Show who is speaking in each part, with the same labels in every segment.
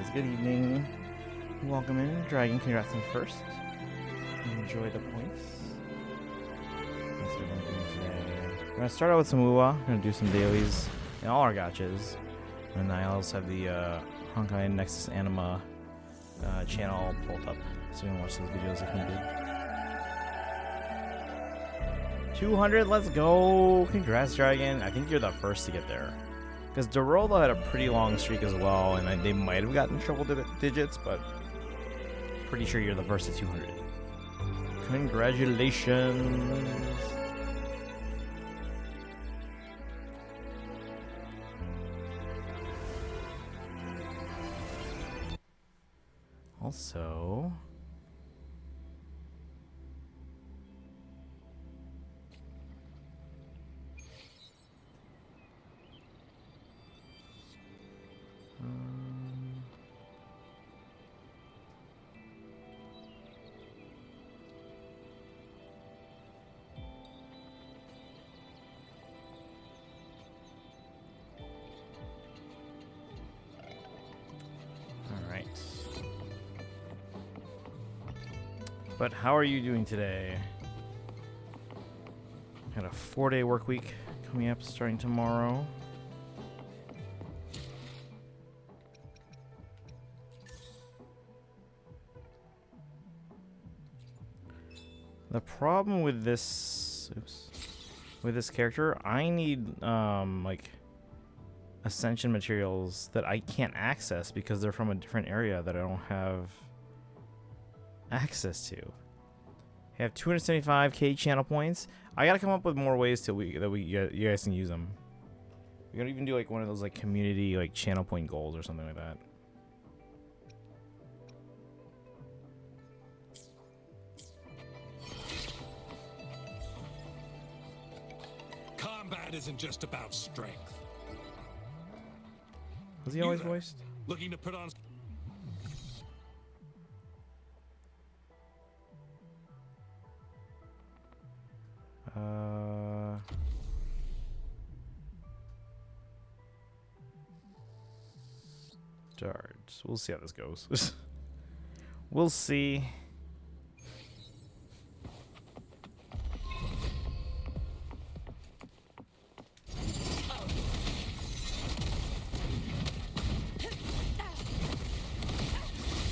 Speaker 1: guys, good evening. Welcome in. Dragon, congrats on first. Enjoy the points. Let's see what I'm doing today. We're going to start out with some WuWa. We're going to do some dailies in all our gachas. And I also have the Honkai Nexus Anima channel pulled up, so you can watch those videos if needed. 200, let's go! Congrats, Dragon. I think you're the first to get there. Because Dorolo had a pretty long streak as well, and they might have gotten triple digits, but pretty sure you're the first to 200. Congratulations! Also, but how are you doing today? Got a 4-day work week coming up starting tomorrow. The problem with this character, I need like ascension materials that I can't access because they're from a different area that I don't have access to. I have 275k channel points. I gotta come up with more ways till you guys can use them. We gotta even do like one of those like community like channel point goals or something like that.
Speaker 2: Combat isn't just about strength.
Speaker 1: Was he always voiced?
Speaker 2: Looking to put on. Darts. We'll see how this goes. We'll see.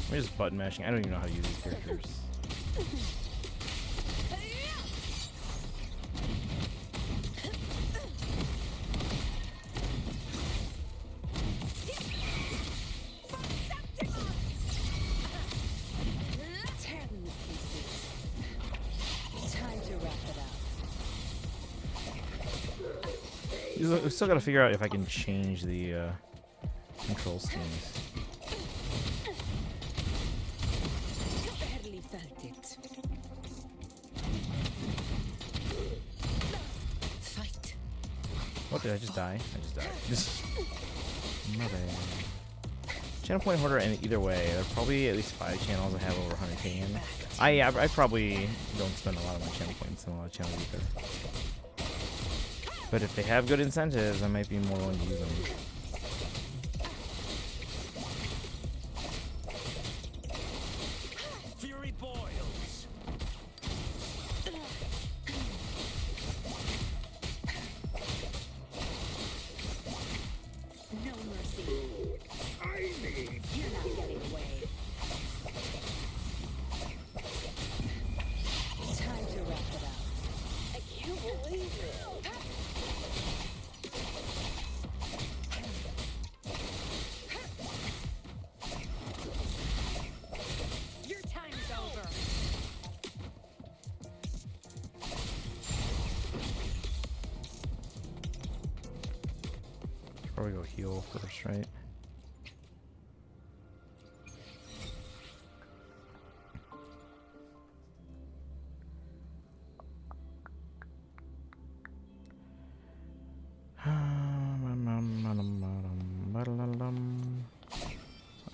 Speaker 2: I'm just button mashing. I don't even know how to use these characters. We still gotta figure out if I can change the control schemes. What, did I just die? I just died. Mother. Channel point holder, and either way, there are probably at least 5 channels I have over 100k in. I probably don't spend a lot of my channel points in a lot of channels either. But if they have good incentives, I might be more willing to use them. Fury boils.
Speaker 3: No mercy. You're not getting away. Time to wrap it up. I can't believe it. Your time's over.
Speaker 1: Probably go heal first, right?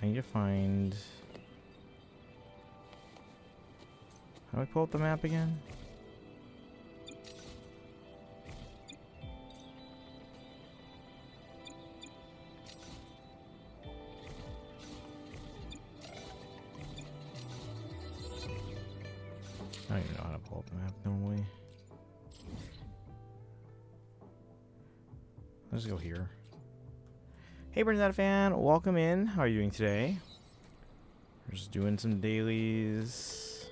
Speaker 1: I need to find... How do I pull up the map again?
Speaker 2: Normally. Let's go here. Hey, Bernadette fan, welcome in. How are you doing today? We're just doing some dailies.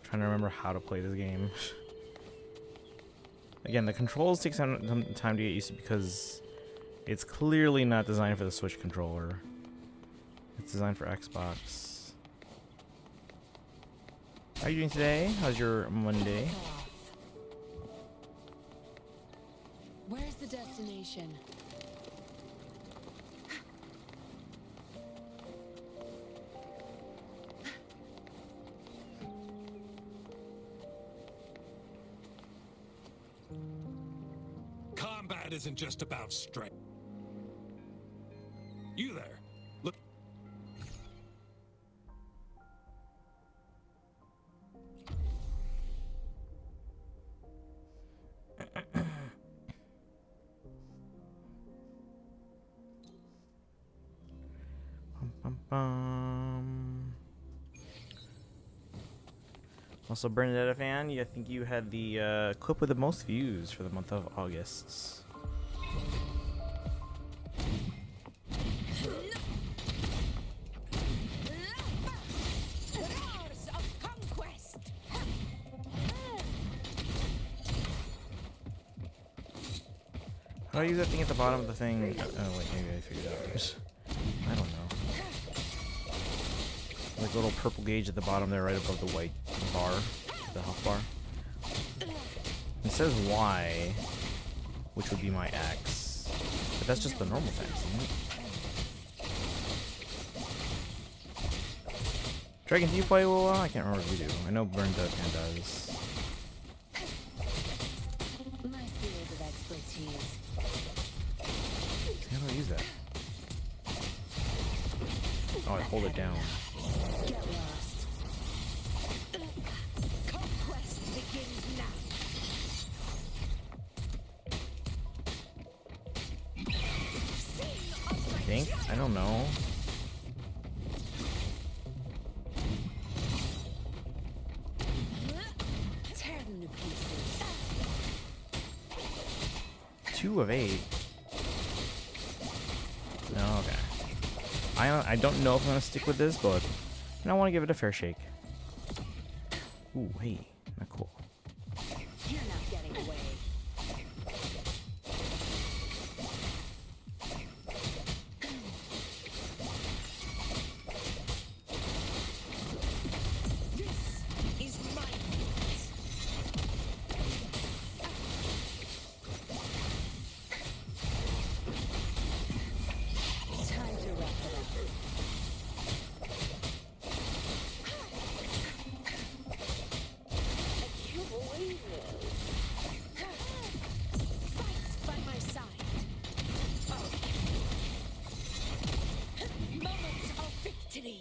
Speaker 2: Trying to remember how to play this game. Again, the controls take some time to get used to because it's clearly not designed for the Switch controller. It's designed for Xbox. How are you doing today? How's your Monday?
Speaker 4: Where's the destination?
Speaker 3: Combat isn't just about strength. You there? Look.
Speaker 2: Also, Bernadette fan, I think you had the clip with the most views for the month of August. How do I use that thing at the bottom of the thing? Oh wait, maybe I figured it out. I don't know. Like a little purple gauge at the bottom there, right above the white bar, the health bar. It says Y, which would be my X, but that's just the normal text, isn't it? Dragon, do you play WuWa? I can't remember if you do. I know Bernadette does.
Speaker 4: My field of expertise.
Speaker 2: How do I use that? Oh, I hold it down.
Speaker 4: Get lost. Conquest begins now.
Speaker 2: I think? I don't know.
Speaker 4: Tear them to pieces.
Speaker 2: 2 of 8. No, okay. I don't know if I'm gonna stick with this, but I want to give it a fair shake. Ooh, hey, not cool.
Speaker 4: You're not getting away. This is my field. Time to wrap it up. You believe this? Fight by my side. Moment of victory.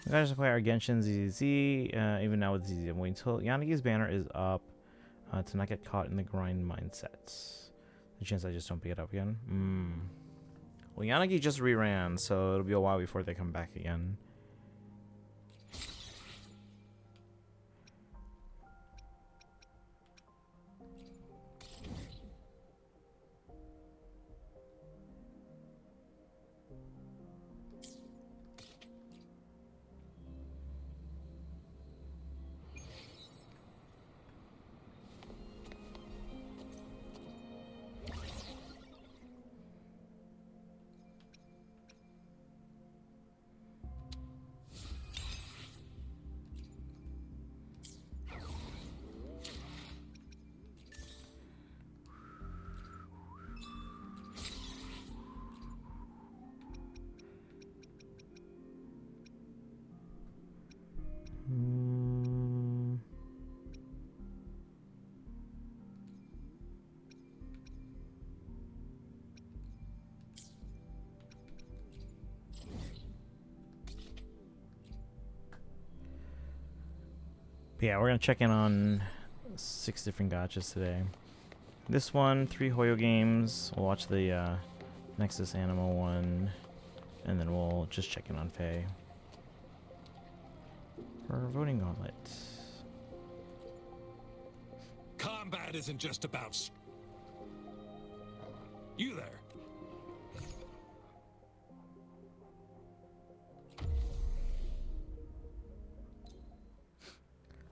Speaker 2: We gotta just play our Genshin ZZ, even now with ZZ. I'm waiting until Yanagi's banner is up to not get caught in the grind mindset. The chance I just don't pick it up again. Well, Yanagi just reran, so it'll be a while before they come back again. Yeah, we're gonna check in on 6 different gachas today. This one, 3 Hoyo games. We'll watch the Nexus Animal one, and then we'll just check in on Faye. For voting gauntlet.
Speaker 3: Combat isn't just about... You there.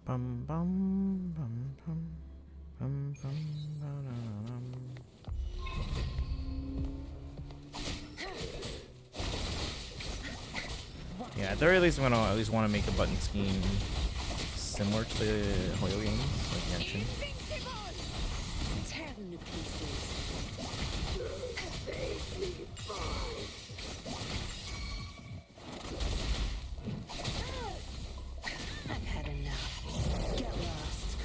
Speaker 2: Bum bum bum bum bum bum ba-da-da-dum. Yeah, at the very least, I'm gonna at least want to make a button scheme similar to the Hoyo games, like Genshin.
Speaker 4: Tear them to pieces. I've had enough. Get lost.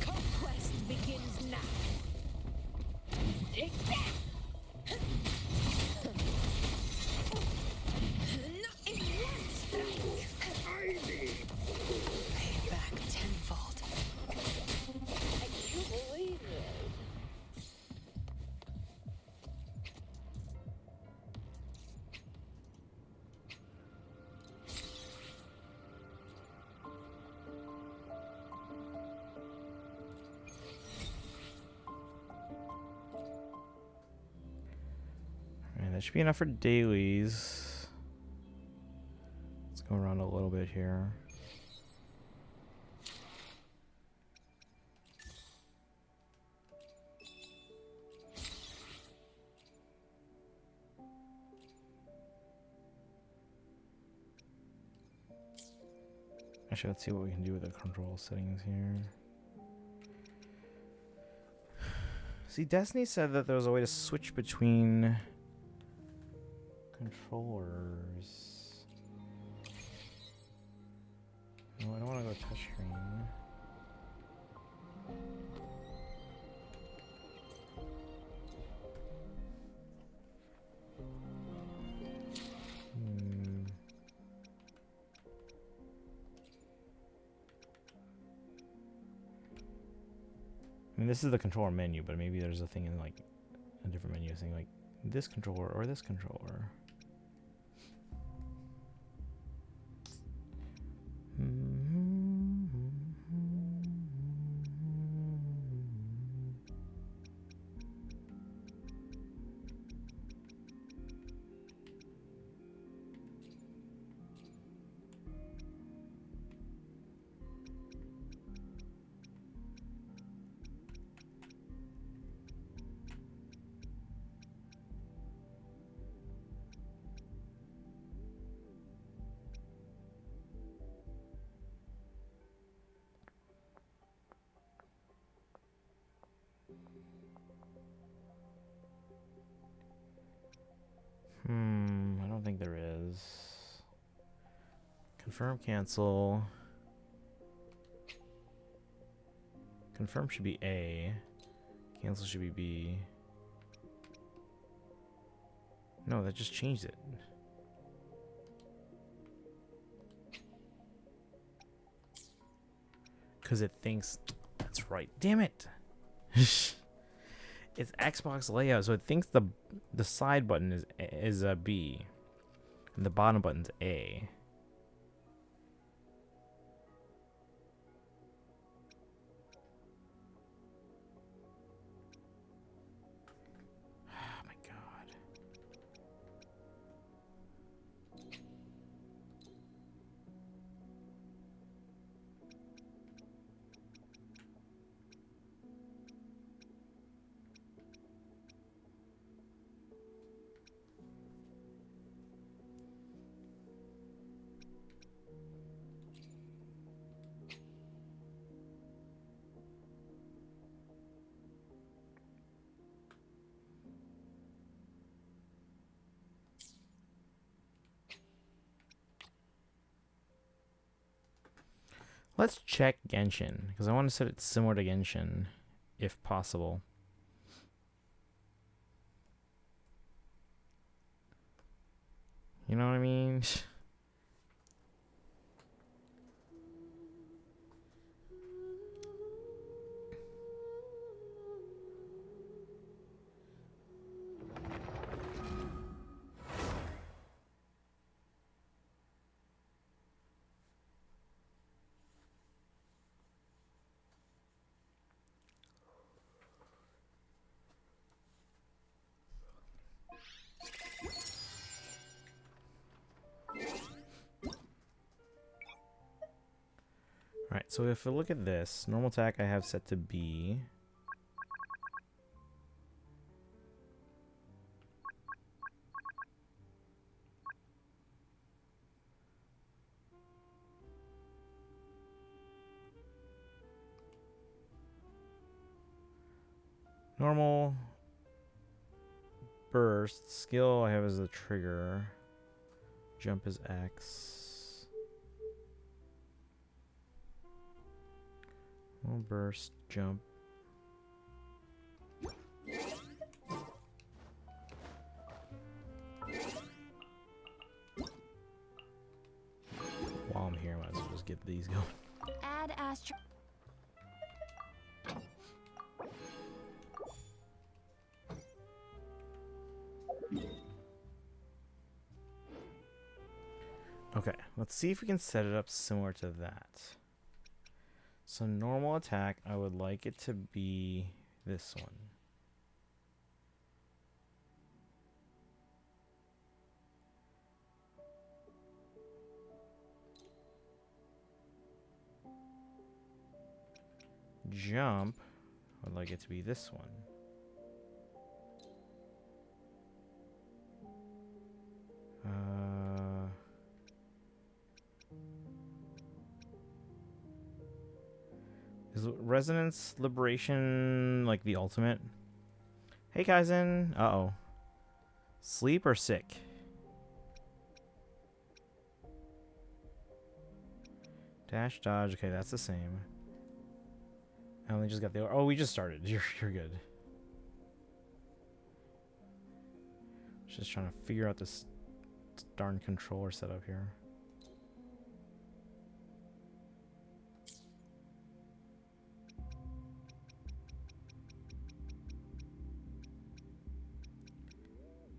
Speaker 4: Conquest begins now. Take that! Not in one strike.
Speaker 3: I need...
Speaker 4: Pay back tenfold. I can't believe it.
Speaker 2: Alright, that should be enough for dailies. Let's go around a little bit here. Actually, let's see what we can do with the control settings here. See, Destiny said that there was a way to switch between controllers. No, I don't want to go touchscreen. I mean, this is the controller menu, but maybe there's a thing in like a different menu saying like this controller or this controller. I don't think there is. Confirm, cancel. Confirm should be A. Cancel should be B. No, that just changed it. Because it thinks that's right. Damn it! It's Xbox layout, so it thinks the side button is a B, and the bottom button's A. Oh my god. Let's check Genshin, because I want to set it similar to Genshin, if possible. You know what I mean? So if we look at this, normal attack I have set to B. Normal burst. Skill I have as the trigger. Jump is X. Normal burst, jump. While I'm here, might as well just get these going.
Speaker 5: Add astro.
Speaker 2: Okay, let's see if we can set it up similar to that. So normal attack, I would like it to be this one. Jump, I would like it to be this one. Is Resonance Liberation like the ultimate? Hey Kaizen. Uh-oh. Sleep or sick? Dash, dodge. Okay, that's the same. I only just got the... Oh, we just started. You're good. Just trying to figure out this darn controller setup here.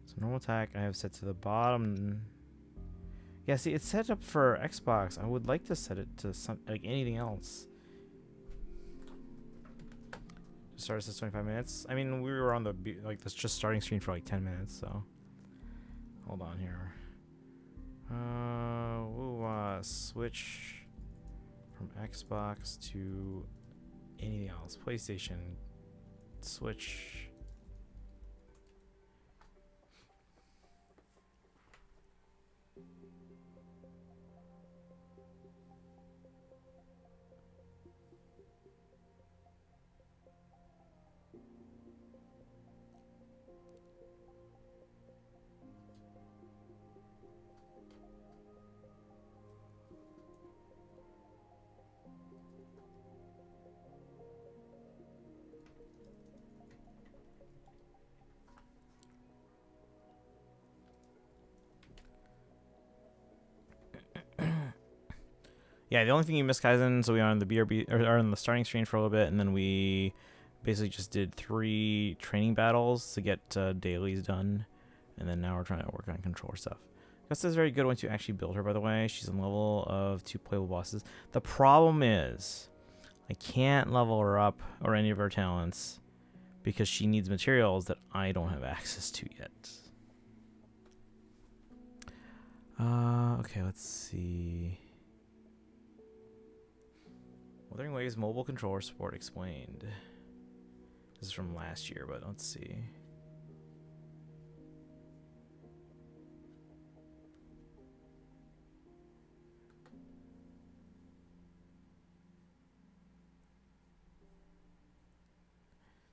Speaker 2: So normal attack I have set to the bottom. Yeah, see, it's set up for Xbox. I would like to set it to some like anything else. Start us at 25 minutes. I mean, we were on the like this just starting screen for like 10 minutes, so hold on here. WuWa, switch from Xbox to anything else. PlayStation, switch. Yeah, the only thing you missed, Kaizen, so we are on the BRB or on the starting screen for a little bit, and then we basically just did 3 training battles to get dailies done, and then now we're trying to work on controller stuff. Gusta is very good once you actually build her, by the way. She's on level of 2 playable bosses. The problem is I can't level her up or any of her talents because she needs materials that I don't have access to yet. Okay, let's see. Wuthering Waves mobile controller support explained. This is from last year, but let's see.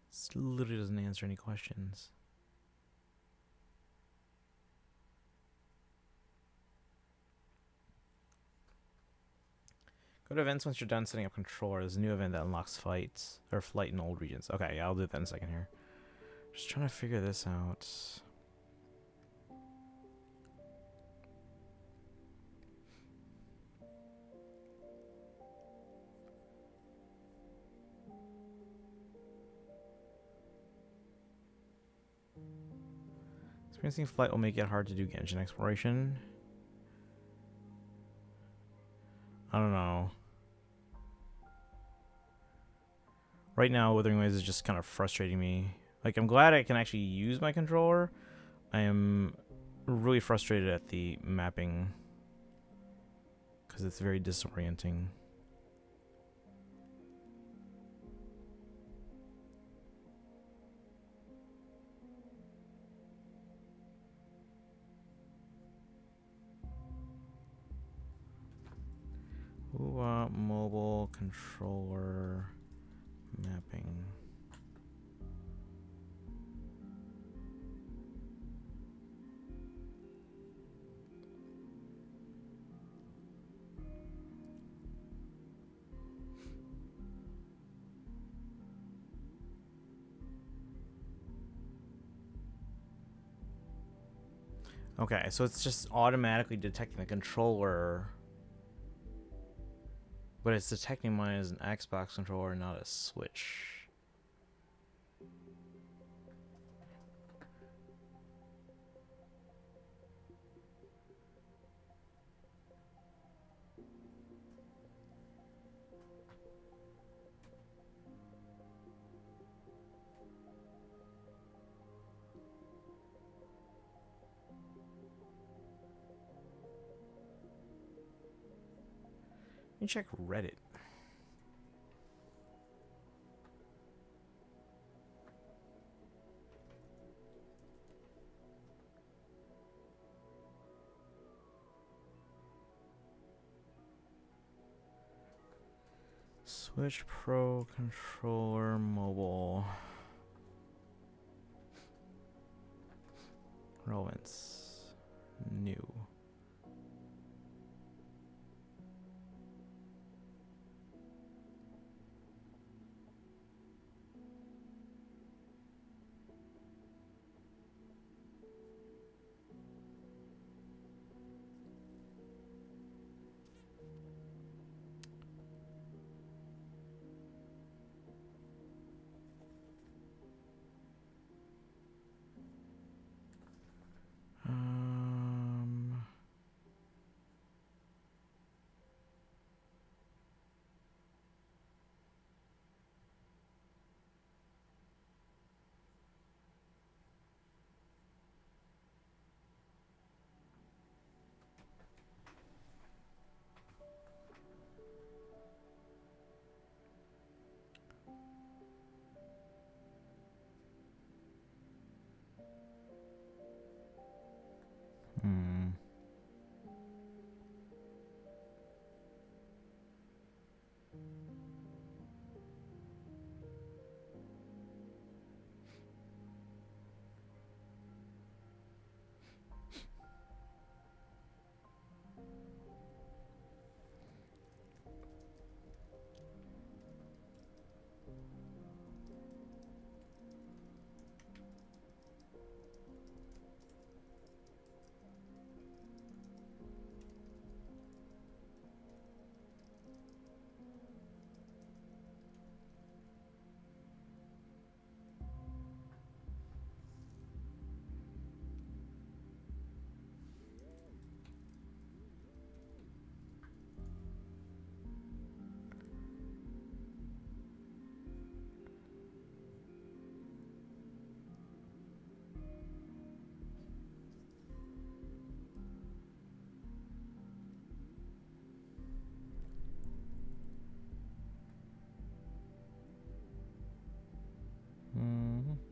Speaker 2: This literally doesn't answer any questions. Go to events once you're done setting up controller. There's a new event that unlocks fights or flight in old regions. Okay, yeah, I'll do that in a second here. Just trying to figure this out. Experiencing flight will make it hard to do Genshin exploration. I don't know. Right now, Wuthering Waves is just kind of frustrating me. Like, I'm glad I can actually use my controller. I am really frustrated at the mapping because it's very disorienting. controller mapping. Okay, so it's just automatically detecting the controller, but it's detecting mine as an Xbox controller, not a Switch. Let me check Reddit. Switch Pro controller mobile. Relevance. New. Um,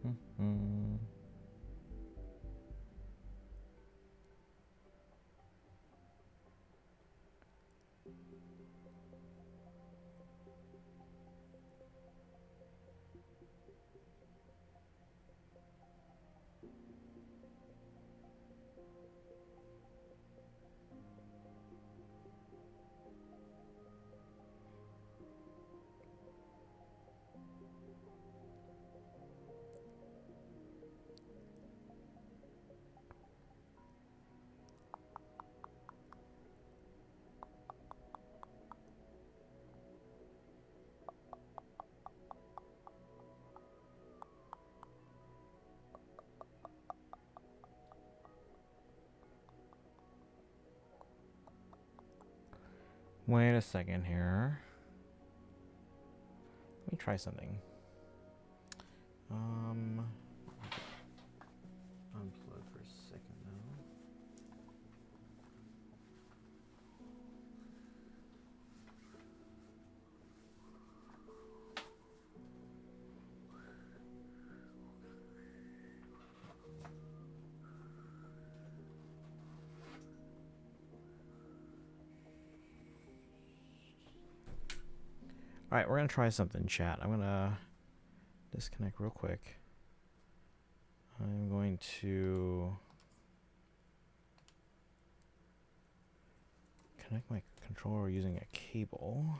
Speaker 2: hmm. Mm-hmm. Wait a second here. Let me try something. Unplug for a second now. All right, we're gonna try something, chat. I'm gonna disconnect real quick. I'm going to connect my controller using a cable.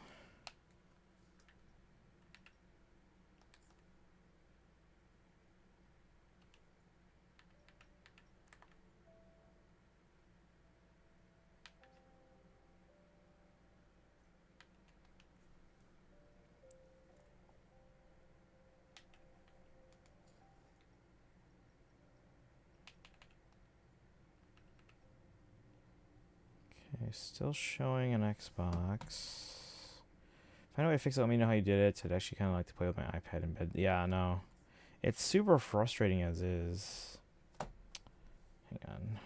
Speaker 2: Okay, still showing an Xbox. Find a way to fix it. Let me know how you did it. I'd actually kind of like to play with my iPad in bed. Yeah, no. It's super frustrating as is. Hang on.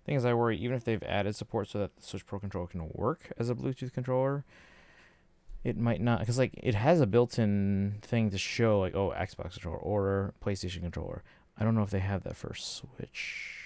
Speaker 2: Thing is, I worry even if they've added support so that the Switch Pro controller can work as a Bluetooth controller, it might not, because like it has a built-in thing to show like, oh, Xbox controller or PlayStation controller. I don't know if they have that for Switch.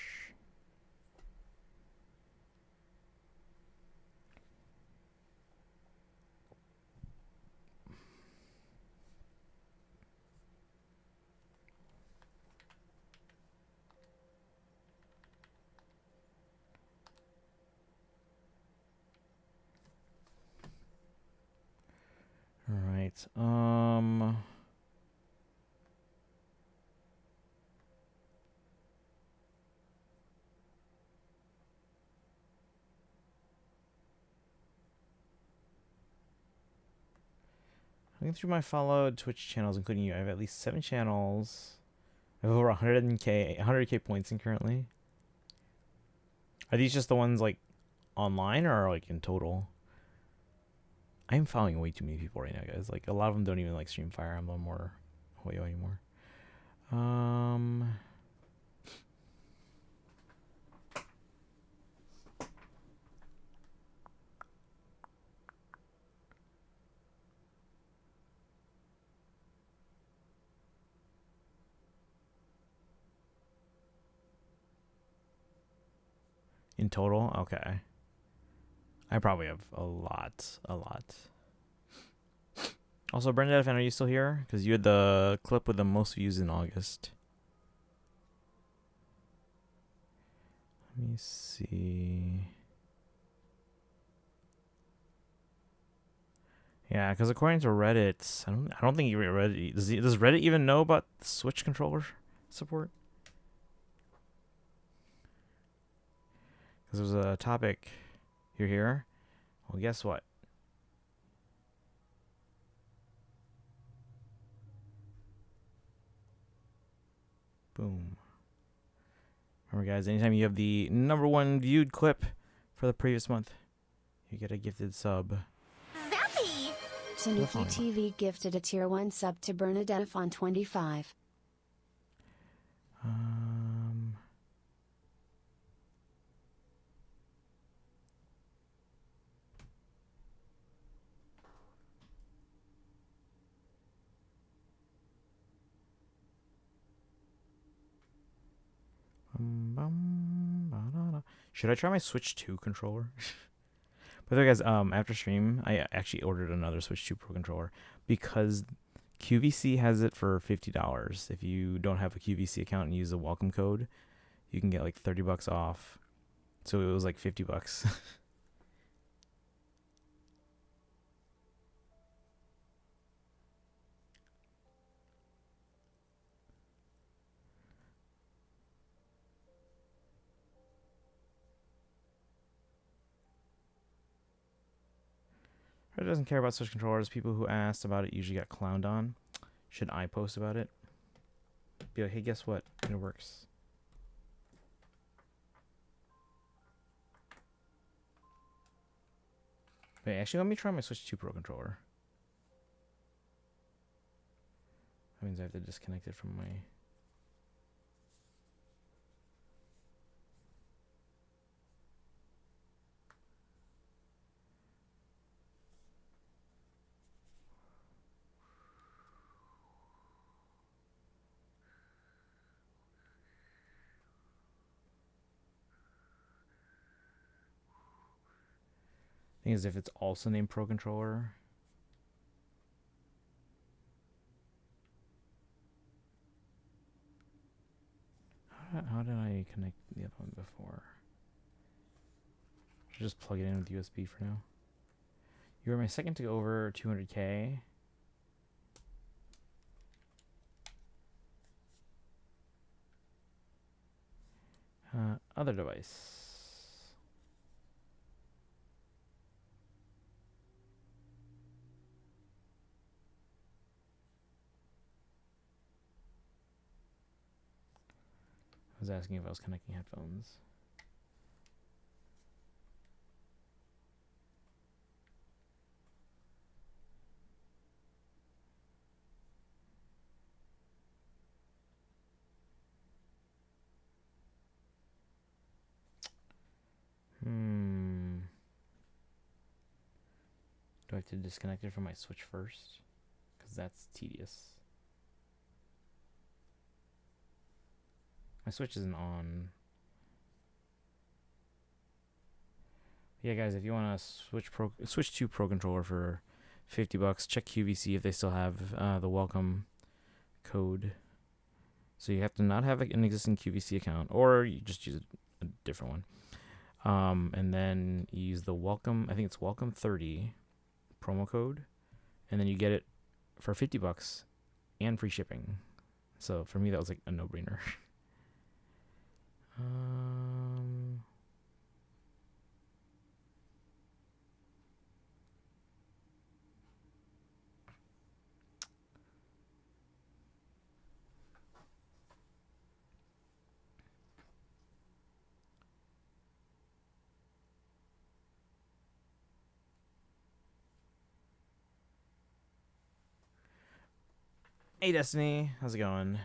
Speaker 2: All right. Looking through my followed Twitch channels, including you, I have at least 7 channels. I have over 100k points in currently. Are these just the ones like online or like in total? I'm following way too many people right now, guys. Like a lot of them don't even like stream Fire Emblem or Hoyo anymore. In total, okay. I probably have a lot. Also, Brenda, fan, are you still here? Because you had the clip with the most views in August. Let me see. Yeah, because according to Reddit, I don't think Reddit does Reddit even know about Switch controller support? Because there was a topic. You're here. Well, guess what? Boom. Remember, guys, anytime you have the #1 viewed clip for the previous month, you get a gifted sub.
Speaker 5: Zappy!
Speaker 4: Tanuki TV gifted a tier 1 sub to Bernadette on 25.
Speaker 2: Should I try my Switch 2 controller? By the way, guys, after stream, I actually ordered another Switch 2 Pro controller because QVC has it for $50. If you don't have a QVC account and use the welcome code, you can get like $30 off. So it was like $50. It doesn't care about Switch controllers. People who asked about it usually got clowned on. Should I post about it? Be like, hey, guess what? It works. Wait, actually, let me try my Switch 2 Pro controller. That means I have to disconnect it from my... Thing is, if it's also named Pro Controller. How did I connect the other one before? Should just plug it in with USB for now. You were my second to go over 200K. Other device. I was asking if I was connecting headphones. Do I have to disconnect it from my Switch first? Because that's tedious. My Switch isn't on. Yeah, guys, if you want to switch to Pro Controller for $50, check QVC if they still have the welcome code. So you have to not have an existing QVC account, or you just use a different one. And then you use the welcome, I think it's welcome 30 promo code, and then you get it for $50 and free shipping. So for me, that was like a no-brainer. Hey Destiny, how's it going?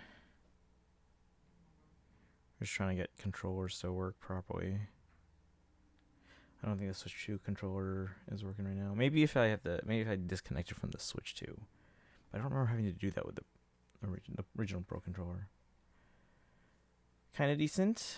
Speaker 2: Just trying to get controllers to work properly. I don't think the Switch 2 controller is working right now. Maybe if I disconnect it from the Switch 2. But I don't remember having to do that with the original Pro controller. Kind of decent.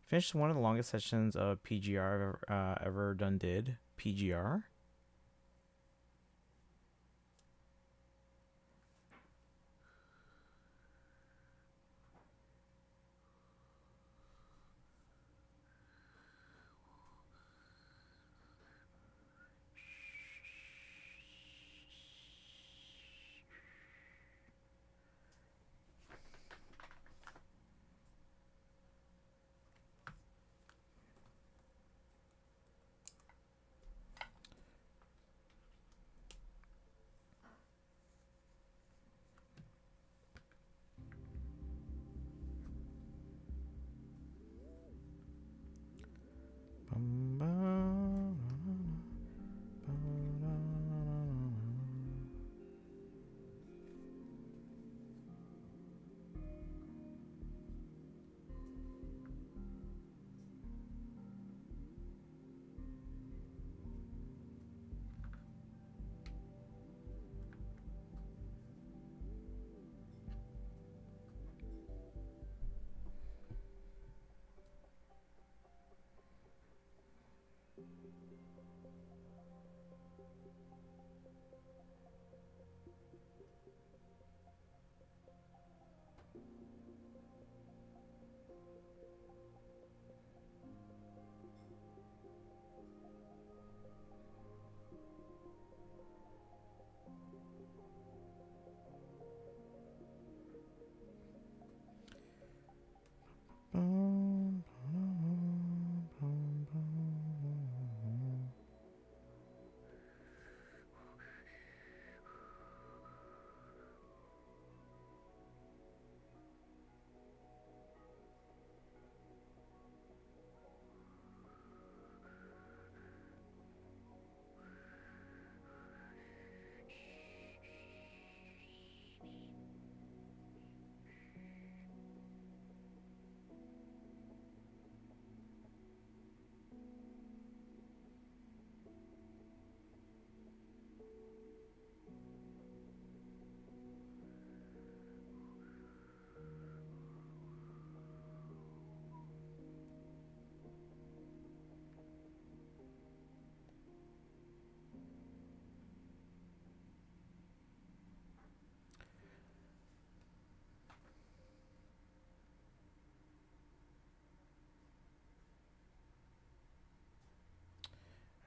Speaker 2: Finished one of the longest sessions of PGR I've ever done. Did PGR?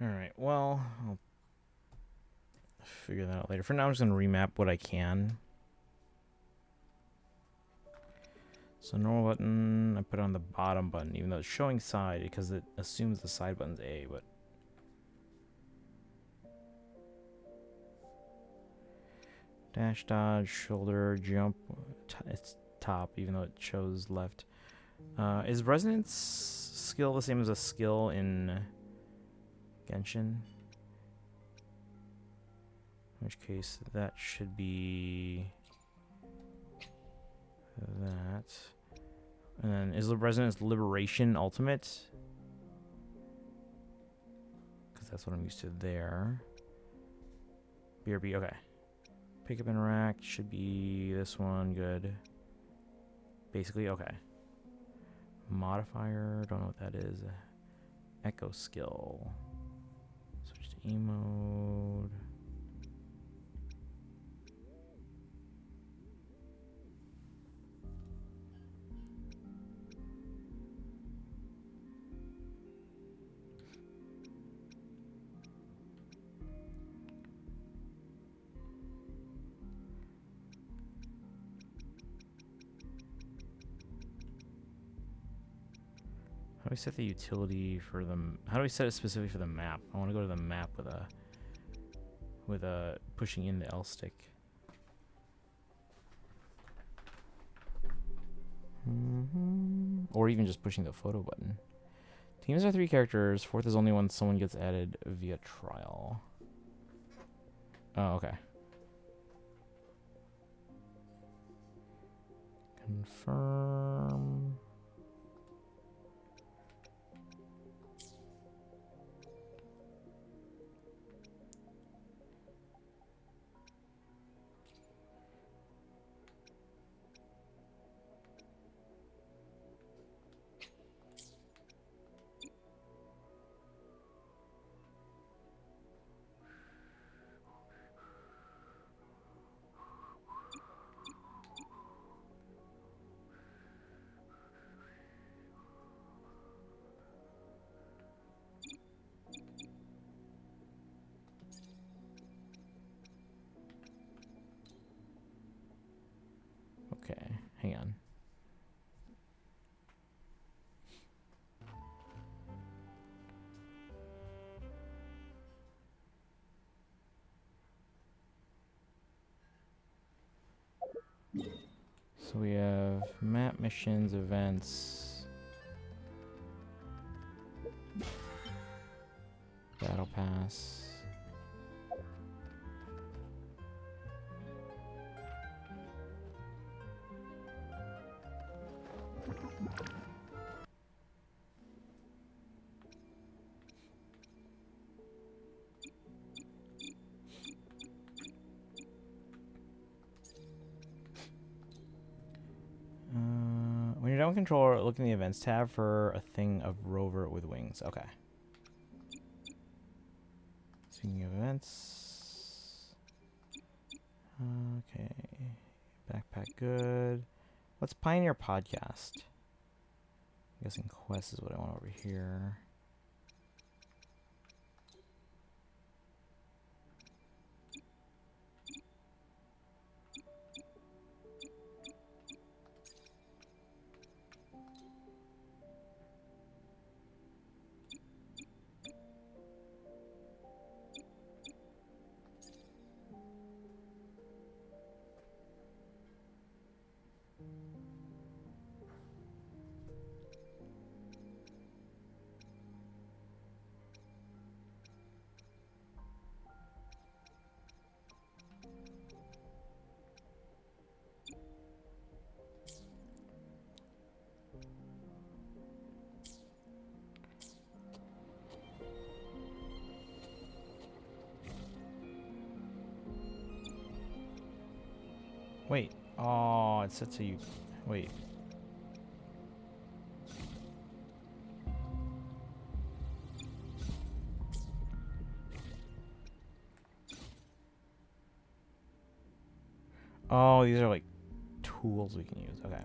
Speaker 2: Alright, well, I'll figure that out later. For now, I'm just going to remap what I can. So normal button, I put on the bottom button, even though it's showing side, because it assumes the side button's A, but... Dash, dodge, shoulder, jump, it's top, even though it shows left. Is resonance skill the same as a skill in Genshin? In which case, that should be that. And then is resonance liberation ultimate? Because that's what I'm used to there. BRB, okay. Pick up interact should be this one, good. Basically, okay. Modifier, don't know what that is. Echo skill. Switch to E mode. How do I set the utility for the... How do I set it specifically for the map? I want to go to the map with a pushing in the L stick. Or even just pushing the photo button. Teams are 3 characters. 4th is only when someone gets added via trial. Oh, okay. Confirm. Okay, hang on. So we have map missions, events, battle pass. When you're done with controller, look in the events tab for a thing of rover with wings. Okay. Speaking of events. Okay. Backpack good. Let's Pioneer Podcast. I'm guessing quest is what I want over here. Wait. Oh, it said so you... Wait. Oh, these are like tools we can use. Okay.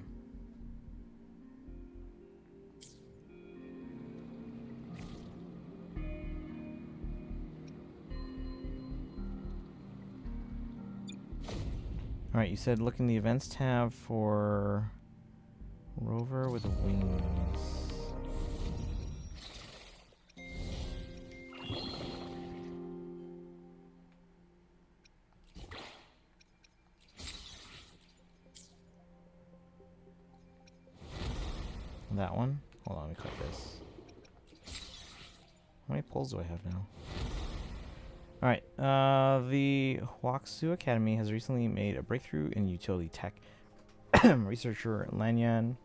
Speaker 2: Alright, you said look in the events tab for rover with wings. That one? Hold on, let me click this. How many pulls do I have now? Alright, the Huaxu Academy has recently made a breakthrough in utility tech. Researcher Lanyan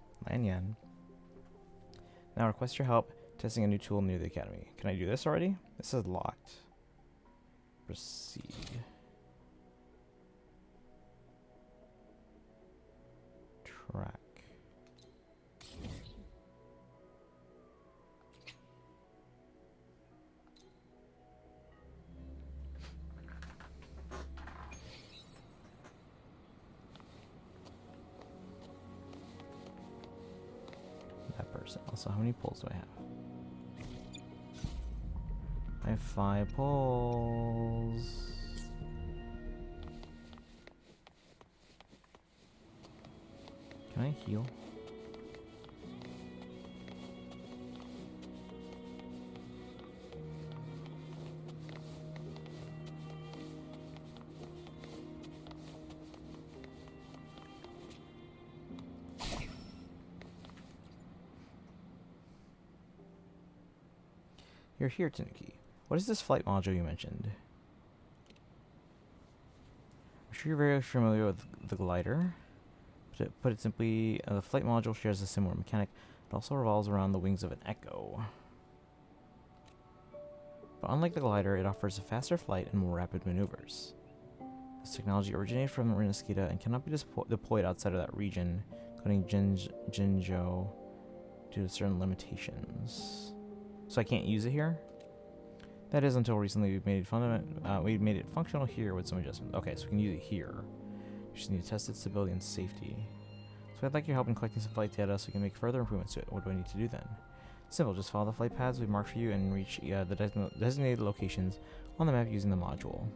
Speaker 2: now requests your help testing a new tool near the academy. Can I do this already? This is locked. Proceed. Track. That person. Also, how many pulls do I have? I have 5 pulls. Can I heal? You're here, Tanuki. What is this flight module you mentioned? I'm sure you're very familiar with the glider. Put it simply, the flight module shares a similar mechanic. It also revolves around the wings of an echo. But unlike the glider, it offers a faster flight and more rapid maneuvers. This technology originated from Rinaskita and cannot be deployed outside of that region, including Jinzhou, due to certain limitations. So I can't use it here? That is until recently we made it functional here with some adjustments. Okay, so we can use it here. We just need to test its stability and safety. So I'd like your help in collecting some flight data so we can make further improvements to it. What do I need to do then? Simple, just follow the flight paths we've marked for you and reach the designated locations on the map using the module.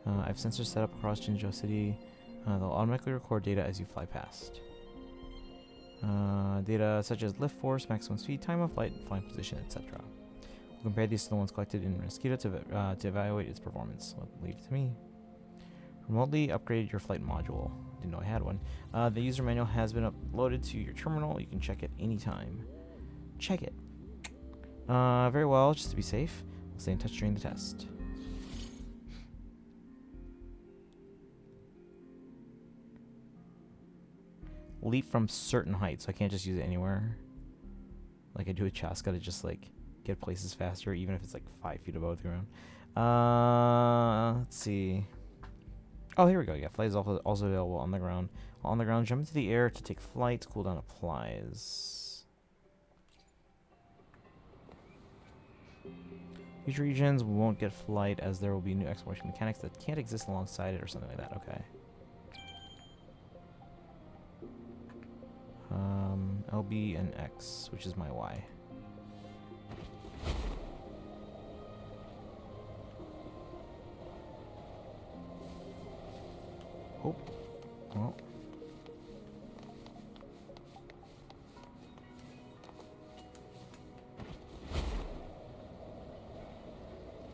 Speaker 2: I have sensors set up across Jinzhou City. They'll automatically record data as you fly past. Data such as lift force, maximum speed, time of flight, flying position, etc. We'll compare these to the ones collected in Mosquito to evaluate its performance. Leave it to me. Remotely upgrade your flight module. Didn't know I had one. The user manual has been uploaded to your terminal. You can check it anytime. Check it. Very well, just to be safe. We'll stay in touch during the test. Leap from certain heights. So I can't just use it anywhere. Like I do with Chaska to just like get places faster, even if it's like 5 feet above the ground. Let's see. Oh, here we go. Yeah, flight is also available on the ground. While on the ground, jump into the air to take flight. Cooldown applies. Future regions won't get flight as there will be new exploration mechanics that can't exist alongside it or something like that. Okay. LB and X, which is my Y. Oh. Well.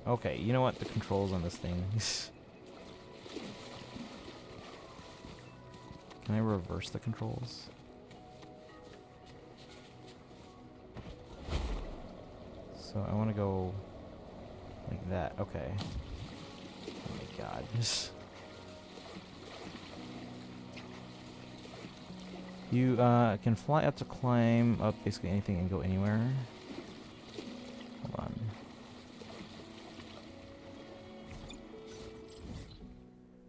Speaker 2: Okay, you know what? The controls on this thing. Can I reverse the controls? So I want to go like that. Okay. Oh my god. You can fly up to climb up basically anything and go anywhere. Hold on.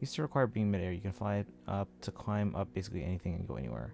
Speaker 2: Used to require being midair. You can fly up to climb up basically anything and go anywhere.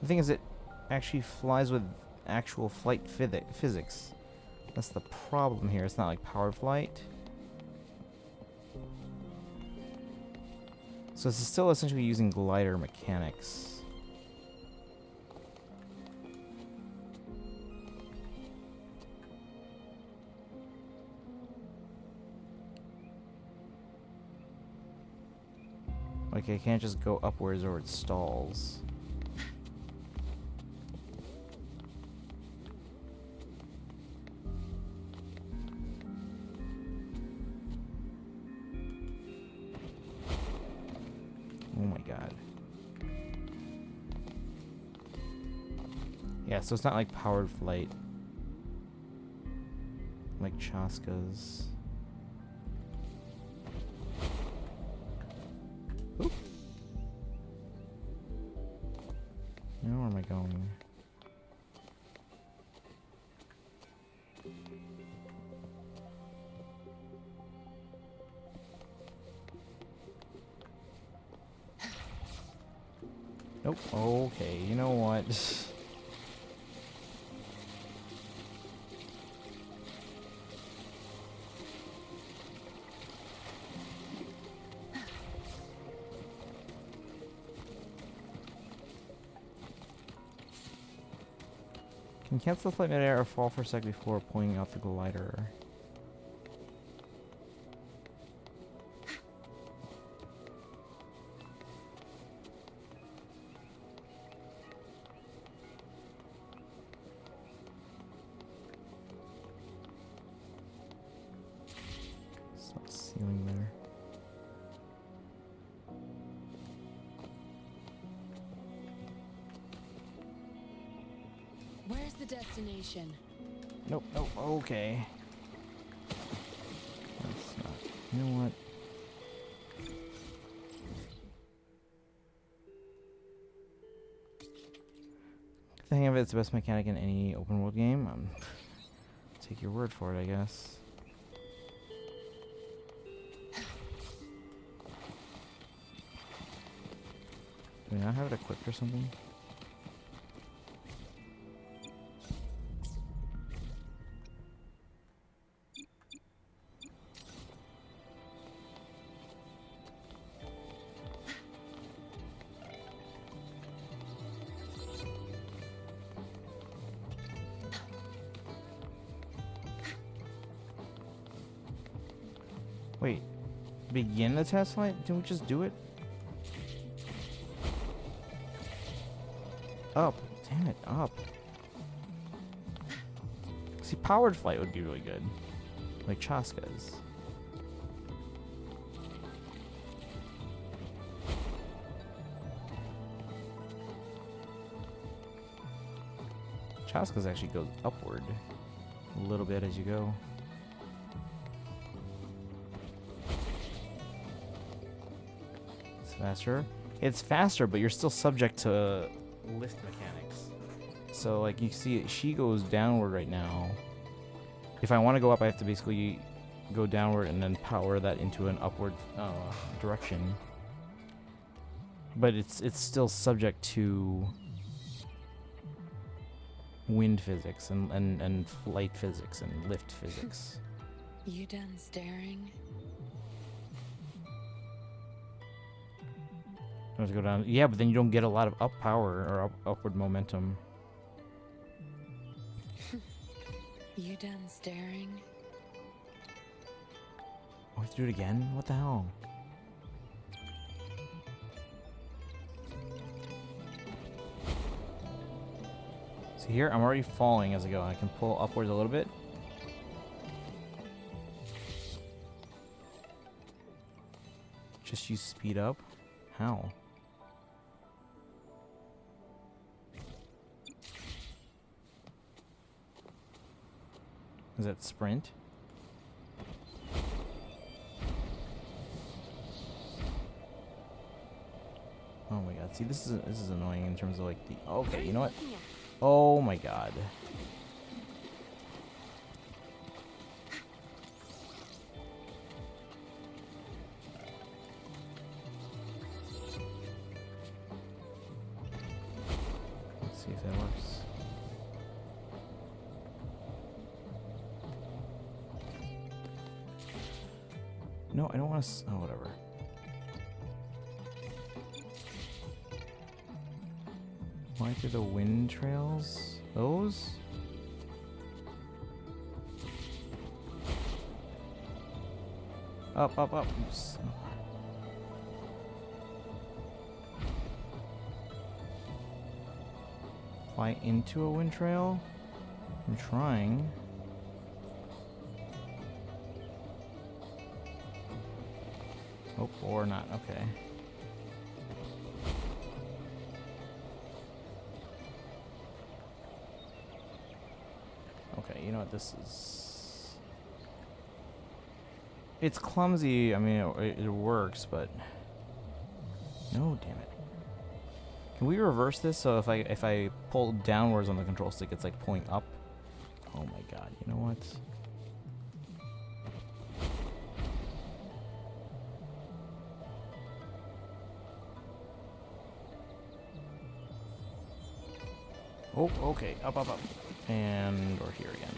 Speaker 2: The thing is, it actually flies with actual flight physics. That's the problem here. It's not like powered flight. So this is still essentially using glider mechanics. Like, I can't just go upwards or it stalls. Oh my god. Yeah, so it's not like powered flight. Like Chaska's. Oop. Now where am I going? Nope. Okay, you know what? Can cancel flight midair or fall for a sec before pointing out the glider. Stop ceiling there.
Speaker 5: Where's the destination?
Speaker 2: Nope, nope, okay. That's not. You know what? The hang of it's the best mechanic in any open world game. Take your word for it, I guess. Do we not have it equipped or something? Wait, begin the test flight? Didn't we just do it? Up. Damn it, up. See, powered flight would be really good. Like Chaska's. Chaska's actually goes upward a little bit as you go. Faster. It's faster, but you're still subject to lift mechanics. So, like, you see, she goes downward right now. If I want to go up, I have to basically go downward and then power that into an upward direction. But it's still subject to wind physics and flight physics and lift physics.
Speaker 5: You done staring?
Speaker 2: I have to go down. Yeah, but then you don't get a lot of up power or upward momentum.
Speaker 5: You done staring?
Speaker 2: Oh, we have to do it again? What the hell? So here, I'm already falling as I go. I can pull upwards a little bit. Just use speed up. How? Is that sprint? Oh my god. See, this is annoying in terms of like the. Okay, you know what? Oh my god. See if that works. No, I don't want to. Oh, whatever. Why through the wind trails? Those? Up, up, up. Oops. Fly into a wind trail? I'm trying. Oh, or not. Okay. Okay, you know what this is? It's clumsy. I mean, it works, but no, damn it. Can we reverse this so if I pull downwards on the control stick, it's like pulling up? Oh my god! You know what? Oh, okay. Up, up, up. And we're here again.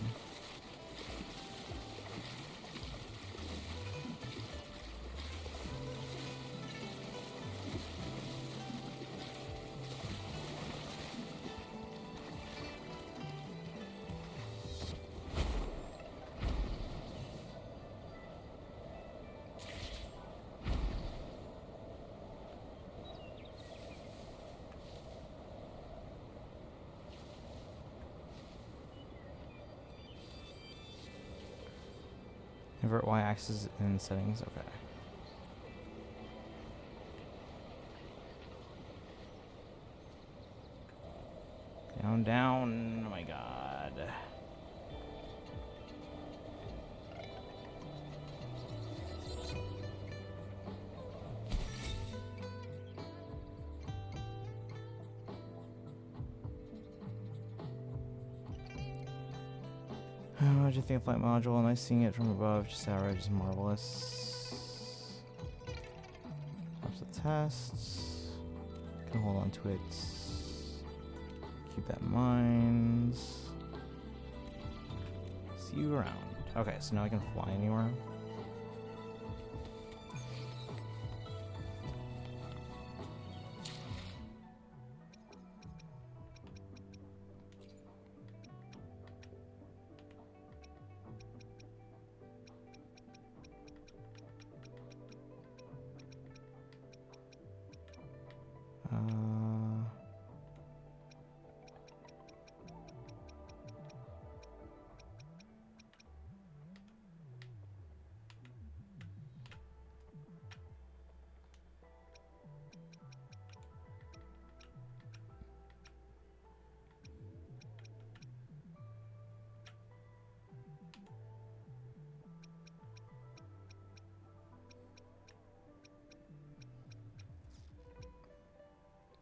Speaker 2: Invert y-axis in settings. Okay. Down, down. Oh my god. What do you think of flight module? Nice seeing it from above. Just outright, just marvelous. Helps the tests. Can hold on to it. Keep that in mind. See you around. Okay, so now I can fly anywhere.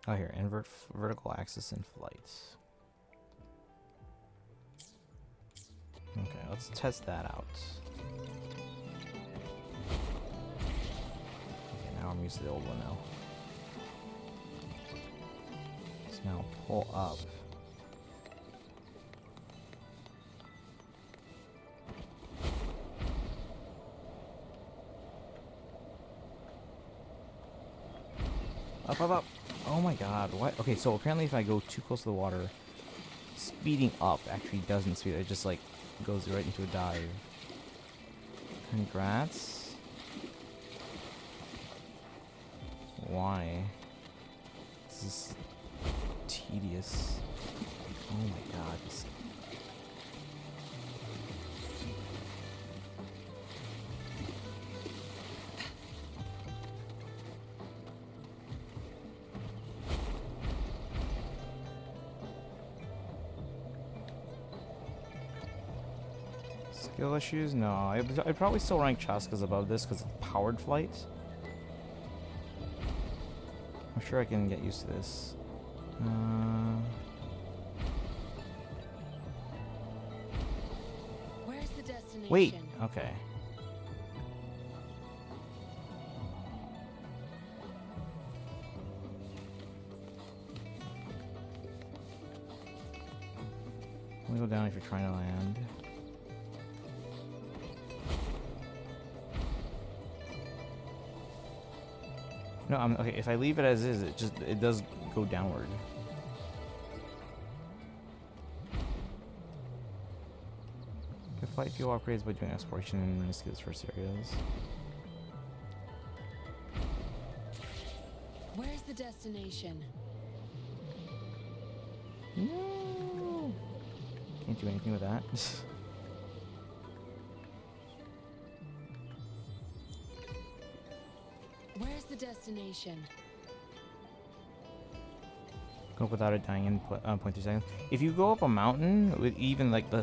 Speaker 2: Oh, here, invert vertical axis in flight. Okay, let's test that out. Okay, now I'm used to the old one now. Let's now pull up. Up, up, up. Oh my god, what? Okay, so apparently if I go too close to the water, speeding up actually doesn't speed. It just like goes right into a dive. Congrats. Why? This is tedious. Oh my god. This skill issues? No, I'd probably still rank Chaska's above this because it's powered flight. I'm sure I can get used to this.
Speaker 5: Where's the destination?
Speaker 2: Wait, okay. Only go down if you're trying to land. No, okay. If I leave it as is, it does go downward. The flight fuel upgrades by doing exploration in minuscule first areas.
Speaker 5: Where's the destination?
Speaker 2: No. Can't do anything with that.
Speaker 5: Where's the destination?
Speaker 2: Go up without it dying in 0.3 seconds. If you go up a mountain with even like the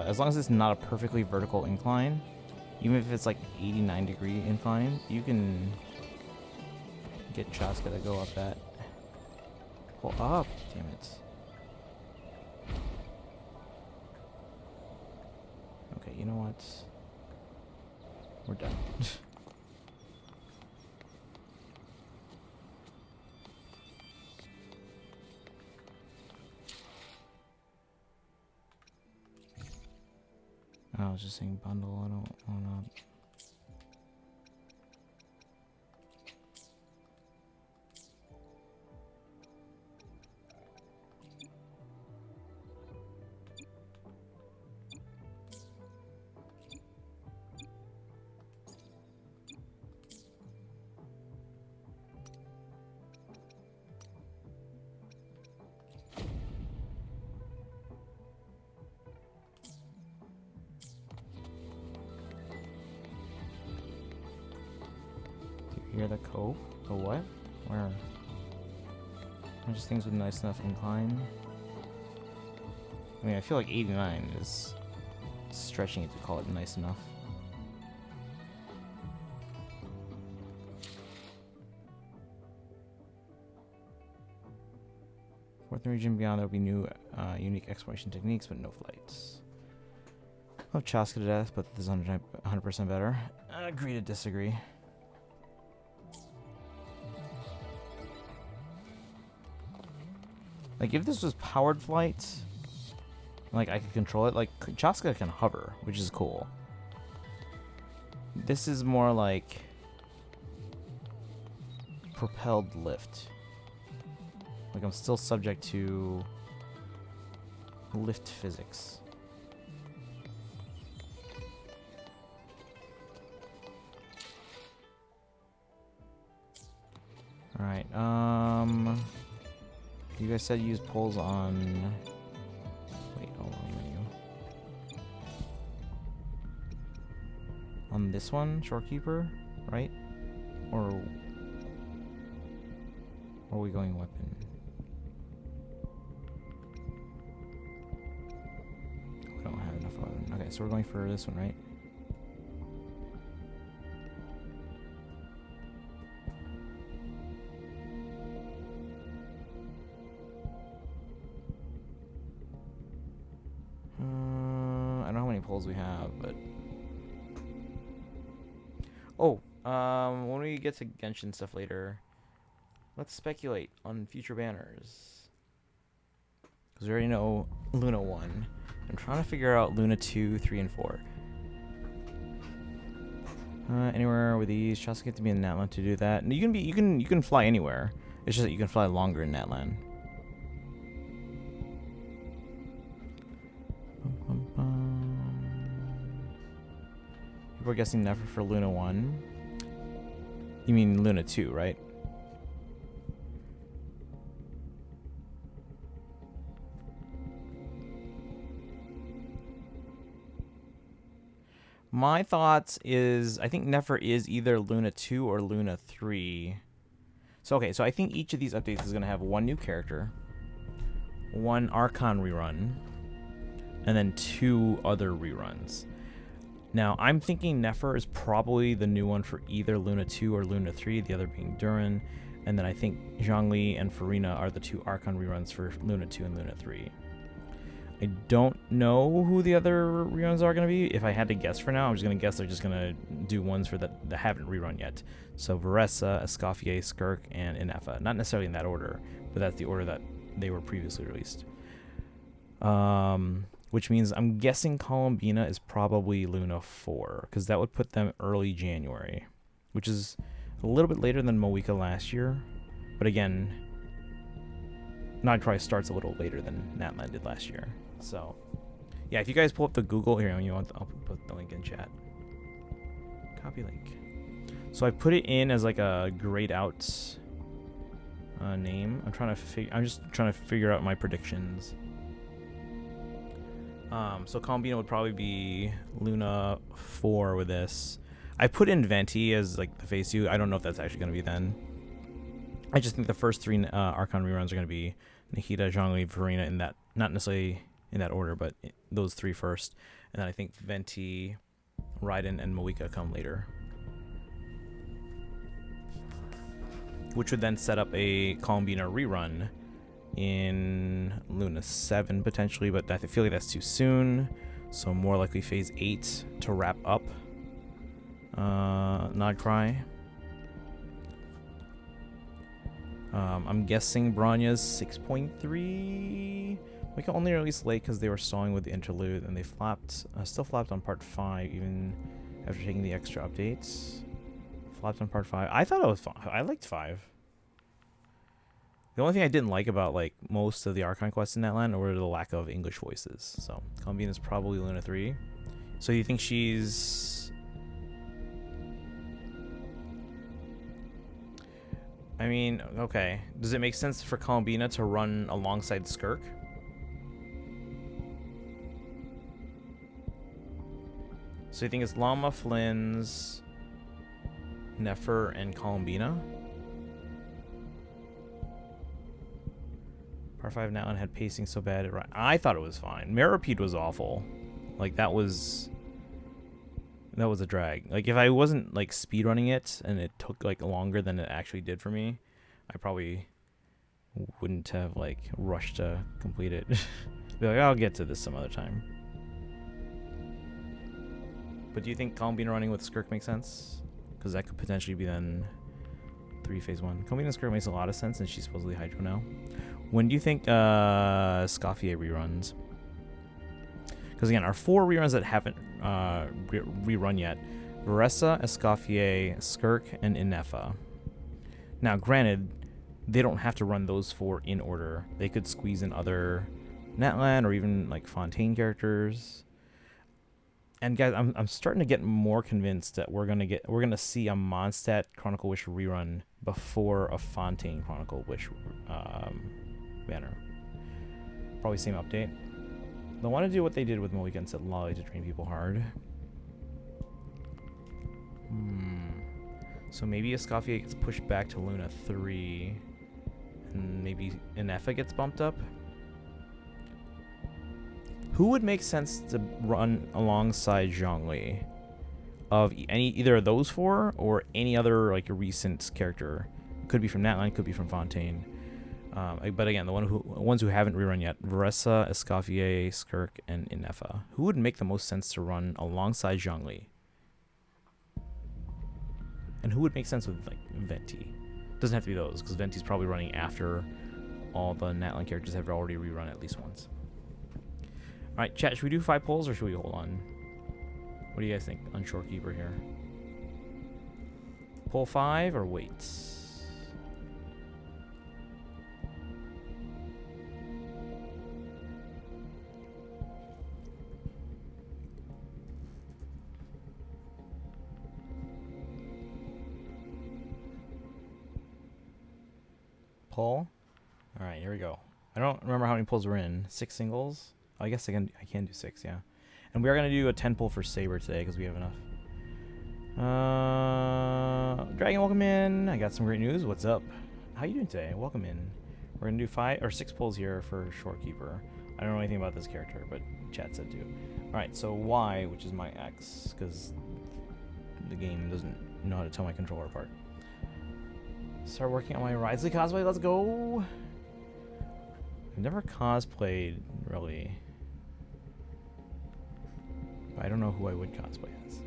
Speaker 2: as long as it's not a perfectly vertical incline, even if it's like 89-degree incline, you can get Chaska to go up that. Pull up, damn it. Okay, you know what? We're done. I was just saying bundle, I don't wanna... Hear the cove? The what? Where? There's just things with nice enough incline. I mean, I feel like 89 is stretching it to call it nice enough. Fourth region beyond, there will be new unique exploration techniques, but no flights. Love Chaska to death, but this is 100% better. Agree to disagree. Like, if this was powered flight, like, I could control it. Like, Chaska can hover, which is cool. This is more like propelled lift. Like, I'm still subject to lift physics. Alright, you guys said use poles on... Wait, hold on, menu. On this one, Shorekeeper, right? Or are we going weapon? We don't have enough weapon. Okay, so we're going for this one, right? We have, but when we get to Genshin stuff later, let's speculate on future banners, because we already know Luna 1. I'm trying to figure out Luna 2, 3, and 4. Anywhere with these, just get to be in Natland to do that. And you can fly anywhere. It's just that you can fly longer in Natland. We're guessing never for Luna 1. You mean Luna 2, right? My thoughts is I think Nefer is either Luna 2 or Luna 3. So okay, so I think each of these updates is going to have one new character, one Archon rerun, and then 2 other reruns. Now, I'm thinking Nefer is probably the new one for either Luna 2 or Luna 3, the other being Durin. And then I think Zhongli and Farina are the 2 Archon reruns for Luna 2 and Luna 3. I don't know who the other reruns are going to be. If I had to guess for now, I'm just going to guess they're just going to do ones for that haven't rerun yet. So Varessa, Escoffier, Skirk, and Inefa. Not necessarily in that order, but that's the order that they were previously released. which means I'm guessing Columbina is probably Luna 4, because that would put them early January, which is a little bit later than Moeka last year. But again, Nightcry starts a little later than Natlan did last year. So, yeah, if you guys pull up the Google here, I'll put the link in chat. Copy link. So I put it in as like a grayed out name. I'm just trying to figure out my predictions. So Columbina would probably be Luna 4 with this. I put in Venti as like the face suit. I don't know if that's actually going to be then. I just think the first 3 Archon reruns are going to be Nikita, Zhongli, Verena in that, not necessarily in that order, but those 3 first. And then I think Venti, Raiden, and Moeka come later. Which would then set up a Columbina rerun in Luna 7 potentially, but I feel like that's too soon. So more likely Phase 8 to wrap up Nodcry. I'm guessing Bronya's 6.3. We can only release late because they were stalling with the interlude, and they still flopped on part 5 even after taking the extra updates. Flopped on part 5. I thought it was fun. I liked 5. The only thing I didn't like about like most of the Archon quests in that land were the lack of English voices. So Columbina is probably Luna 3. So you think she's... I mean, okay. Does it make sense for Columbina to run alongside Skirk? So you think it's Llama, Flynn's, Nefer, and Columbina? Part 5 now and had pacing so bad. I thought it was fine. Meropede was awful. Like that was a drag. Like if I wasn't like speedrunning it and it took like longer than it actually did for me, I probably wouldn't have like rushed to complete it. Be like, I'll get to this some other time. But do you think Columbina running with Skirk makes sense? Because that could potentially be then 3 Phase 1. Columbina Skirk makes a lot of sense, and she's supposedly Hydro now. When do you think Escoffier reruns? Because again, our 4 reruns that haven't rerun yet: Varessa, Escoffier, Skirk, and Inefa. Now, granted, they don't have to run those 4 in order. They could squeeze in other Natlan or even like Fontaine characters. And guys, I'm starting to get more convinced that we're gonna see a Mondstadt Chronicle Wish rerun before a Fontaine Chronicle Wish banner. Probably same update. They want to do what they did with Moeka and set Lolly to train people hard. So maybe Escoffier gets pushed back to Luna 3, and maybe Inefa gets bumped up. Who would make sense to run alongside Zhongli? Of either of those 4 or any other like recent character? Could be from Natlan, could be from Fontaine. But again, the ones who haven't rerun yet: Varessa, Escoffier, Skirk, and Inefa. Who would make the most sense to run alongside Zhongli? And who would make sense with like Venti? Doesn't have to be those, because Venti's probably running after all the Natlan characters have already rerun at least once. Alright, chat, should we do 5 polls or should we hold on? What do you guys think on Shorekeeper here? Poll 5 or wait? Poll? Alright, here we go. I don't remember how many polls we're in. 6 singles? I guess I can do 6, yeah. And we are going to do a 10 pull for Saber today because we have enough. Dragon, welcome in. I got some great news. What's up? How you doing today? Welcome in. We're going to do 5 or 6 pulls here for Shorekeeper. I don't know anything about this character, but chat said to. Alright, so Y, which is my X, because the game doesn't know how to tell my controller apart. Start working on my Risley cosplay. Let's go. I've never cosplayed, really. I don't know who I would cosplay as.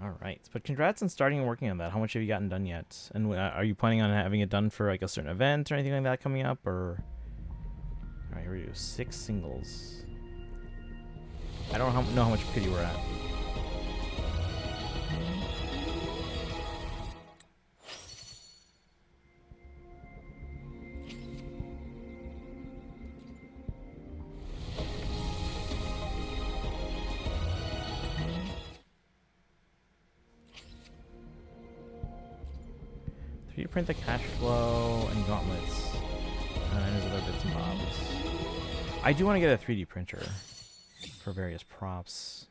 Speaker 2: Alright, but congrats on starting and working on that. How much have you gotten done yet? And are you planning on having it done for like a certain event or anything like that coming up? Or Alright, here we go. 6 singles. I don't know how much pity we're at. You print the cash flow and gauntlets and his other bits and bobs. I do want to get a 3D printer for various props.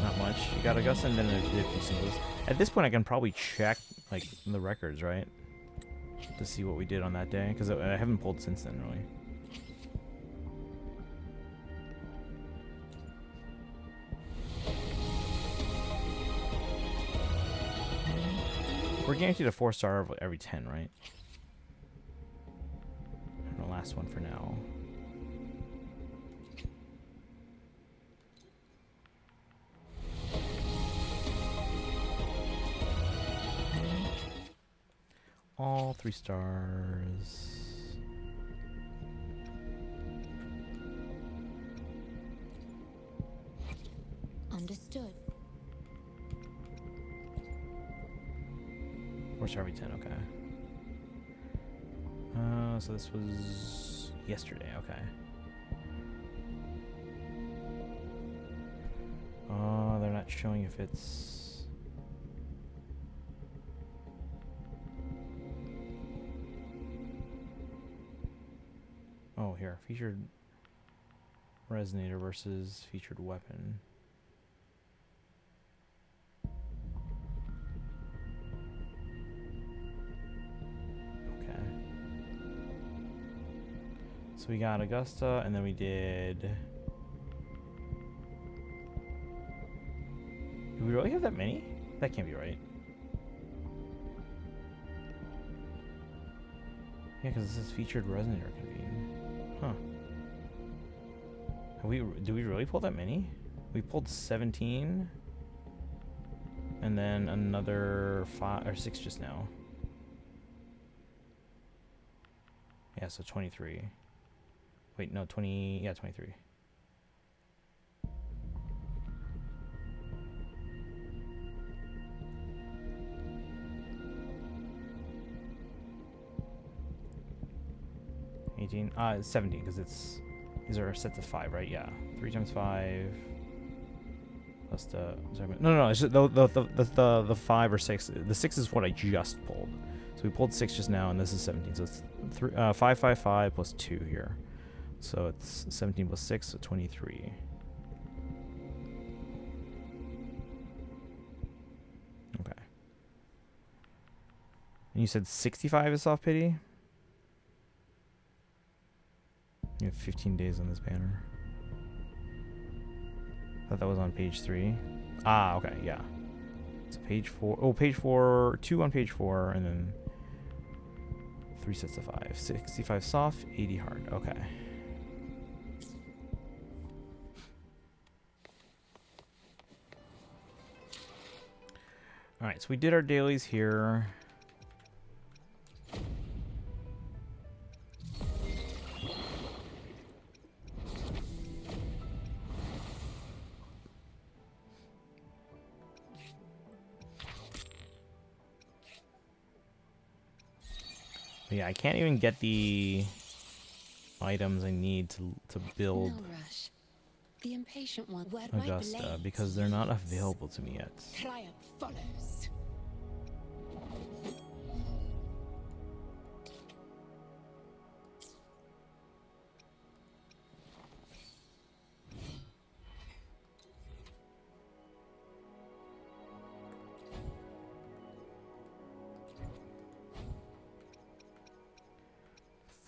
Speaker 2: Not much. You got Augusta and then a few singles. At this point, I can probably check like the records, right? To see what we did on that day, because I haven't pulled since then, really. We're guaranteed a 4-star every 10, right? And the last one for now. All 3 stars.
Speaker 5: Understood.
Speaker 2: 4-star every 10, okay. So this was yesterday, okay. They're not showing if it's... Oh, here. Featured resonator versus featured weapon. Okay. So we got Augusta, and then we did... Do we really have that many? That can't be right. Yeah, because this is featured resonator convene. Huh. Do we really pull that many? We pulled 17. And then another 5 or 6 just now. Yeah, so 23. Wait, no, 20. Yeah, 23. It's 17 because these are sets of 5, right? Yeah, 3 times 5 plus the no. It's just the 5 or 6. The 6 is what I just pulled. So we pulled 6 just now, and this is 17. So it's 5, 5, 5 plus 2 here. So it's 17 plus 6, so 23. Okay. And you said 65 is soft pity? You have 15 days on this banner. Thought that was on page 3. Ah, okay, yeah. It's page 4. Oh, page 4. 2 on page 4, and then 3 sets of 5. 65 soft, 80 hard. Okay. Alright, so we did our dailies here. Yeah, I can't even get the items I need to build
Speaker 5: No rush. The impatient one.
Speaker 2: Augusta because they're not available to me yet.
Speaker 5: Triumph follows.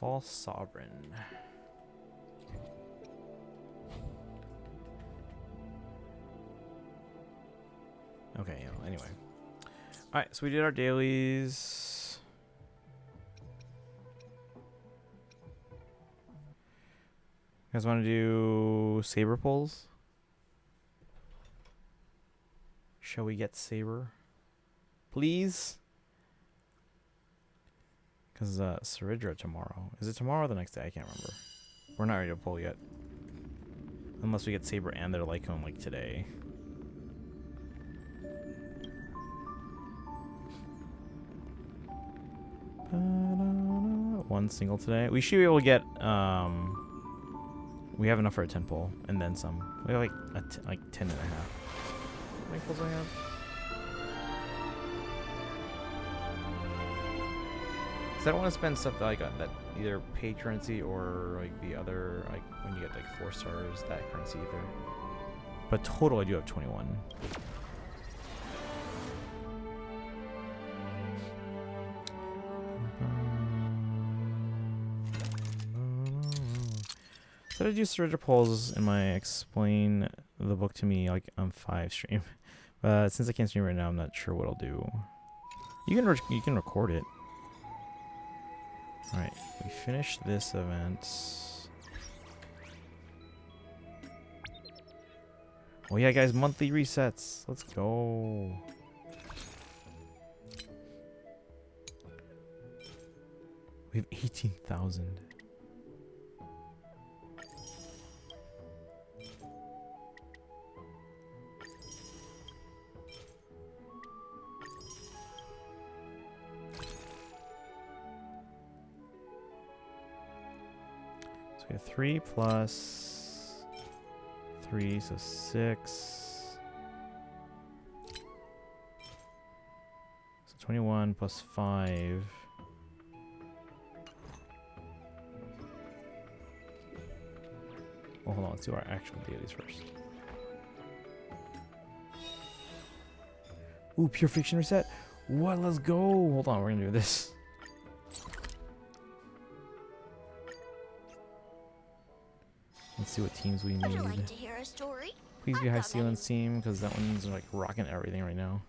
Speaker 2: False Sovereign. Okay, anyway. Alright, so we did our dailies. You guys want to do Saber pulls? Shall we get Saber? Please? Because Saridra tomorrow. Is it tomorrow or the next day? I can't remember. We're not ready to pull yet. Unless we get Saber and their Lycone like today. One single today. We should be able to get we have enough for a 10 pull and then some. We have like 10 and a half. How many pulls do I have? Cause I don't want to spend stuff like that either pay currency or like the other, like when you get like 4 stars, that currency either. But total I do have 21. So I do Saridra polls in my explain the book to me like on 5 stream. But since I can't stream right now, I'm not sure what I'll do. You can record it. All right, we finished this event. Oh yeah, guys, monthly resets. Let's go. We have 18,000. We have 3 plus 3, so 6. So 21 plus 5. Well, hold on, let's do our actual dailies first. Ooh, pure fiction reset. What? Let's go. Hold on, we're gonna do this. Let's see what teams we
Speaker 6: Would you
Speaker 2: need.
Speaker 6: like to hear a story?
Speaker 2: Please be
Speaker 6: I've
Speaker 2: High
Speaker 6: got
Speaker 2: Sealand's team, because that one's like rocking everything right now.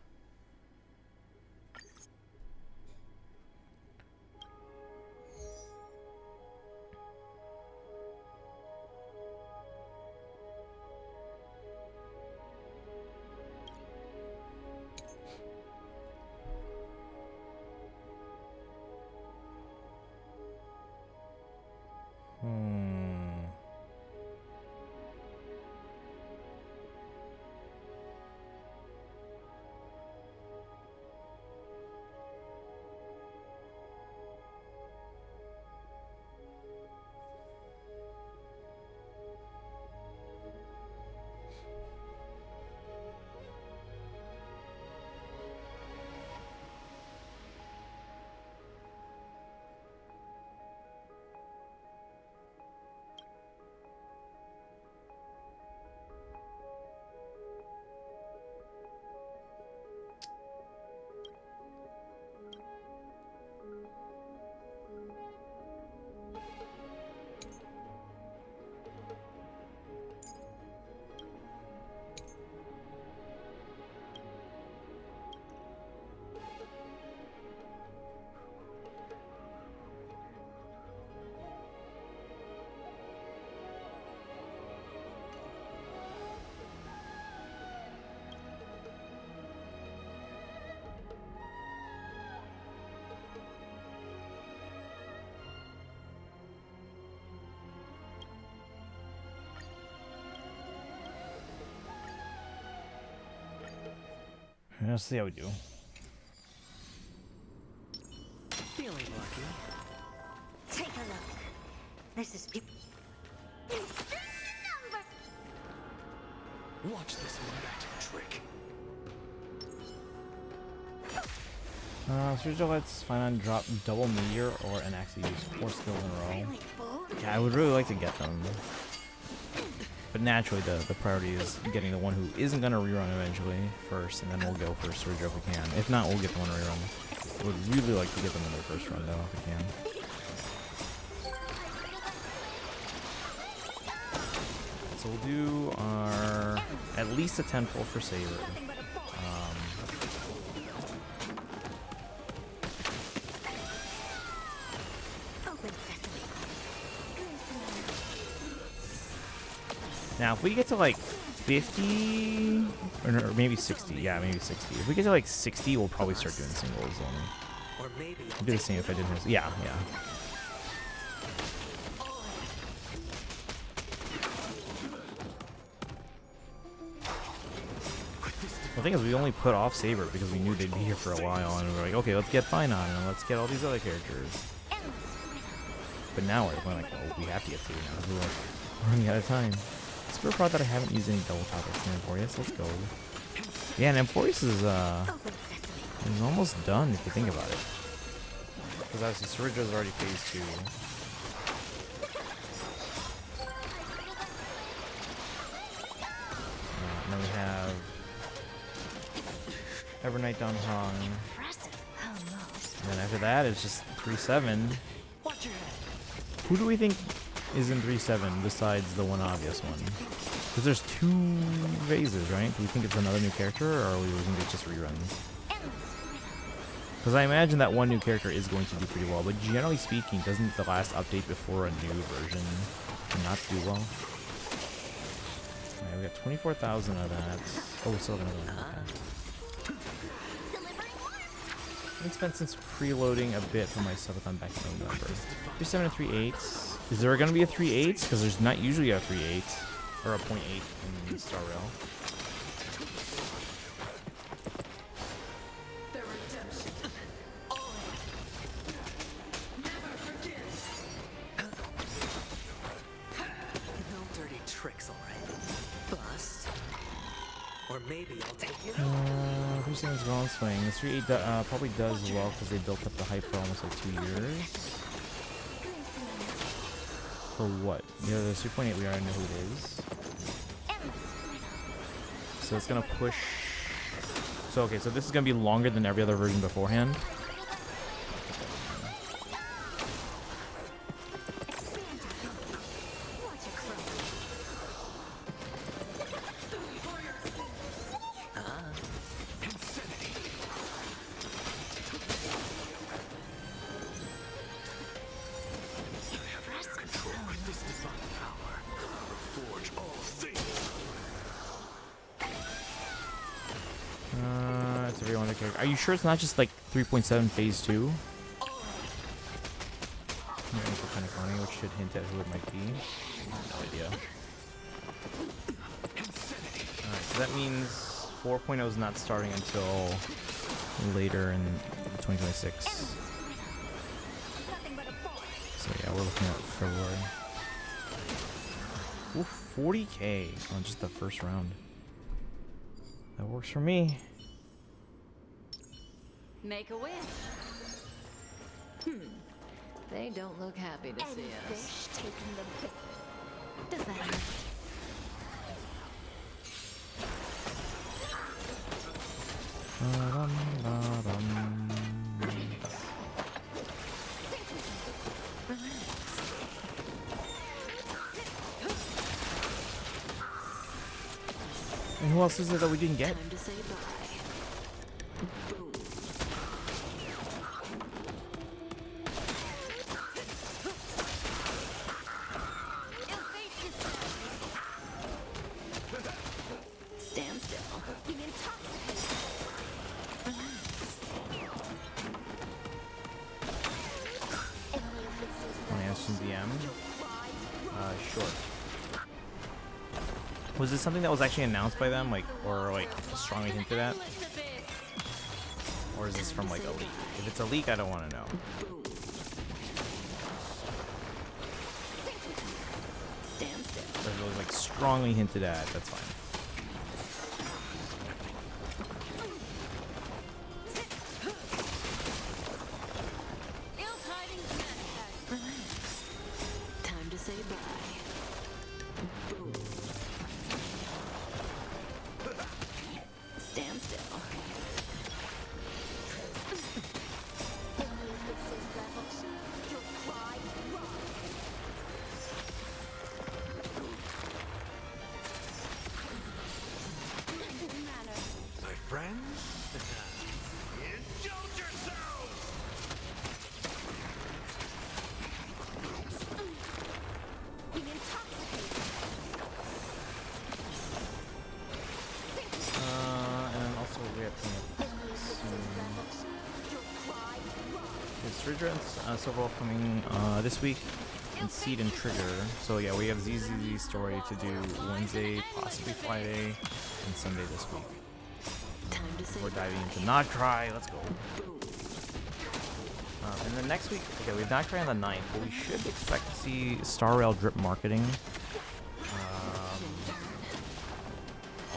Speaker 2: Let's see how we do.
Speaker 7: Feeling lucky.
Speaker 6: Take a look. This is
Speaker 7: Watch this magic trick.
Speaker 2: Sergio, let's find on drop double meteor or an actually use 4 skills in a row.
Speaker 6: really bored.
Speaker 2: Yeah, I would really like to get them. But naturally, the priority is getting the one who isn't going to rerun eventually first, and then we'll go for Sergio if we can. If not, we'll get the one rerun. I would really like to get them in their first run, though, if we can. So we'll do our at least a 10 pull for Saber.
Speaker 6: Open sesame.
Speaker 2: Now, if we get to like 50, or maybe 60, yeah, maybe 60. If we get to like 60, we'll probably start doing singles only.
Speaker 7: Or maybe
Speaker 2: I'd do the same if I didn't. Yeah, yeah. The thing is, we only put off Saber because we knew they'd be here for a while, and we were like, okay, let's get Fine on, and let's get all these other characters. But now we're like, well, we have to get Saber now. We're running out of time. Super proud that I haven't used any double top X in Emporius. Let's go. Yeah, and Emporius is almost done if you think about it. Because obviously Surge's already phase 2. And then we have Evernight Dawn Hong. And then after that, it's just 3-7. Who do we think is in 3-7 besides the one obvious one? Because there's 2 phases, right? Do we think it's another new character, or do we think it's just reruns? Because I imagine that one new character is going to do pretty well, but generally speaking, doesn't the last update before a new version not do well? Alright, we got 24,000 of that. Oh, we still have another one. Okay. I've been spent since preloading a bit for my subathon back in November. 3-7 and 3-8. Is there going to be a 3-8? Because there's not usually a 3-8 or a 0.8 in Star Rail.
Speaker 7: no dirty tricks, alright. Bust. Or maybe I'll take it.
Speaker 2: Who's saying it's wrong swing? The 3-8 probably does well because they built up the hype for almost like 2 years. For what? Yeah, the 3.8 we already know who it is. So it's gonna push. So okay, so this is gonna be longer than every other version beforehand. It's every other character. Are you sure it's not just like 3.7 phase 2? Which should hint at who it might be. No idea. Alright, so that means 4.0 is not starting until later in 2026. So yeah, we're looking at February. Ooh, 40k on just the first round. That works for me.
Speaker 8: Make a wish. They don't look happy to see us.
Speaker 6: Taking the
Speaker 8: Does that hurt?
Speaker 2: And who else is it that we didn't get?
Speaker 8: Time to say bye. Boom. Stand still.
Speaker 2: Answer DM. Sure. Was this something that was actually announced by them, like, or like strongly hinted at? Or is this from like a leak? If it's a leak, I don't want to know.
Speaker 8: Stand still.
Speaker 2: If it was like strongly hinted at, that's fine.
Speaker 8: Time to say bye. Boom. Stand still.
Speaker 2: Hydra and Silver Wolf coming this week, and Seed and Trigger. So yeah, we have ZZZ story to do Wednesday, possibly Friday, and Sunday this week. We're diving into Noctry. Let's go. And then next week, okay, we have Noctry on the 9th, but we should expect to see Star Rail drip marketing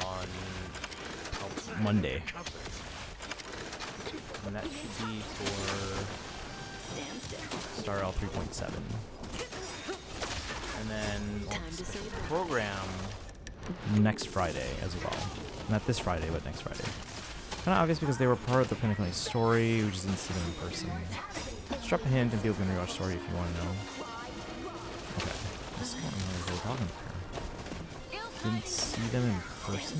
Speaker 2: on Monday. And that should be for Star Rail 3.7. And then we'll have a special program next Friday as well. Not this Friday, but next Friday. Kind of obvious because they were part of the Pinnacle story. We just didn't see them in person. Just drop a hint and people can rewatch story if you want to know. Okay. I still don't know what they were talking about. Didn't see them in person?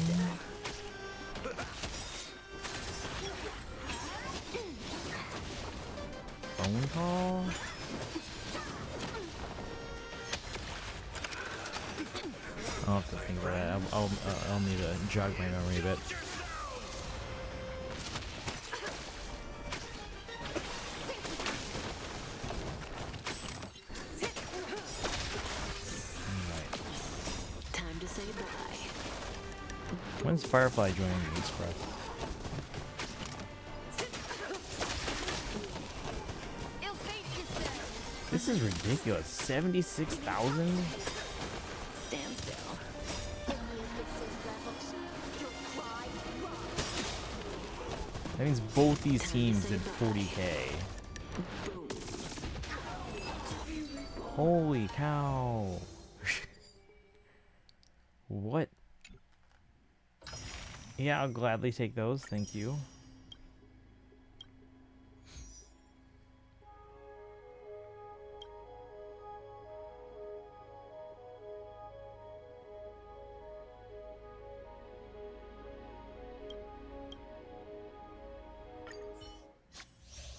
Speaker 2: Phone call? I'll have to think about that. I'll need to jog my memory a bit. When's Firefly joining the Express? This is ridiculous. 76,000? That means both these teams did 40k. Holy cow. What? Yeah, I'll gladly take those, thank you.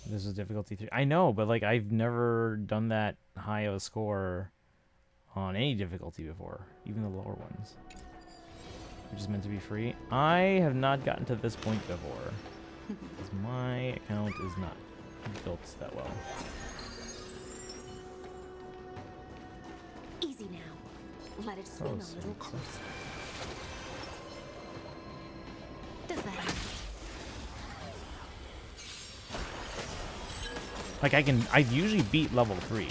Speaker 2: This is difficulty 3. I know, but like I've never done that high of a score on any difficulty before, even the lower ones. Which is meant to be free. I have not gotten to this point before. Because my account is not built that well.
Speaker 6: Easy now. Let it swim a little closer. Does that hurt?
Speaker 2: Like I usually beat level 3.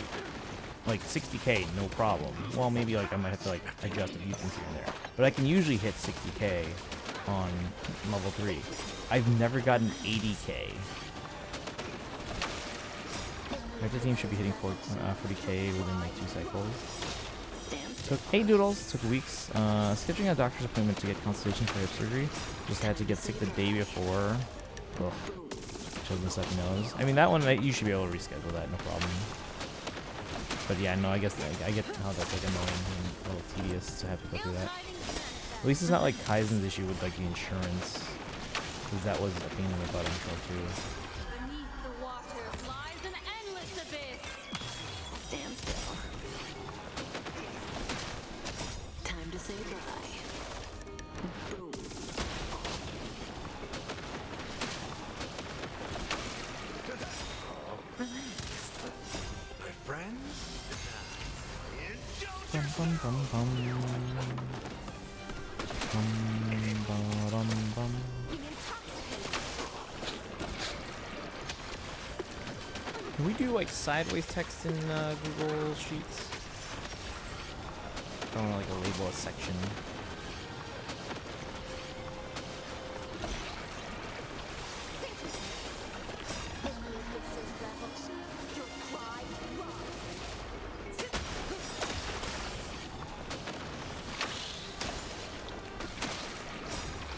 Speaker 2: Like 60k, no problem. Well, maybe like I might have to like adjust a few things here and there. But I can usually hit 60k on level 3. I've never gotten 80k. The team should be hitting 40k within like 2 cycles. Hey Doodles, took weeks. Scheduling a doctor's appointment to get consultation for hip surgery. Just had to get sick the day before. Ugh. Children stuff knows. I mean that one you should be able to reschedule that, no problem. But yeah, no, I guess I get how that's like annoying and a little tedious to have to go through that. At least it's not like Kaizen's issue with like the insurance, because that was a pain in the butt, I'm sure too.
Speaker 5: Beneath the water lies an endless abyss.
Speaker 6: Stand still. Time to say bye. Boom.
Speaker 3: My friends?
Speaker 2: Bum, bum, bum, bum. Bum, bum. Can we do like sideways text in Google Sheets? I don't want to like label a section.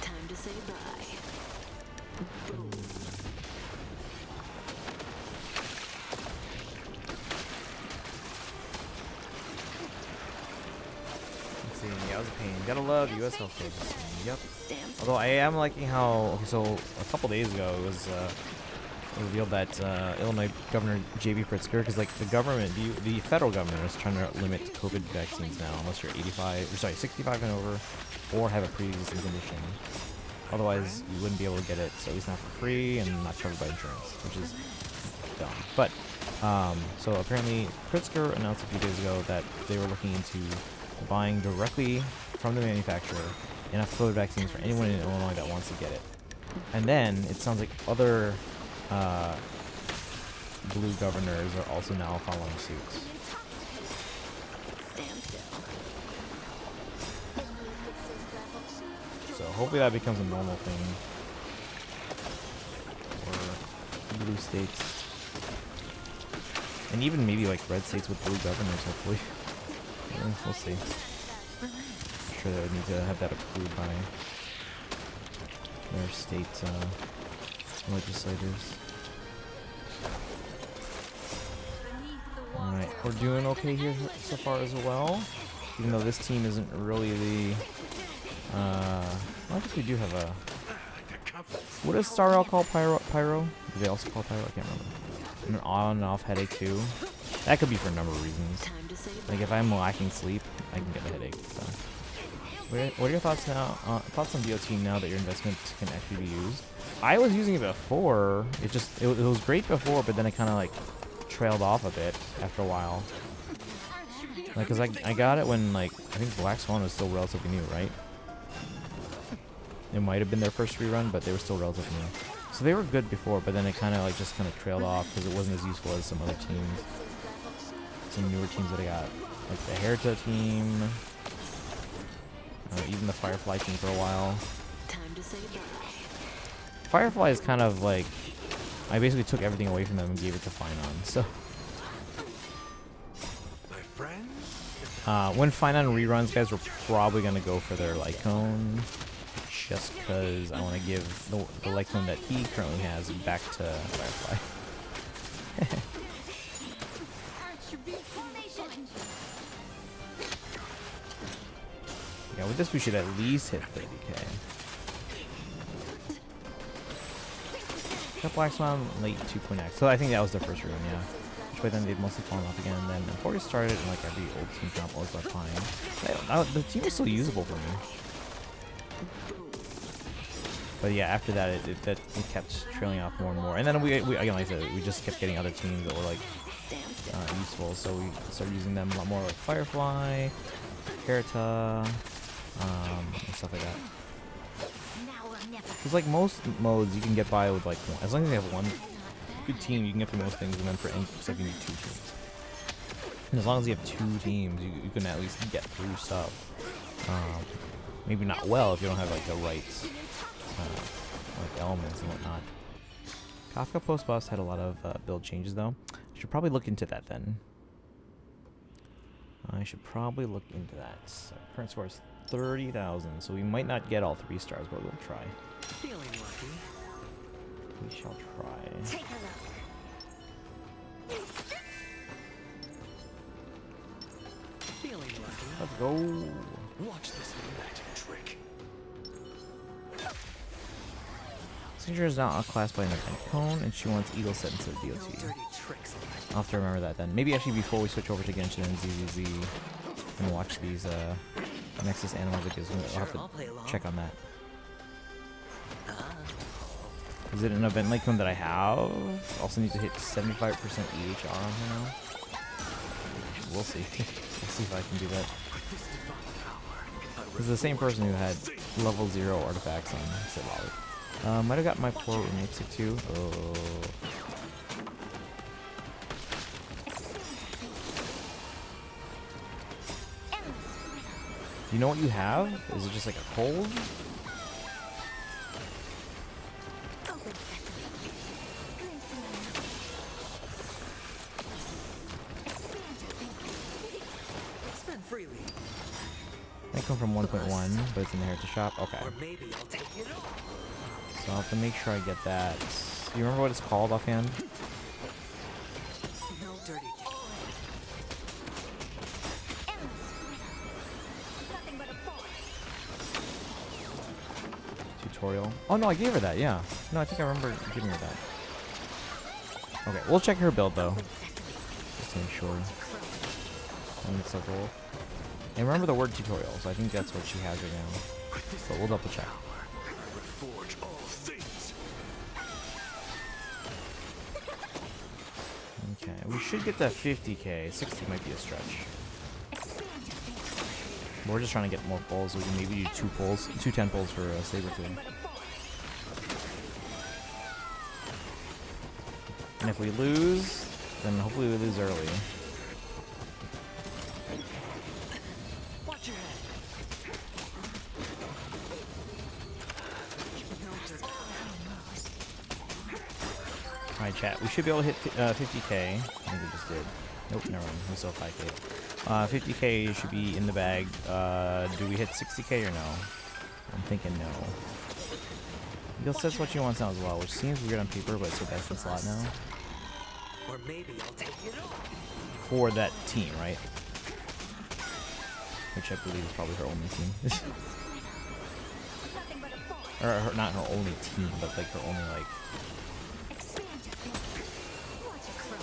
Speaker 6: Time to say bye.
Speaker 2: Let's see, yeah, it was a pain. Gotta love US healthcare system. Yep. Although I am liking how, okay, so a couple days ago it was revealed that Illinois Governor J.B. Pritzker, because like the government, the federal government is trying to limit COVID vaccines now unless you're 65 and over, or have a pre-existing condition. Otherwise, you wouldn't be able to get it, so at least not for free and not covered by insurance, which is dumb. But So apparently, Pritzker announced a few days ago that they were looking into buying directly from the manufacturer enough COVID vaccines for anyone in Illinois that wants to get it. And then it sounds like other blue governors are also now following suit.
Speaker 8: Stand still.
Speaker 2: So hopefully that becomes a normal thing for blue states. And even maybe like red states with blue governors, hopefully. Yeah, we'll see. I'm sure they would need to have that approved by their state legislators. Alright, we're doing okay here so far as well. Even though this team isn't really the... well, I guess we do have a... What does Star Rail call Pyro? Do they also call Pyro? I can't remember. An on and off headache too. That could be for a number of reasons. Like if I'm lacking sleep, I can get a headache. So, what are your thoughts now? Thoughts on DOT now that your investment can actually be used? I was using it before. It was great before, but then it kind of like trailed off a bit after a while. Like, cause I got it when like I think Black Swan was still relatively new, right? It might have been their first rerun, but they were still relatively new. So they were good before, but then it kind of trailed off because it wasn't as useful as some other teams, some newer teams that I got, like the Herita team, even the Firefly team for a while.
Speaker 8: Time to say bye.
Speaker 2: Firefly is kind of like, I basically took everything away from them and gave it to Finon. So
Speaker 3: My friend?
Speaker 2: when Finon reruns, guys, we're probably gonna go for their Lycone. Just because I want to give the Lycone that he currently has back to Firefly. Yeah, with this we should at least hit 30k. Got Black Swan late 2.x. So I think that was their first rune, yeah. Which by then they've mostly fallen off again. And then before we started, and like every old team comp always left behind. The team was still usable for me. But yeah, after that, it kept trailing off more and more. And then we again, like I said, we just kept getting other teams that were like useful. So we started using them a lot more, like Firefly, Herita, and stuff like that. Because like most modes, you can get by with like one. As long as you have one good team, you can get through most things. And then for any stuff, you need two teams. And as long as you have two teams, you can at least get through stuff. Maybe not well if you don't have like the right like elements and whatnot. Kafka Post Boss had a lot of build changes though. Should probably look into that then. I should probably look into that. So current score is 30,000, so we might not get all 3 stars, but we'll try.
Speaker 7: Feeling lucky.
Speaker 2: We shall try.
Speaker 6: Take a look.
Speaker 7: Feeling lucky.
Speaker 2: Let's go.
Speaker 3: Watch this magic trick.
Speaker 2: Signature is now outclassed by an event cone, and she wants Eagle set instead of
Speaker 7: No
Speaker 2: DOT.
Speaker 7: dirty tricks.
Speaker 2: I'll have to remember that then. Maybe actually before we switch over to Genshin and ZZZ and watch these Nexus Animal videos, I'll have
Speaker 7: I'll play
Speaker 2: to
Speaker 7: along.
Speaker 2: check on that. Is it an event like one that I have? Also need to hit 75% EHR on her now. We'll see. We'll see if I can do that. This is the same person who had level 0 artifacts on Saber. Might have got my poor Nixie too. Oh. You know what you have? Is it just like a cold?
Speaker 7: Spend freely.
Speaker 2: They come from 1.1, but it's in the Herita shop. Okay.
Speaker 7: Or maybe I'll take it all.
Speaker 2: So I'll have to make sure I get that. You remember what it's called offhand?
Speaker 7: No dirty tricks.
Speaker 2: Tutorial. Oh no, I gave her that, yeah. No, I think I remember giving her that. Okay, we'll check her build though. Just to make sure. And it's a roll. And remember the word tutorial, so I think that's what she has right now. But we'll double check.
Speaker 3: Reforge all things.
Speaker 2: Okay, we should get that 50k. 60 might be a stretch. We're just trying to get more pulls. So we can maybe do 2 pulls, 2 10 pulls for Saber too. And if we lose, then hopefully we lose early. Alright, chat. We should be able to hit 50k. I think we just did. Nope, never mind. We still have 5k. 50k should be in the bag. Do we hit 60k or no? I'm thinking no. You'll says what you want now as well, which seems weird on paper, but it's your best in slot now.
Speaker 7: Or maybe I'll take it all.
Speaker 2: For that team, right? Which I believe is probably her only team. Or her, not her only team, but like her only like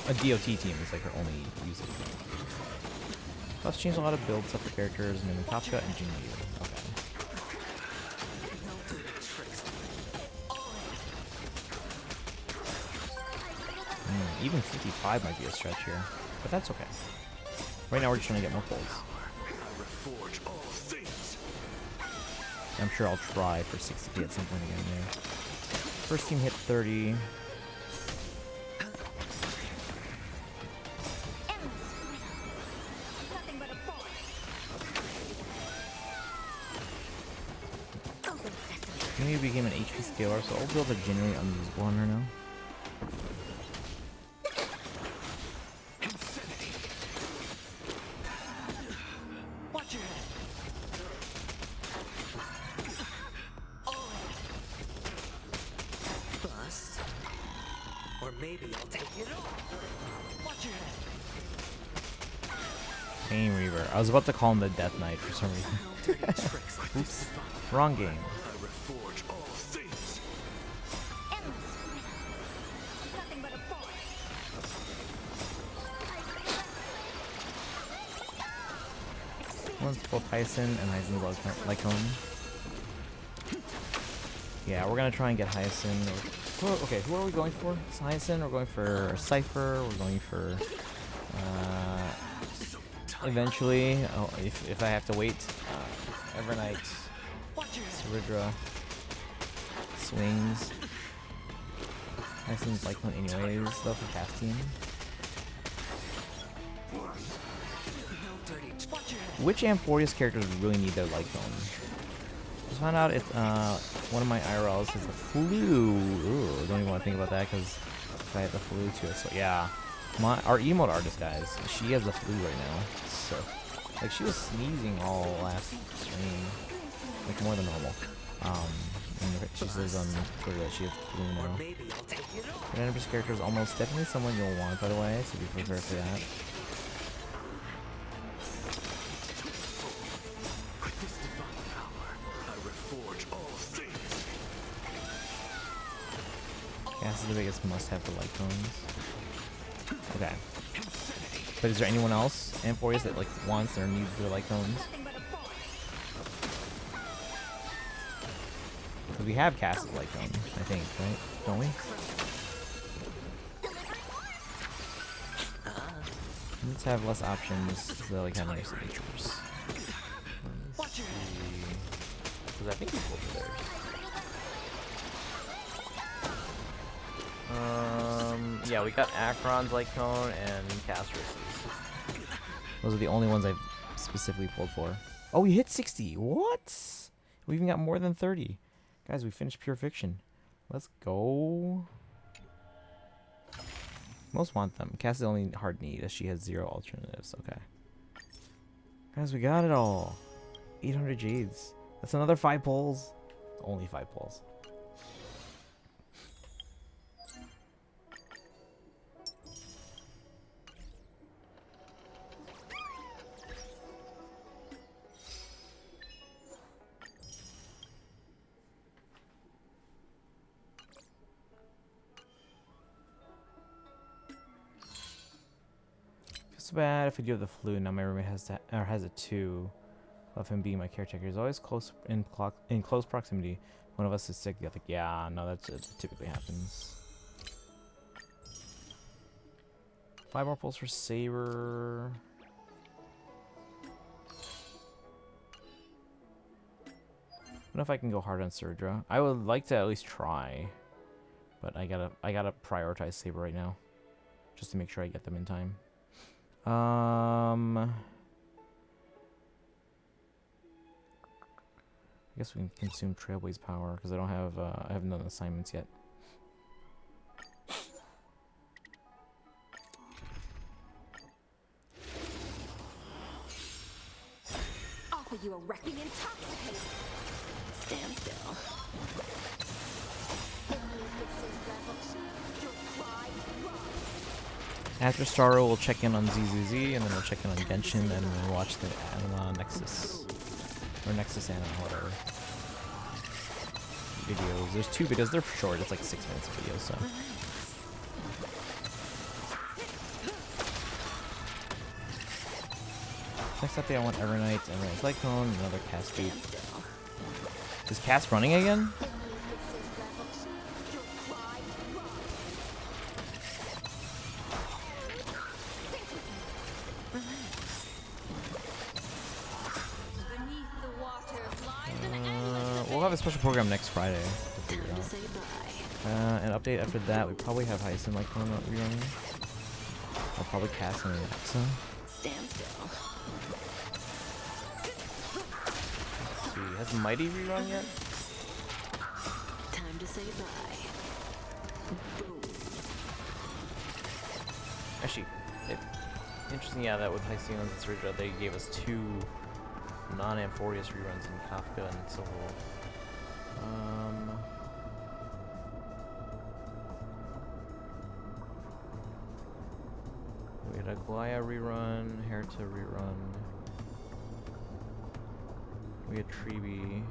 Speaker 2: a DOT team is like her only usage. Plus changed a lot of build stuff for characters, namely Kafka and Jinryu. Okay. Even 55 might be a stretch here, but that's okay. Right now we're just trying to get more pulls. I'm sure I'll try for 60k at some point again there. First team hit 30. Maybe we became an HP scaler, so all builds are genuinely unusable on her now.
Speaker 7: Or maybe I'll take it all. Watch your head.
Speaker 2: Pain Reaver. I was about to call him the Death Knight for some reason. Oops. Wrong game. Once both Hyacinth and Hyacinth Lycone. Yeah, we're gonna try and get Hyacinth. Okay, who are we going for? It's Hyacinth. We're going for Cypher. We're going for eventually. Oh, if I have to wait, Evernight, Saridra, Swings. Hyacinth Lycone anyways, though for casting. Which Amphoreus characters really need their Lycone? Let's find out if one of my IRLs has the flu. Ooh, don't even want to think about that because I have the flu too. So yeah, our emote artist, guys, she has the flu right now. So like she was sneezing all last stream, like more than normal. And she says on Twitter that she has the flu now. But Empress character is almost definitely someone you'll want, by the way, so be prepared for that. Gas is the biggest must-have for Lycones. Okay. But is there anyone else, Amphoreus, that like wants or needs their Lycones? Because we have Cass's Lycone, I think, right? Don't we? Let's have less options so that like have nice signatures. Let's see. Because I think we pulled for theirs. Yeah, we got Akron's Lycone and Castrus's. Those are the only ones I've specifically pulled for. Oh, we hit 60. What? We even got more than 30. Guys, we finished Pure Fiction. Let's go. Most want them. Cass is the only hard need as she has 0 alternatives. Okay. Guys, we got it all. 800 Jades. That's another 5 pulls. Only 5 pulls. Bad if I do have the flu. Now my roommate has a 2 of him being my caretaker. He's always close in close proximity. One of us is sick. The other, yeah, no, that typically happens. 5 more pulls for Saber. I don't know if I can go hard on Surdra. I would like to at least try, but I gotta prioritize Saber right now, just to make sure I get them in time. I guess we can consume Trailblaze power because I don't have I haven't done assignments yet.
Speaker 5: Offer you a wrecking intoxicating.
Speaker 8: Stand still.
Speaker 2: After Starro, we'll check in on ZZZ, and then we'll check in on Genshin, and then we'll watch the Anima Nexus. Or Nexus Anima, whatever. Videos. There's 2 videos. They're short. It's like 6 minutes of video, so. Next update, I want Evernight, Cyclone, and another cast boot. Is cast running again? We'll have a special program next Friday to figure it out. An update after that, we probably have Hyson like coming up rerunning. I'll probably cast an Alexa.
Speaker 8: Stand still.
Speaker 2: Let's see, has Mighty rerun yet?
Speaker 8: Time to say bye. Boom.
Speaker 2: Actually, interesting, yeah, that with Hyson and Surja, they gave us 2 non-Amphoreus reruns in Kafka and Civil. We had a Glaya rerun, Herta rerun. We had Treeby.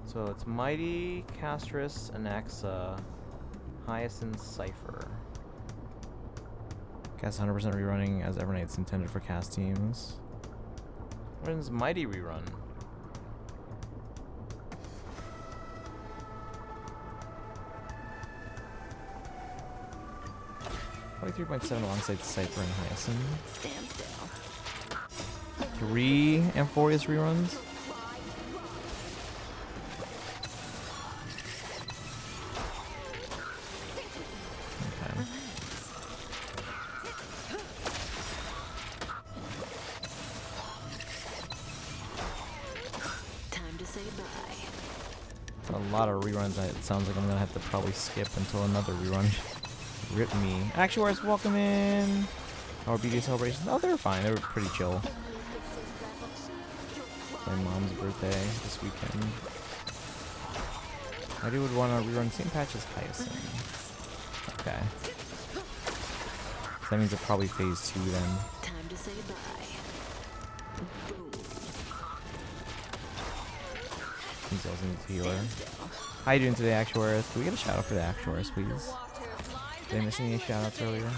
Speaker 2: So it's Mighty, Castris, Anaxa, Hyacinth, Cypher. Cast 100% rerunning as Evernight's intended for cast teams. When's Mighty rerun? Probably 3.7 alongside Cypher and Hyacinth.
Speaker 8: Stand still.
Speaker 2: 3 Amphoreus reruns. Okay.
Speaker 8: Time to say bye.
Speaker 2: It's a lot of reruns. It sounds like I'm gonna have to probably skip until another rerun. Rip me. Actuaries, welcome in. Our BD celebrations. Oh, they were fine. They were pretty chill. My mom's birthday this weekend. I would want to rerun same patch as Hyacinth. Okay. So that means it's probably phase 2 then.
Speaker 8: Time to say bye. Boom.
Speaker 2: He's also a healer. How you doing today, Actuaris? Can we get a shout out for the Actuaris, please? Did I miss any shout outs earlier?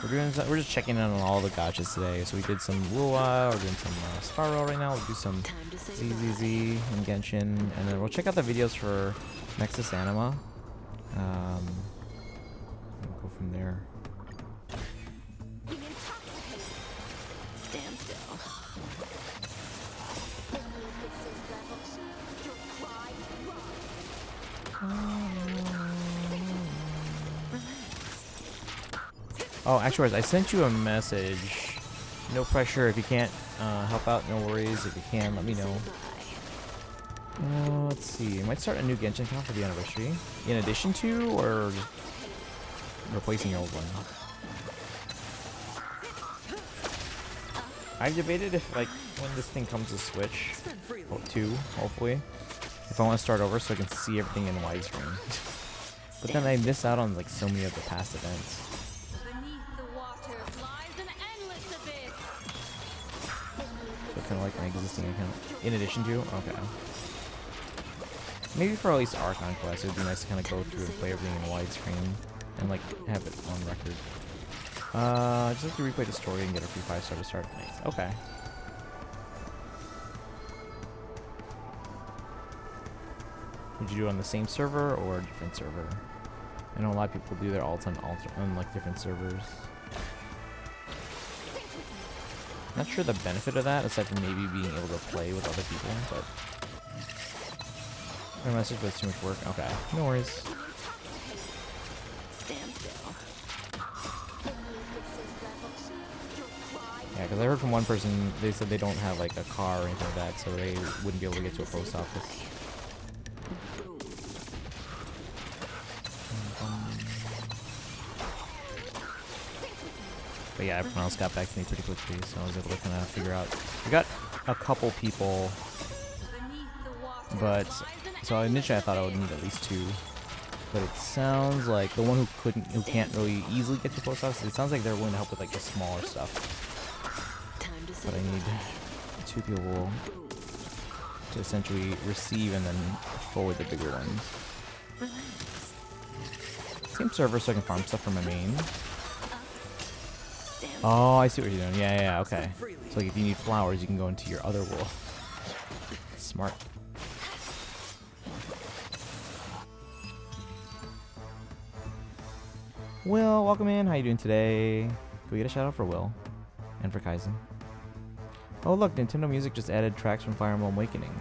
Speaker 2: We're just checking in on all the gotchas today. So we did some WuWa, we're doing some Starro right now. We'll do some ZZZ and Genshin, and then we'll check out the videos for Nexus Anima. We'll go from there.
Speaker 8: Stand still.
Speaker 2: Oh, actually, I sent you a message. No pressure. If you can't help out, no worries. If you can, let me know. Let's see. I might start a new Genshin account for the anniversary. In addition to, or just replacing your old one? I've debated if, like, when this thing comes to Switch, well, 2, hopefully, if I want to start over so I can see everything in widescreen. But then I miss out on, like, so many of the past events. Kind of like my existing account. In addition to? Okay. Maybe for at least our Conquest, it would be nice to kind of go through and play everything in widescreen and like have it on record. Just like to replay the story and get a free 5-star to start. Nice. Okay. Would you do it on the same server or a different server? I know a lot of people do their alts on like different servers. Not sure the benefit of that, aside from maybe being able to play with other people, but my message was too much work. Okay, no worries.
Speaker 8: Stand still.
Speaker 2: Yeah, because I heard from one person, they said they don't have like a car or anything like that, so they wouldn't be able to get to a post office. But yeah, everyone else got back to me pretty quickly, so I was able to kind of figure out. We got a couple people, but so initially I thought I would need at least 2. But it sounds like the one who can't really easily get to the post office, it sounds like they're willing to help with like the smaller stuff. But I need 2 people to essentially receive and then forward the bigger ones. Same server, so I can farm stuff from my main. Oh, I see what you're doing. Yeah, yeah, okay. So like if you need flowers, you can go into your other world. Smart. Will, welcome in. How you doing today? Can we get a shout out for Will? And for Kaizen. Oh look, Nintendo Music just added tracks from Fire Emblem Awakening.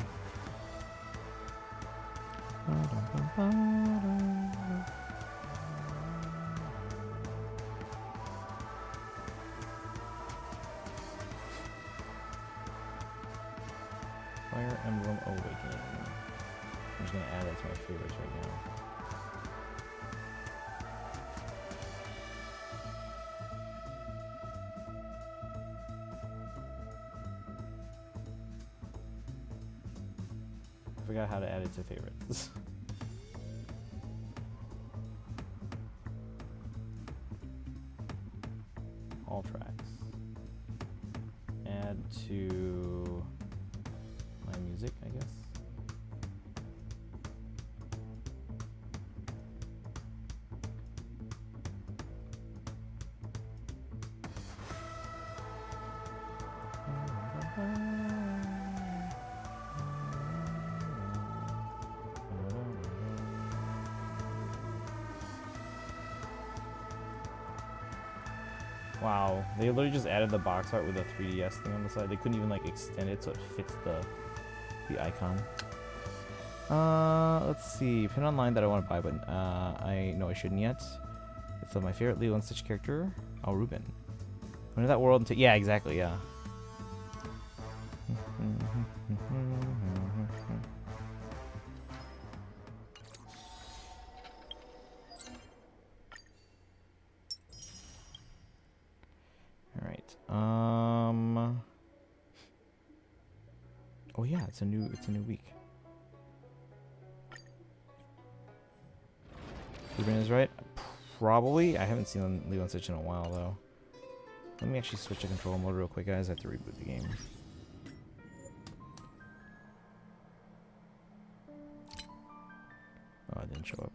Speaker 2: Fire Emblem Awakening. I'm just gonna add that to my favorites right now. I forgot how to add it to favorites. All tracks. Add to my music, I guess. Wow, they literally just added the box art with a 3DS thing on the side. They couldn't even like extend it so it fits the icon. Let's see. Pin online that I want to buy, but I know I shouldn't yet. It's my favorite Lilo and Stitch character. Oh, Ruben. When did that world? Yeah, exactly. Yeah. Oh yeah, it's a new week. Ruben is right. Probably. I haven't seen Lilo and Stitch in a while though. Let me actually switch to control mode real quick, guys. I have to reboot the game. Oh, it didn't show up.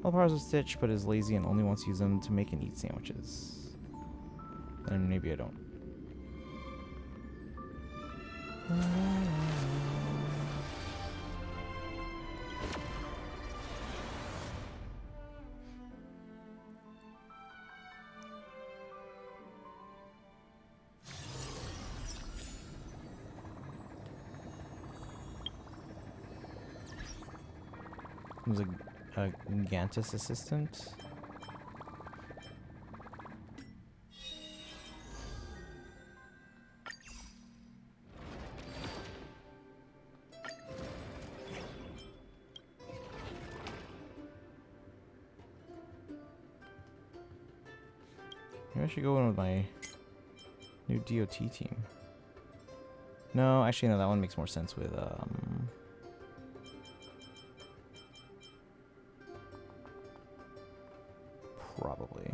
Speaker 2: All powers of Stitch, but is lazy and only wants to use them to make and eat sandwiches. Then maybe I don't. There's a Gantus assistant. Maybe I should go in with my new DOT team. No, actually no, that one makes more sense with probably.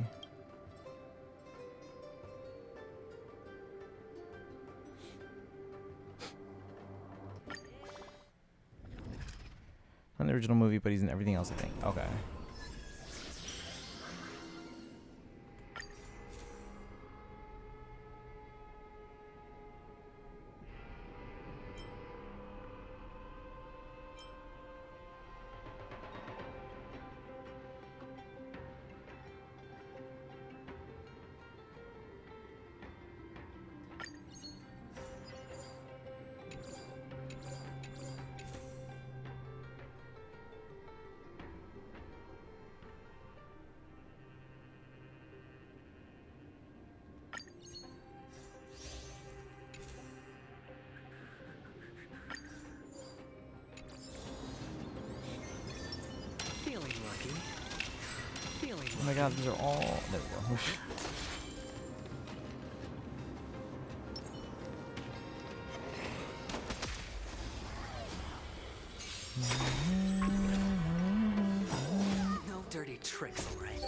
Speaker 2: Not in the original movie, but he's in everything else, I think. Okay.
Speaker 7: Feeling lucky. Feeling
Speaker 2: Oh my god, these are all... There we go.
Speaker 7: No dirty tricks, all right?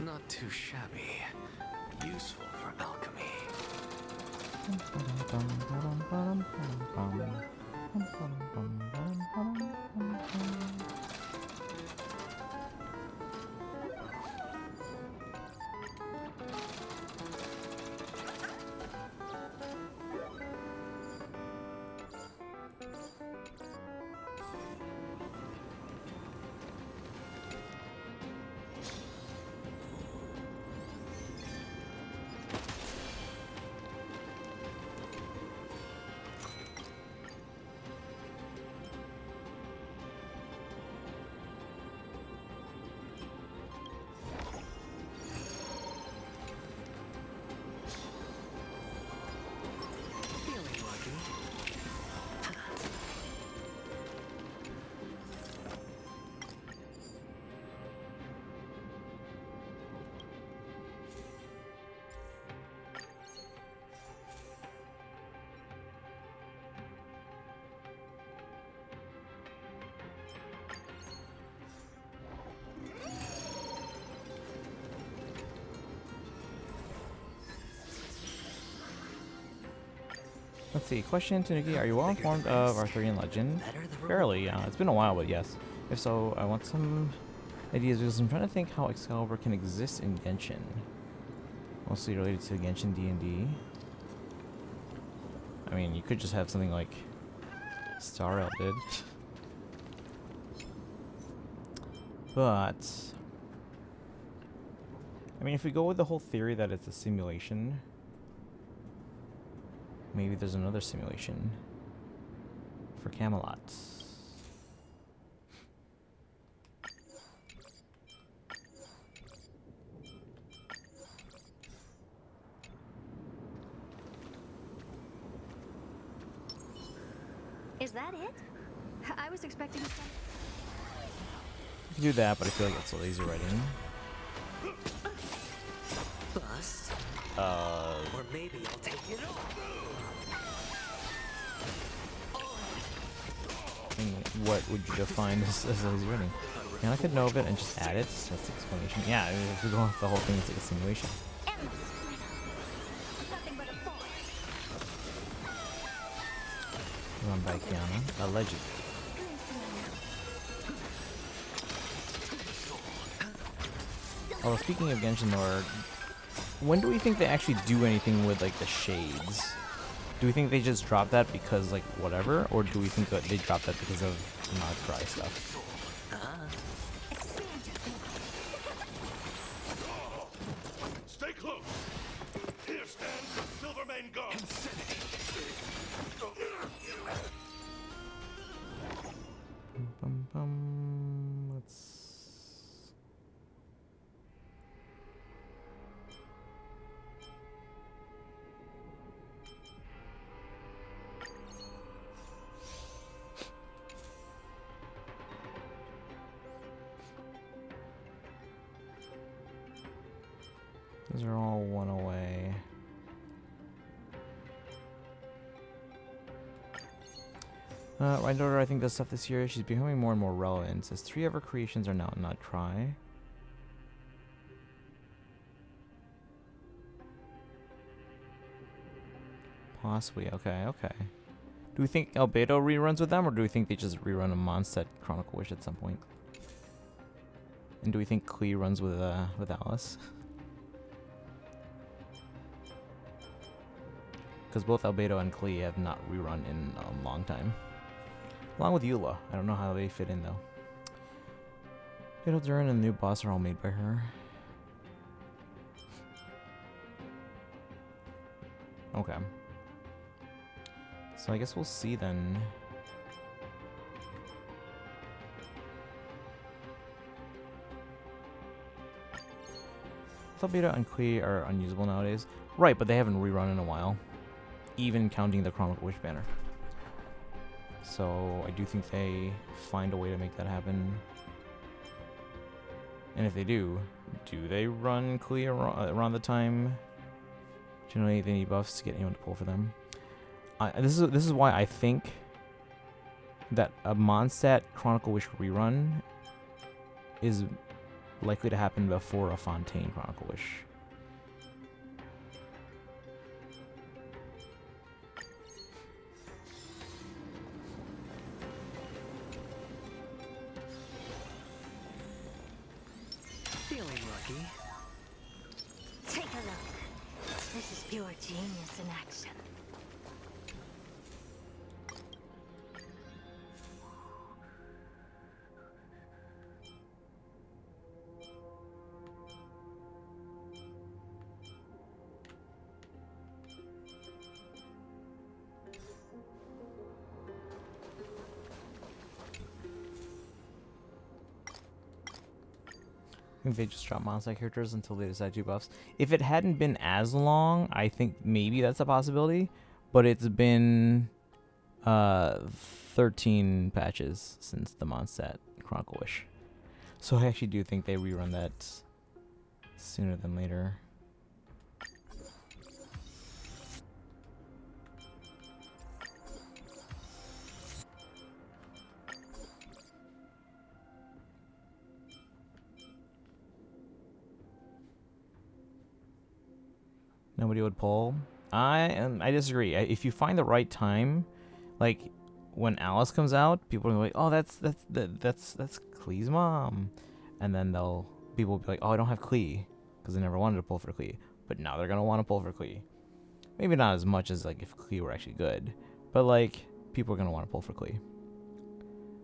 Speaker 7: Not too shabby. Useful for alchemy. Feeling lucky.
Speaker 2: Let's see. Question, Tanuki. Are you well informed of Arthurian legend?
Speaker 7: Better the
Speaker 2: Fairly, yeah. It's been a while, but yes. If so, I want some ideas because I'm trying to think how Excalibur can exist in Genshin. Mostly related to Genshin D&D. I mean, you could just have something like Star Rail did. But I mean, if we go with the whole theory that it's a simulation, maybe there's another simulation for Camelot.
Speaker 6: Is that it? I was expecting some.
Speaker 2: You can do that, but I feel like it's a lazy writing.
Speaker 7: Bust. Or maybe I'll take it off.
Speaker 2: What would you define as lazy writing? And I could know of it and just add it. That's the explanation. Yeah, I mean, if we go off the whole thing, it's like a simulation.
Speaker 6: Nothing but a force.
Speaker 2: Run by Kiana, allegedly. Oh, speaking of Genshin lore, when do we think they actually do anything with like the shades? Do we think they just dropped that because like whatever, or do we think that they dropped that because of not dry stuff?
Speaker 3: Stay close. Here stands the Silvermane God.
Speaker 2: Bum, bum. Let's. Those are all one away. My daughter, I think, does stuff this year. She's becoming more and more relevant. Says 3 of her creations are now not try. Possibly. Okay, okay. Do we think Albedo reruns with them, or do we think they just rerun a Mondstadt Chronicle Wish at some point? And do we think Klee runs with Alice? Because both Albedo and Klee have not rerun in a long time. Along with Eula. I don't know how they fit in though. Fatal Durin and the new boss are all made by her. Okay. So I guess we'll see then. Albedo and Klee are unusable nowadays. Right, but they haven't rerun in a while. Even counting the Chronicle Wish banner. So I do think they find a way to make that happen. And if they do they run Klee around the time? Generally, they need buffs to get anyone to pull for them. This is why I think that a Mondstadt Chronicle Wish rerun is likely to happen before a Fontaine Chronicle Wish.
Speaker 7: Feeling lucky.
Speaker 6: Take a look. This is pure genius in action.
Speaker 2: I think they just drop Mondstadt characters until they decide to do buffs. If it hadn't been as long, I think maybe that's a possibility. But it's been 13 patches since the Mondstadt Chronicle Wish. So I actually do think they rerun that sooner than later. Nobody would pull. I disagree. If you find the right time, like when Alice comes out, people are like, "Oh, that's Klee's mom," and then people will be like, "Oh, I don't have Klee," because they never wanted to pull for Klee, but now they're gonna want to pull for Klee. Maybe not as much as like if Klee were actually good, but like people are gonna want to pull for Klee.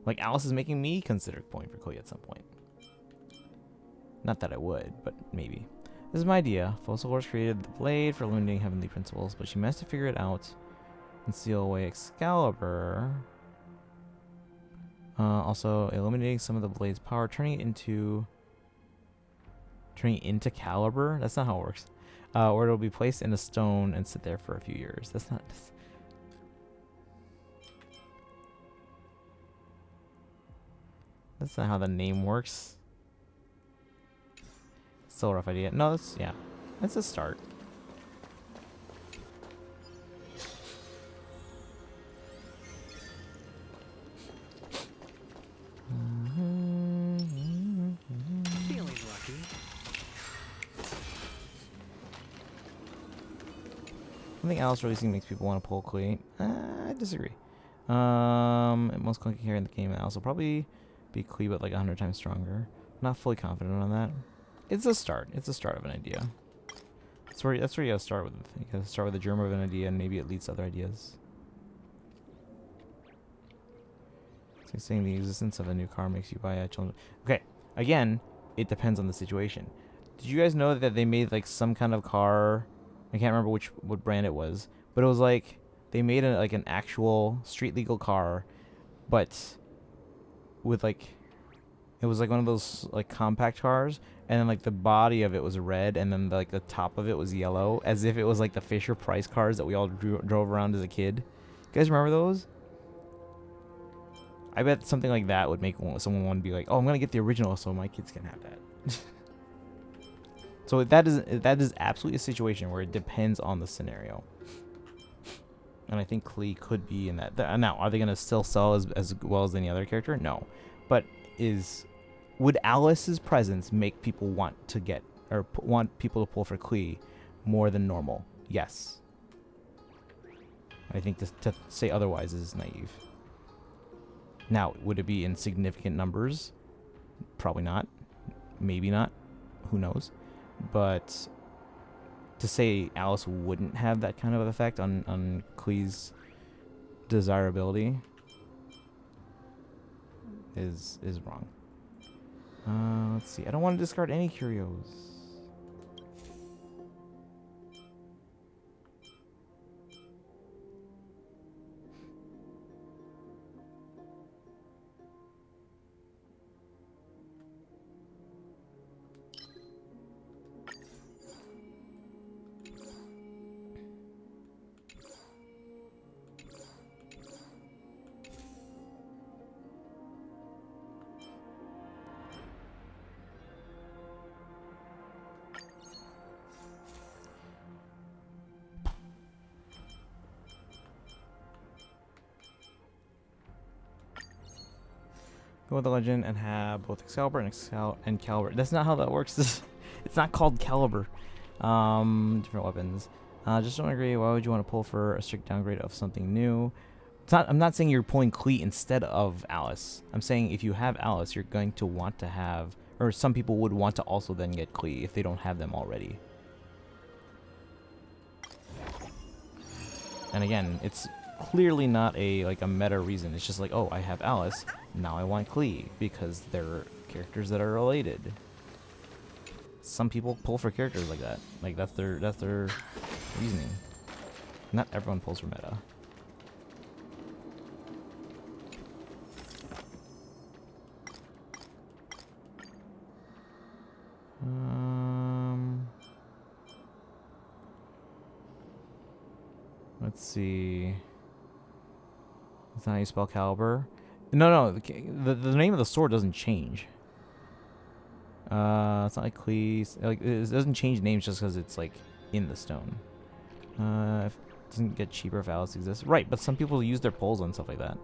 Speaker 2: Like Alice is making me consider pulling for Klee at some point. Not that I would, but maybe. This is my idea. Fossil Horse created the blade for eliminating heavenly principles, but she managed to figure it out and steal away Excalibur. Also, eliminating some of the blade's power, turning it into Caliber. That's not how it works. Or it'll be placed in a stone and sit there for a few years. That's not. That's not how the name works. Still a rough idea. No, that's a start.
Speaker 7: Feeling lucky.
Speaker 2: I think Alice releasing makes people want to pull Klee. I disagree. Most clunky here in the game, Alice will probably be Klee, but like 100 times stronger. Not fully confident on that. It's a start. It's a start of an idea. That's where you gotta start with. You gotta start with the germ of an idea, and maybe it leads to other ideas. So saying the existence of a new car makes you buy a children. Okay, again, it depends on the situation. Did you guys know that they made like some kind of car? I can't remember what brand it was, but it was like they made like an actual street legal car, but with like it was like one of those like compact cars, and then like the body of it was red, and then like the top of it was yellow, as if it was like the Fisher Price cars that we all drove around as a kid. You guys remember those? I bet something like that would make someone want to be like, oh, I'm gonna get the original so my kids can have that. So that is absolutely a situation where it depends on the scenario. And I think Klee could be in that. Now, are they gonna still sell as well as any other character? No. But would Alice's presence make people want to get, or want people to pull for Klee more than normal? Yes. I think to say otherwise is naive. Now, would it be in significant numbers? Probably not. Maybe not. Who knows? But to say Alice wouldn't have that kind of effect on Klee's desirability is wrong. Let's see. I don't want to discard any curios. Go with the legend and have both Excalibur and Caliber. That's not how that works. It's not called Caliber. Different weapons. Just don't agree. Why would you want to pull for a strict downgrade of something new? I'm not saying you're pulling Klee instead of Alice. I'm saying if you have Alice, you're going to want to have, or some people would want to also then get Klee if they don't have them already. And again, it's clearly not a meta reason. It's just like, oh, I have Alice, now I want Klee because they're characters that are related. Some people pull for characters like that. Like that's their reasoning. Not everyone pulls for meta. Let's see. That's not how you spell Caliber. No, the name of the sword doesn't change. It's not like Klee. Like it doesn't change names just because it's like in the stone. It doesn't get cheaper if Alice exists. Right, but some people use their pulls on stuff like that.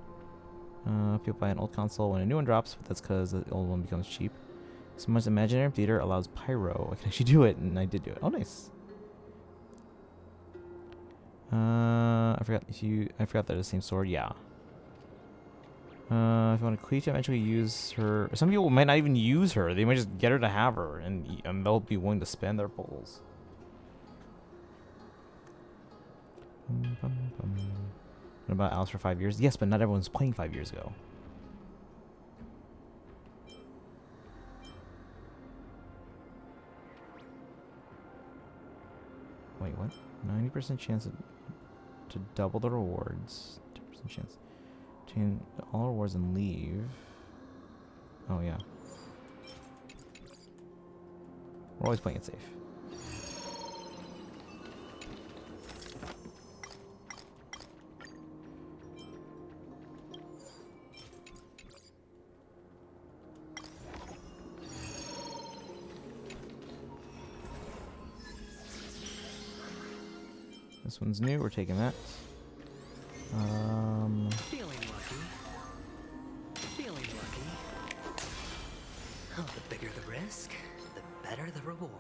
Speaker 2: People buy an old console when a new one drops, but that's because the old one becomes cheap. Someone's imaginary theater allows pyro. I can actually do it, and I did do it. Oh, nice. I forgot they're the same sword. Yeah. If you want to Klee to eventually use her, some people might not even use her. They might just get her to have her, and they'll be willing to spend their pulls. What about Alice for 5 years? Yes, but not everyone's playing 5 years ago. Wait, what? 90% chance to double the rewards. 10% chance. Change all rewards and leave. Oh, yeah. We're always playing it safe. This one's new, we're taking that.
Speaker 7: Feeling lucky. Feeling lucky. Oh, the bigger the risk, the better the reward.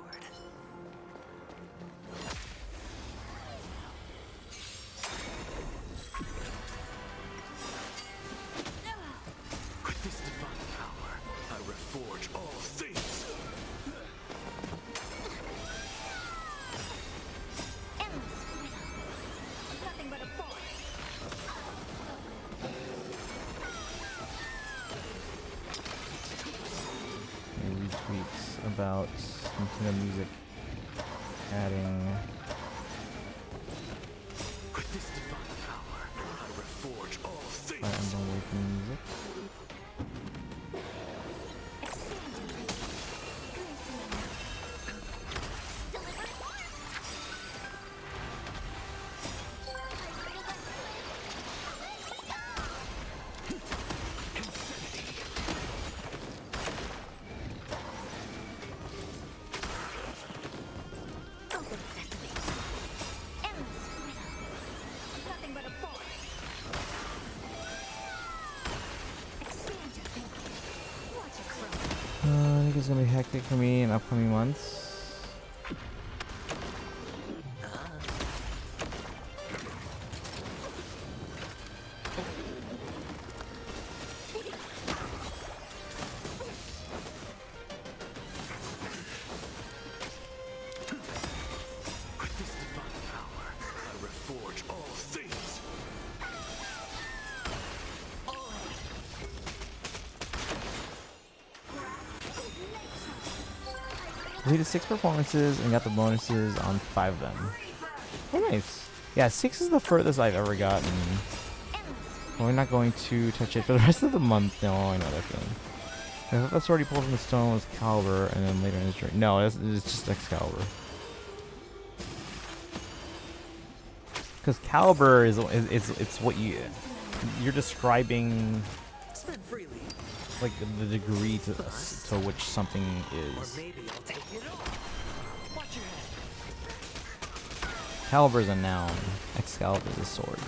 Speaker 3: With this divine power, I reforge all things.
Speaker 2: about Nintendo Music adding
Speaker 3: With this divine power, I reforge all things.
Speaker 2: Fire Emblem Awakening music. I think it's gonna be hectic for me in upcoming months.
Speaker 3: With this divine power, I reforge all things.
Speaker 2: We did 6 performances and got the bonuses on 5 of them. Oh, nice. Yeah, 6 is the furthest I've ever gotten. We're not going to touch it for the rest of the month. No, I know that feeling. I thought the sword he pulled from the stone was Caliber, and then later in his journey. No, it's just Excalibur. Because Caliber is it's what you're describing,
Speaker 7: Spend freely.
Speaker 2: like the degree to which something
Speaker 7: Or
Speaker 2: is.
Speaker 7: maybe I'll take it all. Watch your head.
Speaker 2: Caliber is a noun. Excalibur is a sword.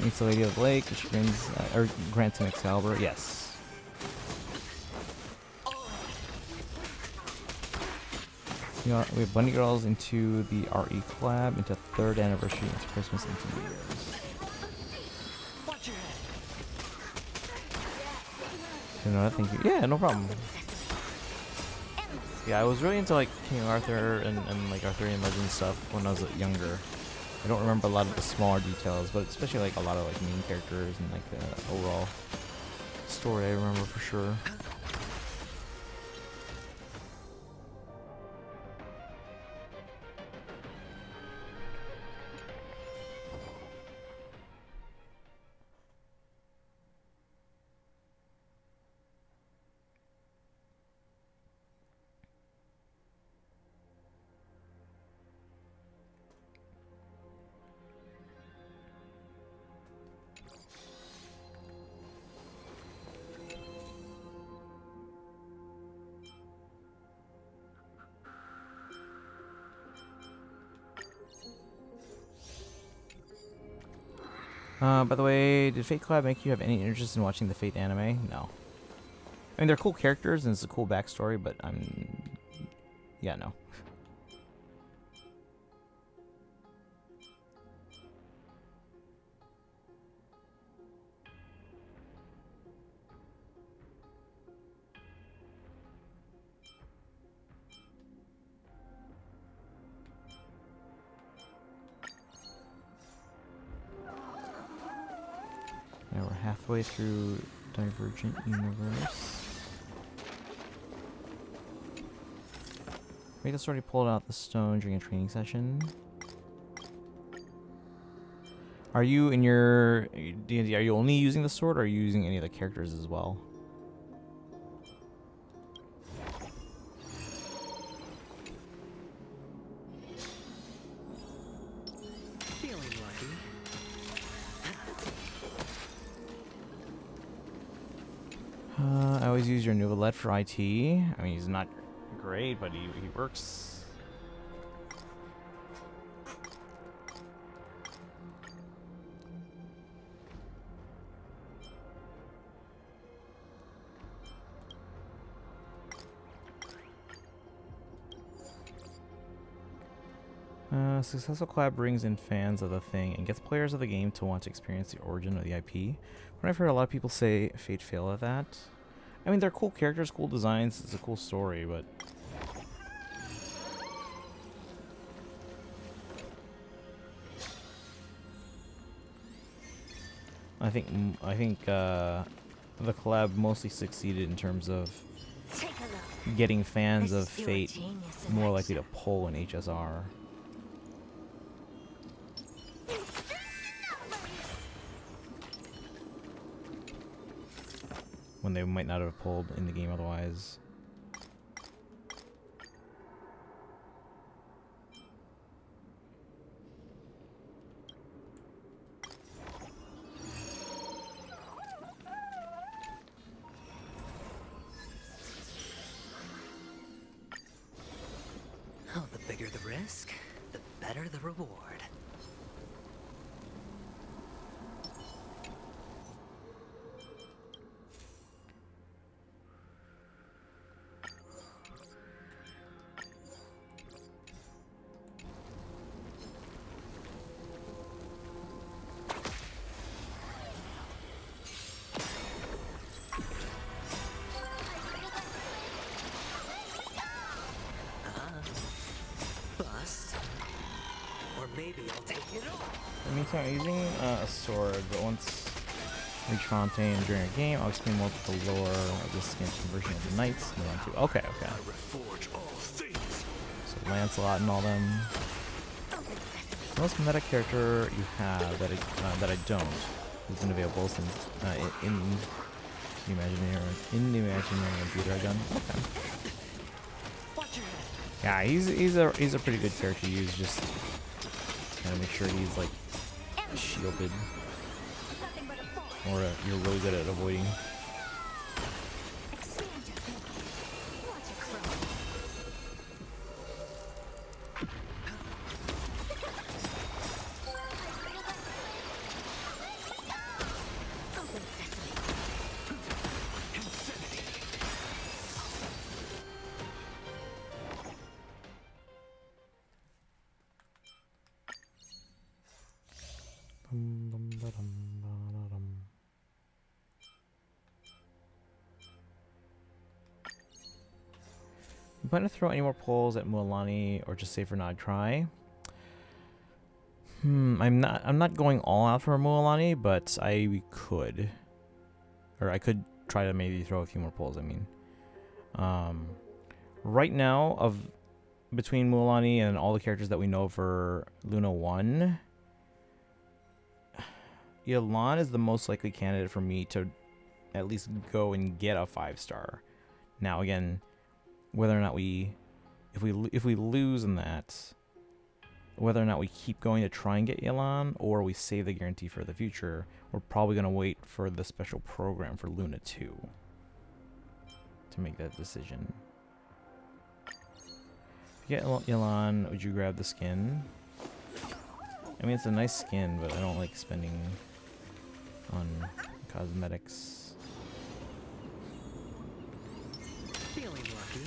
Speaker 2: Meets the Lady of the Lake, which brings or grants an Excalibur. Yes. You know, we have Bunny Girls into the RE collab, into 3rd anniversary, into Christmas, into New Year's.
Speaker 7: Watch your head.
Speaker 2: You know, thank you. Yeah, no problem. Yeah, I was really into like King Arthur and like Arthurian legend stuff when I was younger. I don't remember a lot of the smaller details, but especially like a lot of like main characters and like the overall story I remember for sure. By the way, did Fate Collab make you have any interest in watching the Fate anime? No. I mean, they're cool characters and it's a cool backstory, but yeah, no. Now we're halfway through Divergent Universe. We just already pulled out the stone during a training session. Are you in your D&D, are you only using the sword or are you using any of the characters as well?
Speaker 7: Feeling lucky.
Speaker 2: I always use your Novelette for IT. I mean, he's not great, but he works. Successful collab brings in fans of the thing and gets players of the game to want to experience the origin of the IP. When I've heard a lot of people say Fate fail at that. I mean, they're cool characters, cool designs, it's a cool story, but I think the collab mostly succeeded in terms of
Speaker 6: Take a look.
Speaker 2: getting fans
Speaker 6: This
Speaker 2: of
Speaker 6: is pure
Speaker 2: Fate
Speaker 6: genius in
Speaker 2: more likely to
Speaker 6: action.
Speaker 2: pull in HSR. When they might not have pulled in the game otherwise.
Speaker 7: Oh, the bigger the risk, the better the reward. Bust. Or maybe I'll take it all.
Speaker 2: In the meantime, I'm using a sword, but once I reach Fontaine during a game, I'll explain more about the lore of this skin's version of the Knights. Move on to okay.
Speaker 3: I reforge all things.
Speaker 2: So Lancelot and all them. The most meta character you have that I don't has been available since in the Imaginary Computer I've done. Okay. Yeah, he's a pretty good character to use. Just kind of make sure he's like shielded, or you're really good at avoiding. You plan to throw any more polls at Mualani or just save for not try? I'm not going all out for Mualani, but I could. Or I could try to maybe throw a few more polls, I mean. Right now, between Mualani and all the characters that we know for Luna 1, Yelan is the most likely candidate for me to at least go and get a 5-star. Now again, whether or not if we lose in that, whether or not we keep going to try and get Yelan or we save the guarantee for the future, we're probably going to wait for the special program for Luna 2 to make that decision. If you get Yelan, would you grab the skin? I mean, it's a nice skin, but I don't like spending on cosmetics.
Speaker 7: Feeling lucky.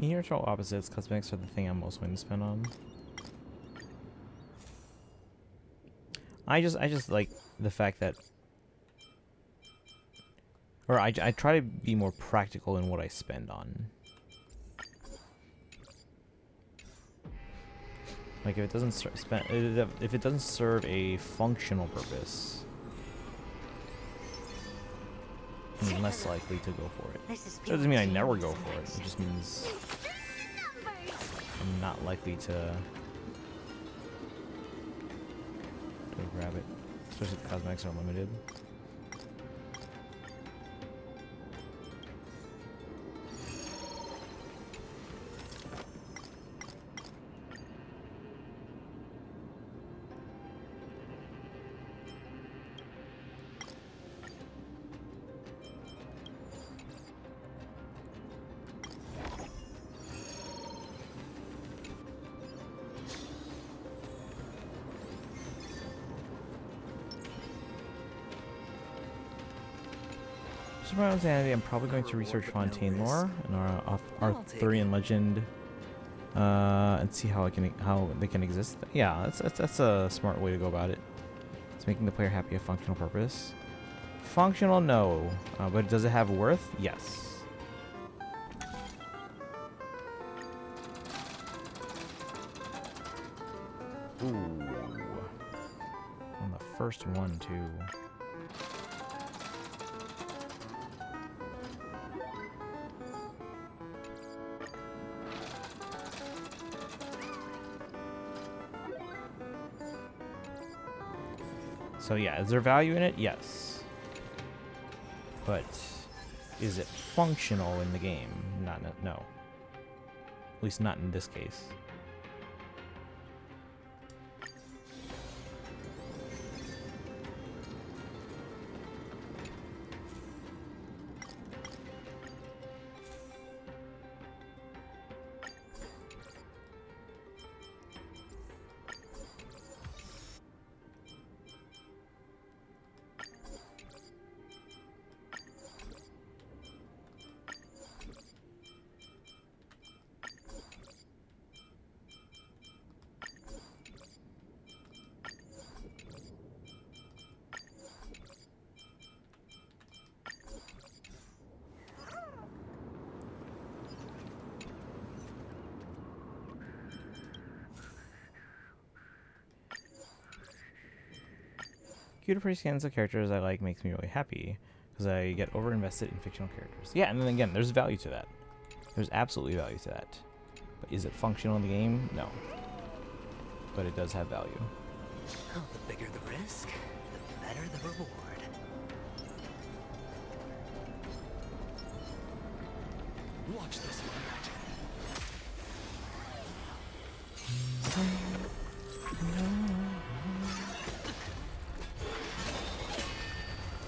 Speaker 2: Here are all opposites. Cosmetics are the thing I'm most willing to spend on. I just like the fact that, or I try to be more practical in what I spend on. Like if it doesn't if it doesn't serve a functional purpose, I'm less likely to go for it. That doesn't mean I never go for it. It just means I'm not likely to grab it, especially if the cosmetics are limited. Just my own sanity, I'm probably going to research Fontaine lore and our Arthurian legend, and see how they can exist. Yeah, that's a smart way to go about it. It's making the player happy a functional purpose. Functional, no, but does it have worth? Yes. Ooh, on the first one too. So yeah, is there value in it? Yes. But is it functional in the game? No. At least not in this case. Computer pretty scans of characters I like makes me really happy because I get over invested in fictional characters. Yeah, and then again, there's value to that. There's absolutely value to that. But is it functional in the game? No. But it does have value.
Speaker 7: Oh, the bigger the risk, the better the reward.
Speaker 3: Watch this one.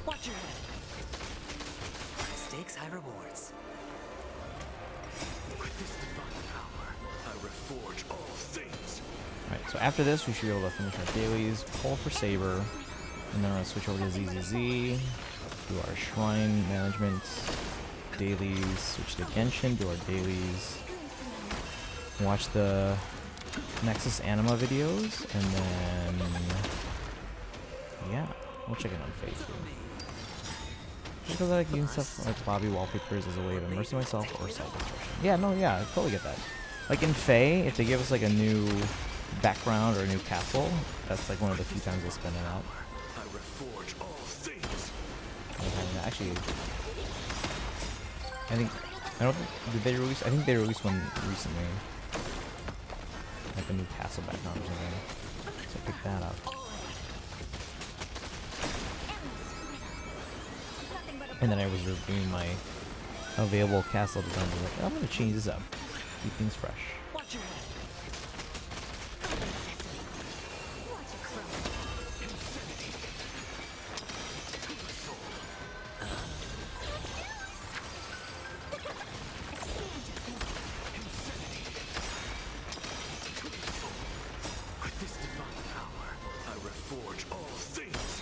Speaker 7: Watch your head. Stakes, high rewards.
Speaker 3: With this divine power, I reforge all things.
Speaker 2: Alright, so after this, we should be able to finish our dailies, pull for Saber, and then I'll switch over to ZZZ, do our shrine management, dailies, switch to Genshin, do our dailies, watch the Nexus Anima videos, and then, yeah, we'll check it on Facebook. Just because I like using stuff like Bobby wallpapers as a way of immersing myself or self-expression. Yeah, no, yeah, I totally get that. Like in Fae, if they give us like a new background or a new castle, that's like one of the few times we'll spin it out.
Speaker 3: I reforge all things.
Speaker 2: Actually, did they release? I think they released one recently, like a new castle background or something. So pick that up. And then I was reviewing my available castle designs. I was like, I'm gonna change this up, keep things fresh.
Speaker 7: Watch your head.
Speaker 3: With this divine power, I reforge all things.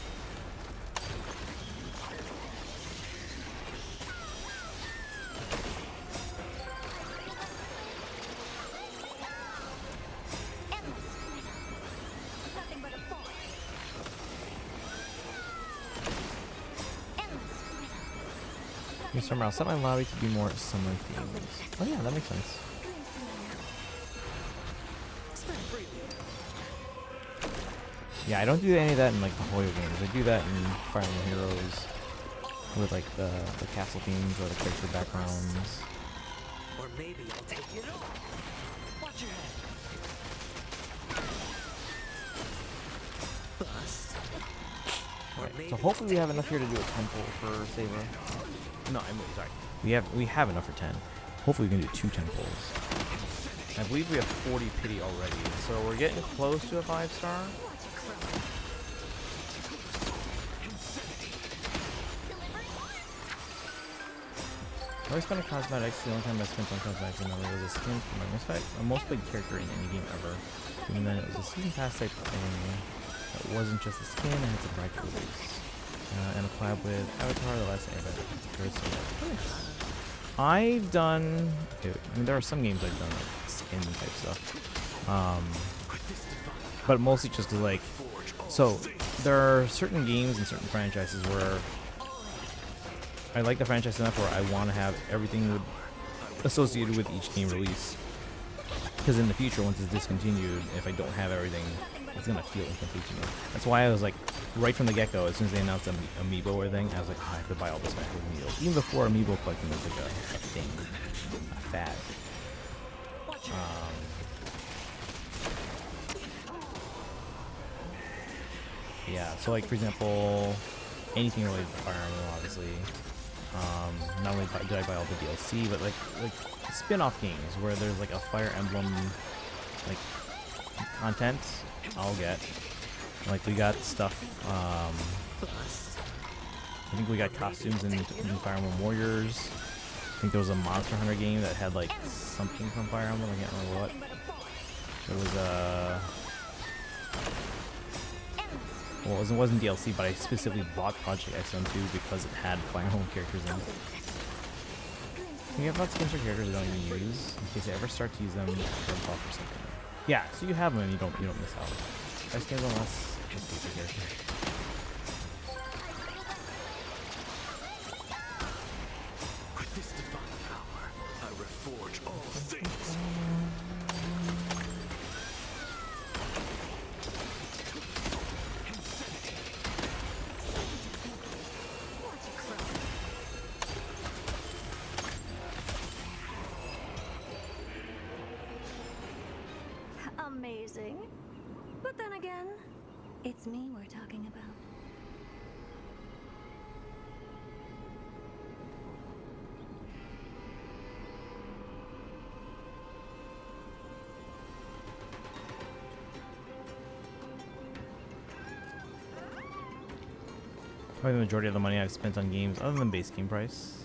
Speaker 2: New summer, I'll set my lobby to be more summer themes. Oh yeah, that makes sense. Yeah, I don't do any of that in like the Hoyo games. I do that in Fire Emblem Heroes with like the castle themes or the character backgrounds.
Speaker 7: Or maybe I'll take it all. Watch your head. Bust.
Speaker 2: Right, so hopefully we have enough here to do a temple for Saber. No, I'm really sorry. We have enough for 10. Hopefully we can do 2 temples. I believe we have 40 pity already, so we're getting close to a 5-star. I always spent on cosmetics. The only time I spent on cosmetics in memory was a skin for my most played character in any game ever. Even then, it was a season pass type thing. It wasn't just a skin, it had some bright colors. And a collab with Avatar, the last Airbender. I've done. Okay, I mean, there are some games I've done like skin type stuff, but mostly just cause like, so there are certain games and certain franchises where I like the franchise enough where I want to have everything associated with each game release. Because in the future, once it's discontinued, if I don't have everything, it's gonna feel incomplete to me. That's why I was like, right from the get-go, as soon as they announced Amiibo or thing, I was like, oh, I have to buy all this back with Amiibo. Even before Amiibo collecting was like a thing, a fad. Yeah, so like for example, anything related to Fire Emblem, obviously. Not only did I buy all the DLC, but like spin-off games where there's like a Fire Emblem like content, I'll get. Like we got stuff. I think we got costumes in Fire Emblem Warriors. I think there was a Monster Hunter game that had like something from Fire Emblem. I can't remember what. It was well, it wasn't DLC, but I specifically bought Project XM2 because it had Fire Emblem characters in it. Can you have lots of skins for characters I don't even use in case I ever start to use them for a buff or something? Yeah, so you have them and you don't miss out. I skins unless just feature characters.
Speaker 3: With this divine power, I reforge all things.
Speaker 6: Amazing. But then again, it's me we're talking about.
Speaker 2: Probably the majority of the money I've spent on games, other than base game price.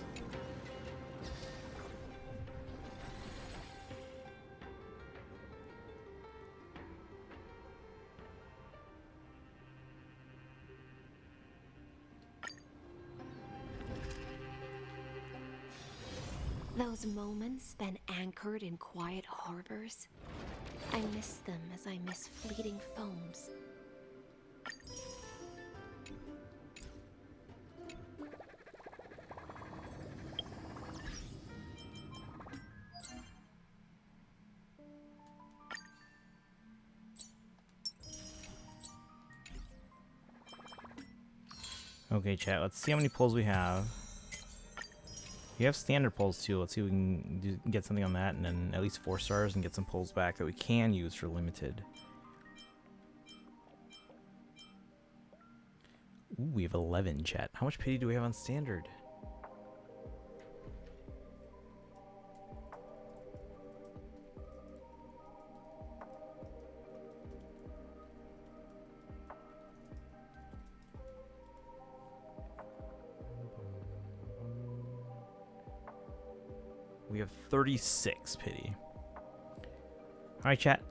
Speaker 9: Those moments spent anchored in quiet harbors, I miss them as I miss fleeting foams.
Speaker 2: Okay, chat, let's see how many pulls we have. We have standard pulls too. Let's see if we can get something on that, and then at least 4 stars and get some pulls back that we can use for limited. Ooh, we have 11, chat. How much pity do we have on standard? We have 36 pity. Alright, chat.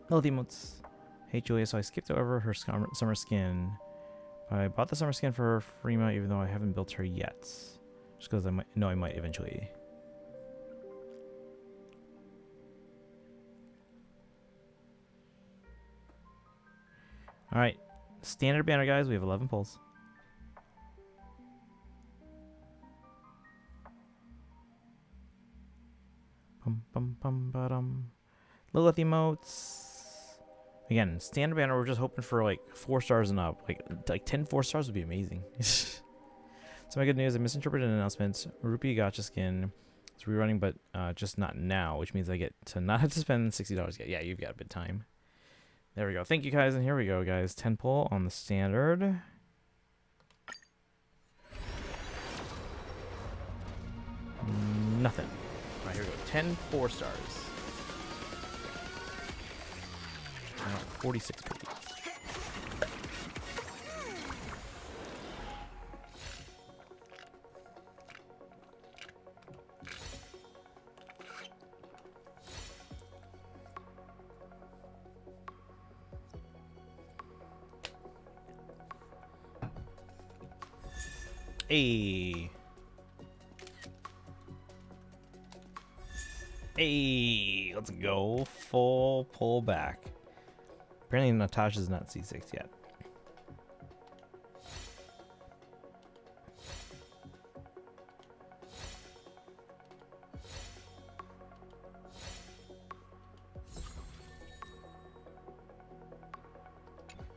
Speaker 2: Hello, emotes. Hey, Julia. So I skipped over her summer skin. I bought the summer skin for Freema, even though I haven't built her yet. Just because I might eventually. Alright. Standard banner, guys. We have 11 pulls. Lilith emotes. Again, standard banner, we're just hoping for like 4 stars and up. Like 10 4 stars would be amazing. So my good news, I misinterpreted an announcement. Rupee gotcha skin. It's rerunning, but just not now, which means I get to not have to spend $60 yet. Yeah, you've got a bit of time. There we go. Thank you guys, and here we go, guys. 10 pull on the standard. Nothing. Alright, here we go. 10 4 stars. 46 cookies. Hey. Hey, let's go. Full pull back. Apparently Natasha's not C6 yet.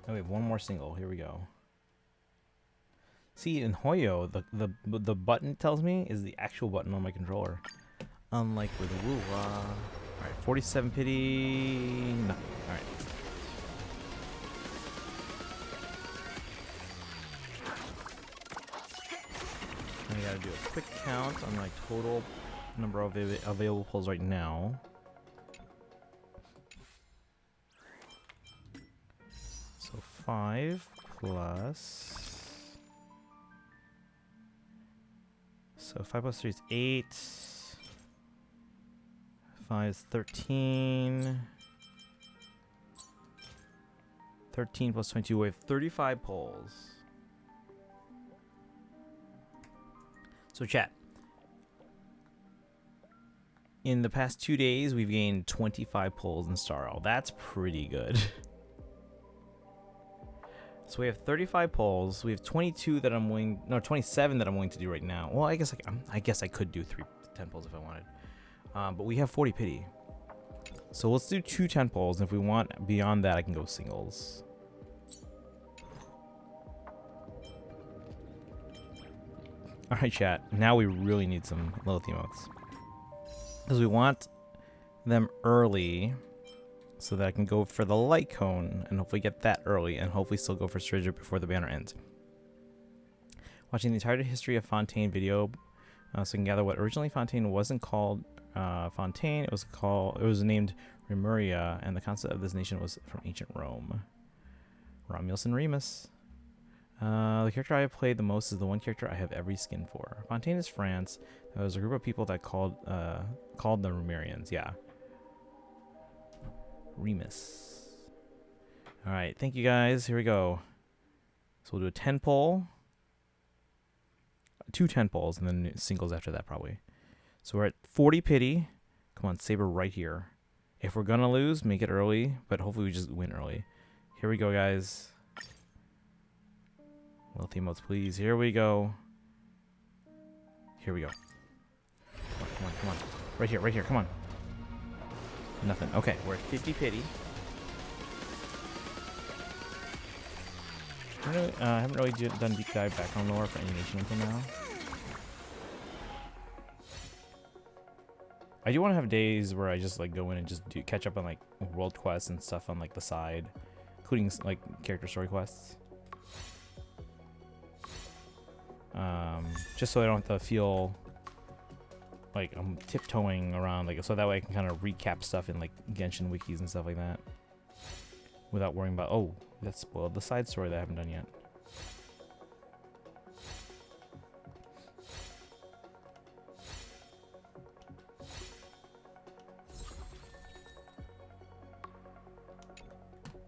Speaker 2: Oh, we have one more single. Here we go. See, in Hoyo, the button it tells me is the actual button on my controller. Unlike with WuWa. Alright, 47 pity. Nothing. Alright. I gotta do a quick count on my total number of available pulls right now. So 5 plus. So 5 plus 3 is 8. 5 is 13. 13 plus 22, we have 35 pulls. So chat. In the past 2 days, we've gained 25 pulls in Starro. That's pretty good. So we have 35 pulls. We have 22 that I'm willing, no, 27 that I'm willing to do right now. Well, I guess I could do 10 pulls if I wanted. But we have 40 pity. So let's do 2 10 pulls. And if we want beyond that, I can go singles. All right, chat. Now we really need some loyalty emotes. Because we want them early so that I can go for the light cone and hopefully get that early and hopefully still go for Stranger before the banner ends. Watching the entire history of Fontaine video so I can gather what originally Fontaine wasn't called Fontaine. It was named Remuria, and the concept of this nation was from ancient Rome. Romulus and Remus. The character I have played the most is the one character I have every skin for. Fontaine is France. There was a group of people that called the Remurians. Yeah. Remus. All right, thank you guys. Here we go. So we'll do a 10 pull, 2 10 pulls, and then singles after that probably. So we're at 40 pity. Come on, Saber right here. If we're gonna lose, make it early, but hopefully we just win early. Here we go, guys. Loyalty emotes, please. Here we go. Here we go. Come on, come on. Right here, come on. Nothing. Okay, we're at 50 pity. I haven't really done deep dive background lore for any nation until now. I do want to have days where I just like go in and just catch up on like world quests and stuff on like the side, including like character story quests. Just so I don't have to feel like I'm tiptoeing around, like, so that way I can kind of recap stuff in like Genshin wikis and stuff like that without worrying about, oh, that spoiled the side story that I haven't done yet.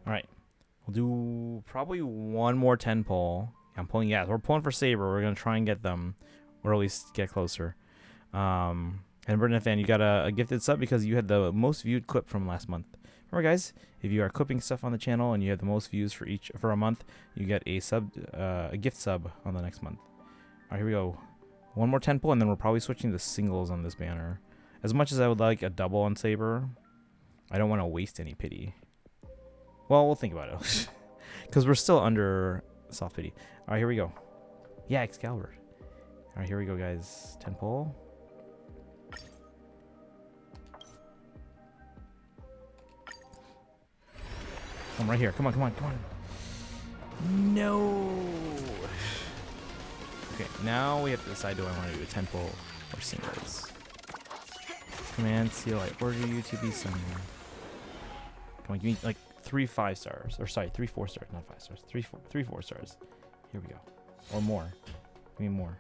Speaker 2: All right, we'll do probably one more 10 pull. I'm pulling, yeah, we're pulling for Saber. We're gonna try and get them, or at least get closer. And Bernard fan, you got a gifted sub because you had the most viewed clip from last month. Remember, guys, if you are clipping stuff on the channel and you have the most views for a month, you get a gift sub on the next month. All right, here we go. One more 10 pull, and then we're probably switching to singles on this banner. As much as I would like a double on Saber, I don't want to waste any pity. Well, we'll think about it because we're still under soft pity. All right, here we go. Yeah, Excalibur. All right, here we go, guys. 10 pull. I'm right here. Come on, come on, come on. No. Okay, now we have to decide, do I want to do a 10 pull or singles? Command seal, I order you to be somewhere. Come on, give me like 3 5 stars. Or sorry, 3 4 stars, not 5 stars. 3 4 stars. Here we go. Or more. Give me more.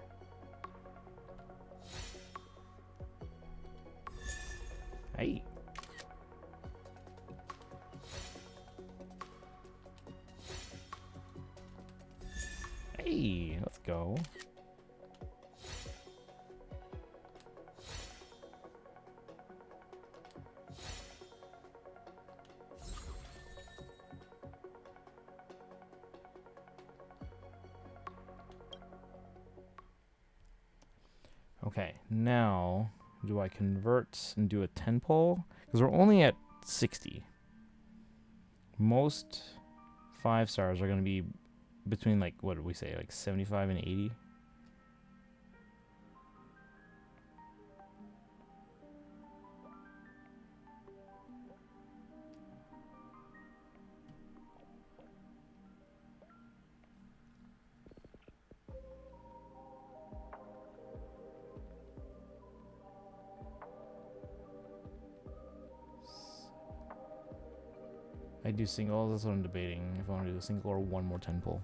Speaker 2: Hey. Hey, let's go. Okay, now do I convert and do a 10 pull? Because we're only at 60. Most 5 stars are going to be between, like, what did we say, like 75 and 80? I do singles. That's what I'm debating. If I want to do a single or one more 10 pull.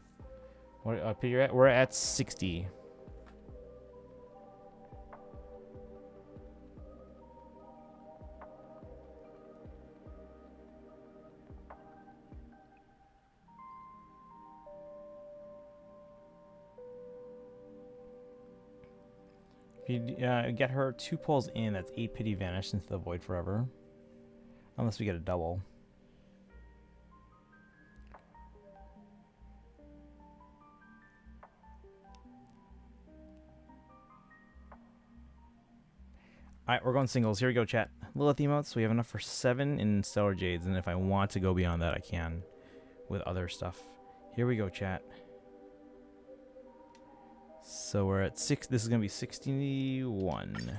Speaker 2: We're at 60. If you get her 2 pulls in, that's 8 pity vanish into the void forever. Unless we get a double. Alright, we're going singles. Here we go, chat. Lilith emotes. We have enough for 7 in Stellar Jades, and if I want to go beyond that, I can with other stuff. Here we go, chat. So we're at 6. This is going to be 61.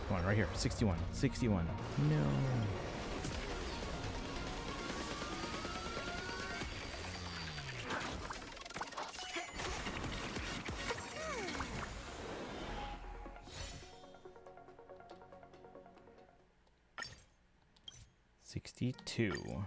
Speaker 2: Come on, right here. 61. 61. No. $62.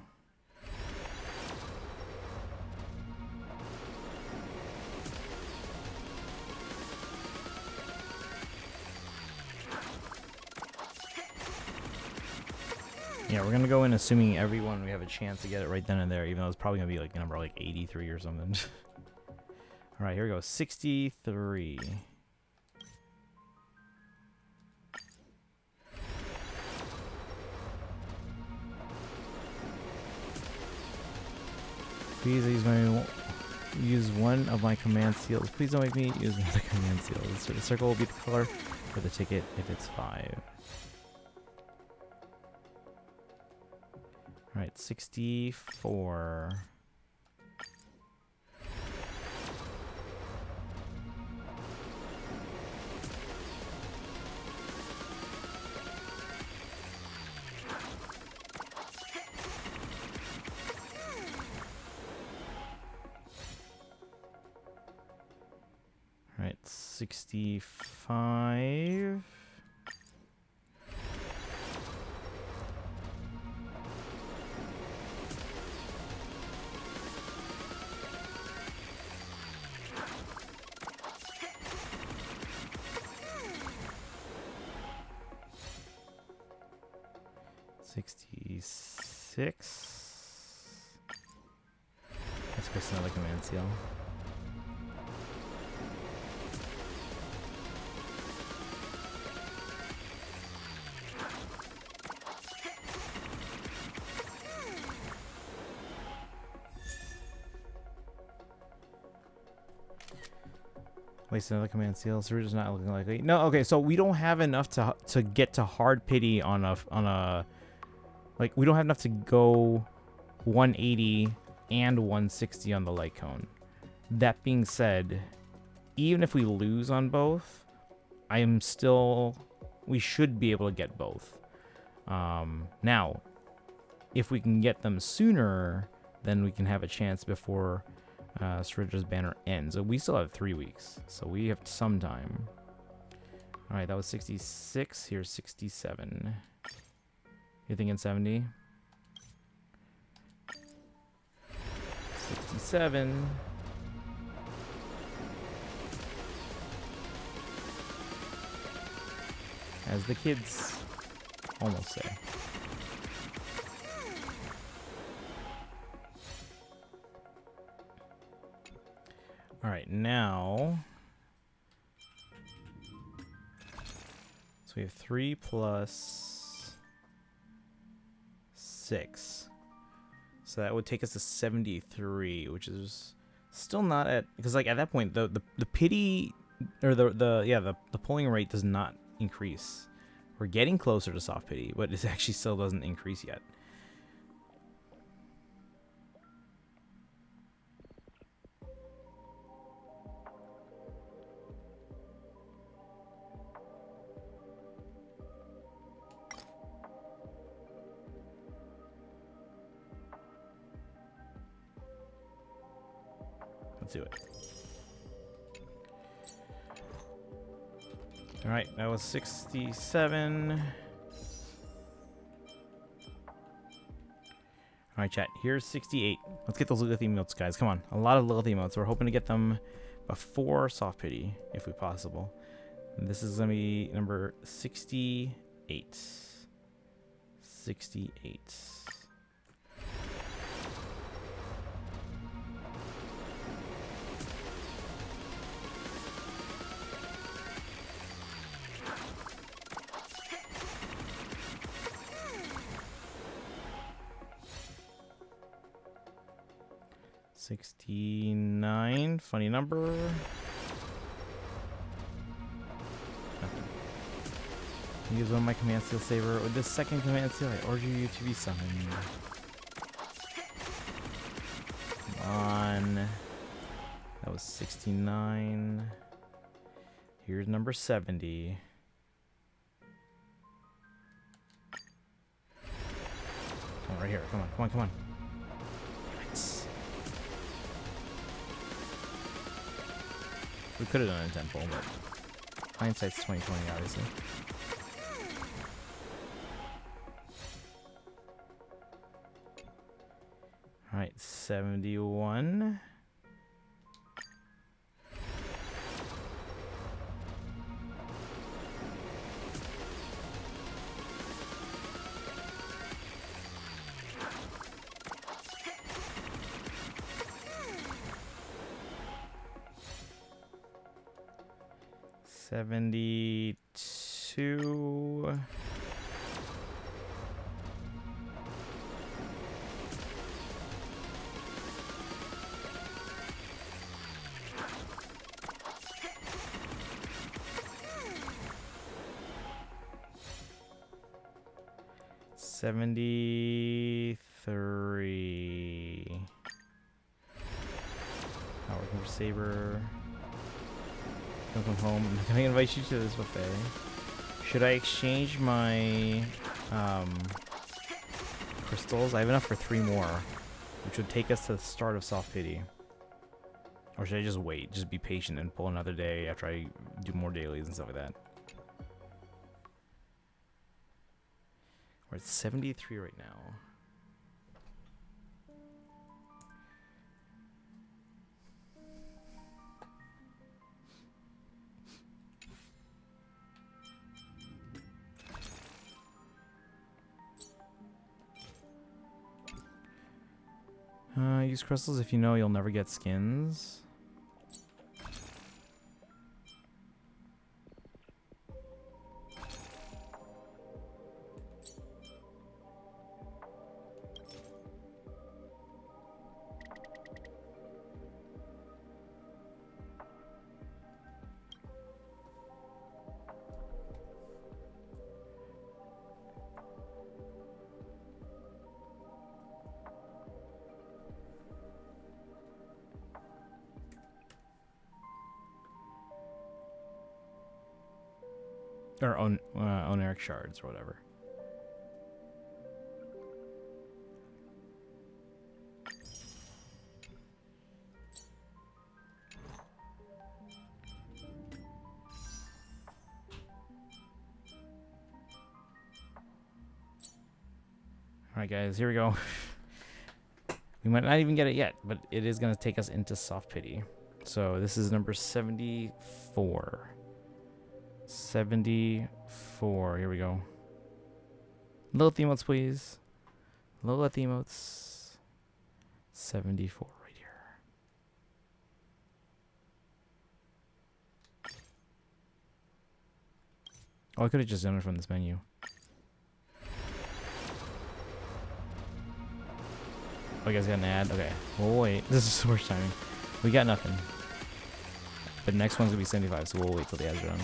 Speaker 2: Yeah, we're gonna go in assuming everyone we have a chance to get it right then and there, even though it's probably gonna be like number like 83 or something. All right, here we go. 63. Please use one of my command seals. Please don't make me use another command seal. The circle will be the color for the ticket if it's 5. Alright, 64. Alright, 65. Let's go another command seal. Waste another command seal. Saruto's not looking likely. No, okay, so we don't have enough to get to hard pity on a like we don't have enough to go 180 and 160 on the light cone. That being said, even if we lose on both, we should be able to get both. Now, if we can get them sooner, then we can have a chance before Saruto's banner ends. So we still have 3 weeks, so we have some time. All right, that was 66. Here's 67. You thinking 70? 67. As the kids almost say. All right, now. So we have 3 plus 6. So that would take us to 73, which is Still not at, because like at that point the pity or the pulling rate does not increase. We're getting closer to soft pity, but it actually still doesn't increase yet. Let's do it. All right, that was 67. All right, chat. Here's 68. Let's get those Lilith emotes, guys. Come on, a lot of Lilith emotes. We're hoping to get them before soft pity, if we possible. And this is gonna be number 68. 68. $69, funny number. Nothing. Use one of my command seal Saber. With this second command seal, I order you to be summoned. Come on. That was 69. Here's number 70. Come on, right here. Come on, come on, come on. We could have done a temple, but hindsight's 2020, obviously. All right, 71. $72. $73. Not working for Saber. Don't come home. I'm not gonna invite you to this buffet. Should I exchange my crystals? I have enough for 3 more, which would take us to the start of soft pity. Or should I just wait, just be patient and pull another day after I do more dailies and stuff like that? We're at 73 right now. Use crystals if you know you'll never get skins. Or Oneric shards or whatever. Alright guys, here we go. We might not even get it yet, but it is going to take us into soft pity. So this is number 74. 74. Here we go. Little emotes, please. Little emotes. 74 right here. Oh, I could have just done it from this menu. Oh, you guys got an ad? Okay. We'll wait. This is the worst timing. We got nothing. But next one's gonna be 75, so we'll wait till the ads run.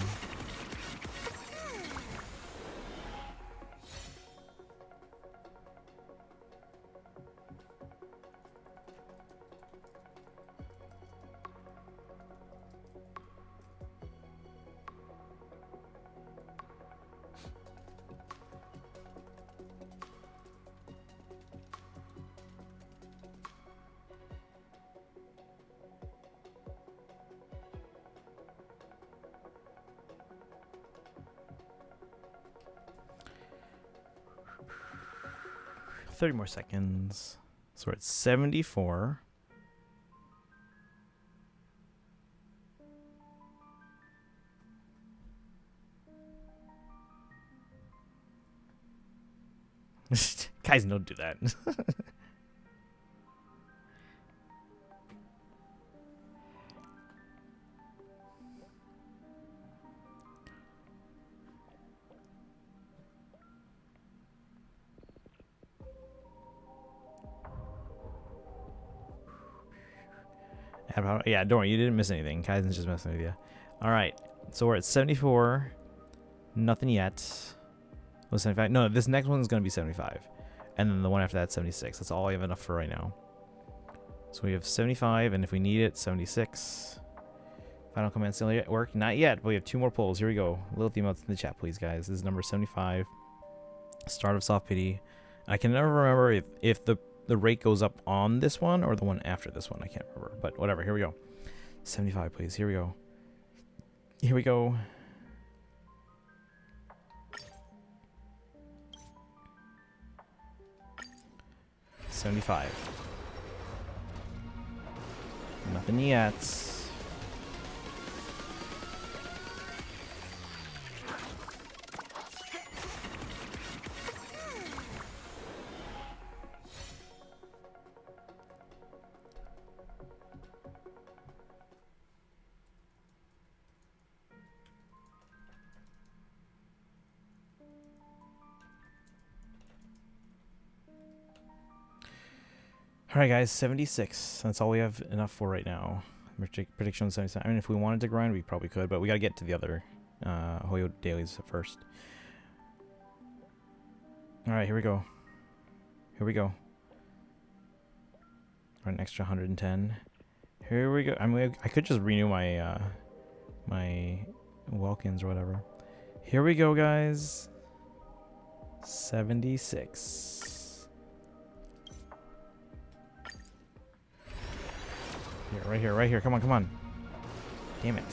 Speaker 2: $30 more seconds. So we're at 74. Guys, don't do that. Yeah, don't worry, you didn't miss anything. Kaizen's just messing with you. Alright, so we're at 74. Nothing yet. Oh, 75. No, this next one's going to be 75. And then the one after that, 76. That's all I have enough for right now. So we have 75, and if we need it, 76. Final command still yet work? Not yet, but we have 2 more polls. Here we go. Little theme out in the chat, please, guys. This is number 75. Start of Soft Pity. I can never remember if the rate goes up on this one or the one after this one. I can't remember, but whatever. Here we go. 75, please. Here we go. Here we go. $75. Nothing yet. Alright guys, 76. That's all we have enough for right now. Prediction 77. I mean, if we wanted to grind, we probably could, but we gotta get to the other Hoyo dailies first. Alright, here we go. Here we go. For an extra 110. Here we go. I mean, I could just renew my my Welkins or whatever. Here we go, guys. 76. Here, right here. Come on, come on. Damn it.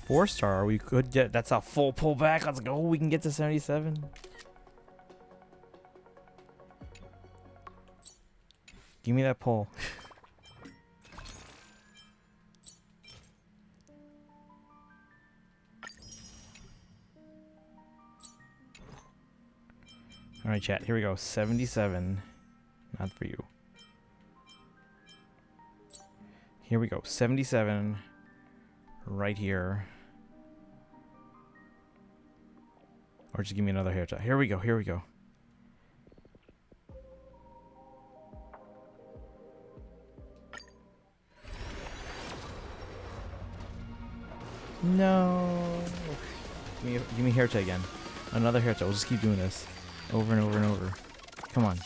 Speaker 2: Four-star, we could get, that's a full pullback. Let's go. We can get to 77. Give me that pull. All right, chat. Here we go. 77. Not for you. Here we go. 77. Right here. Or just give me another hair tie. Here we go. Here we go. No. Give me hair tie again. Another hair tie. We'll just keep doing this. Over and over and over. Come on.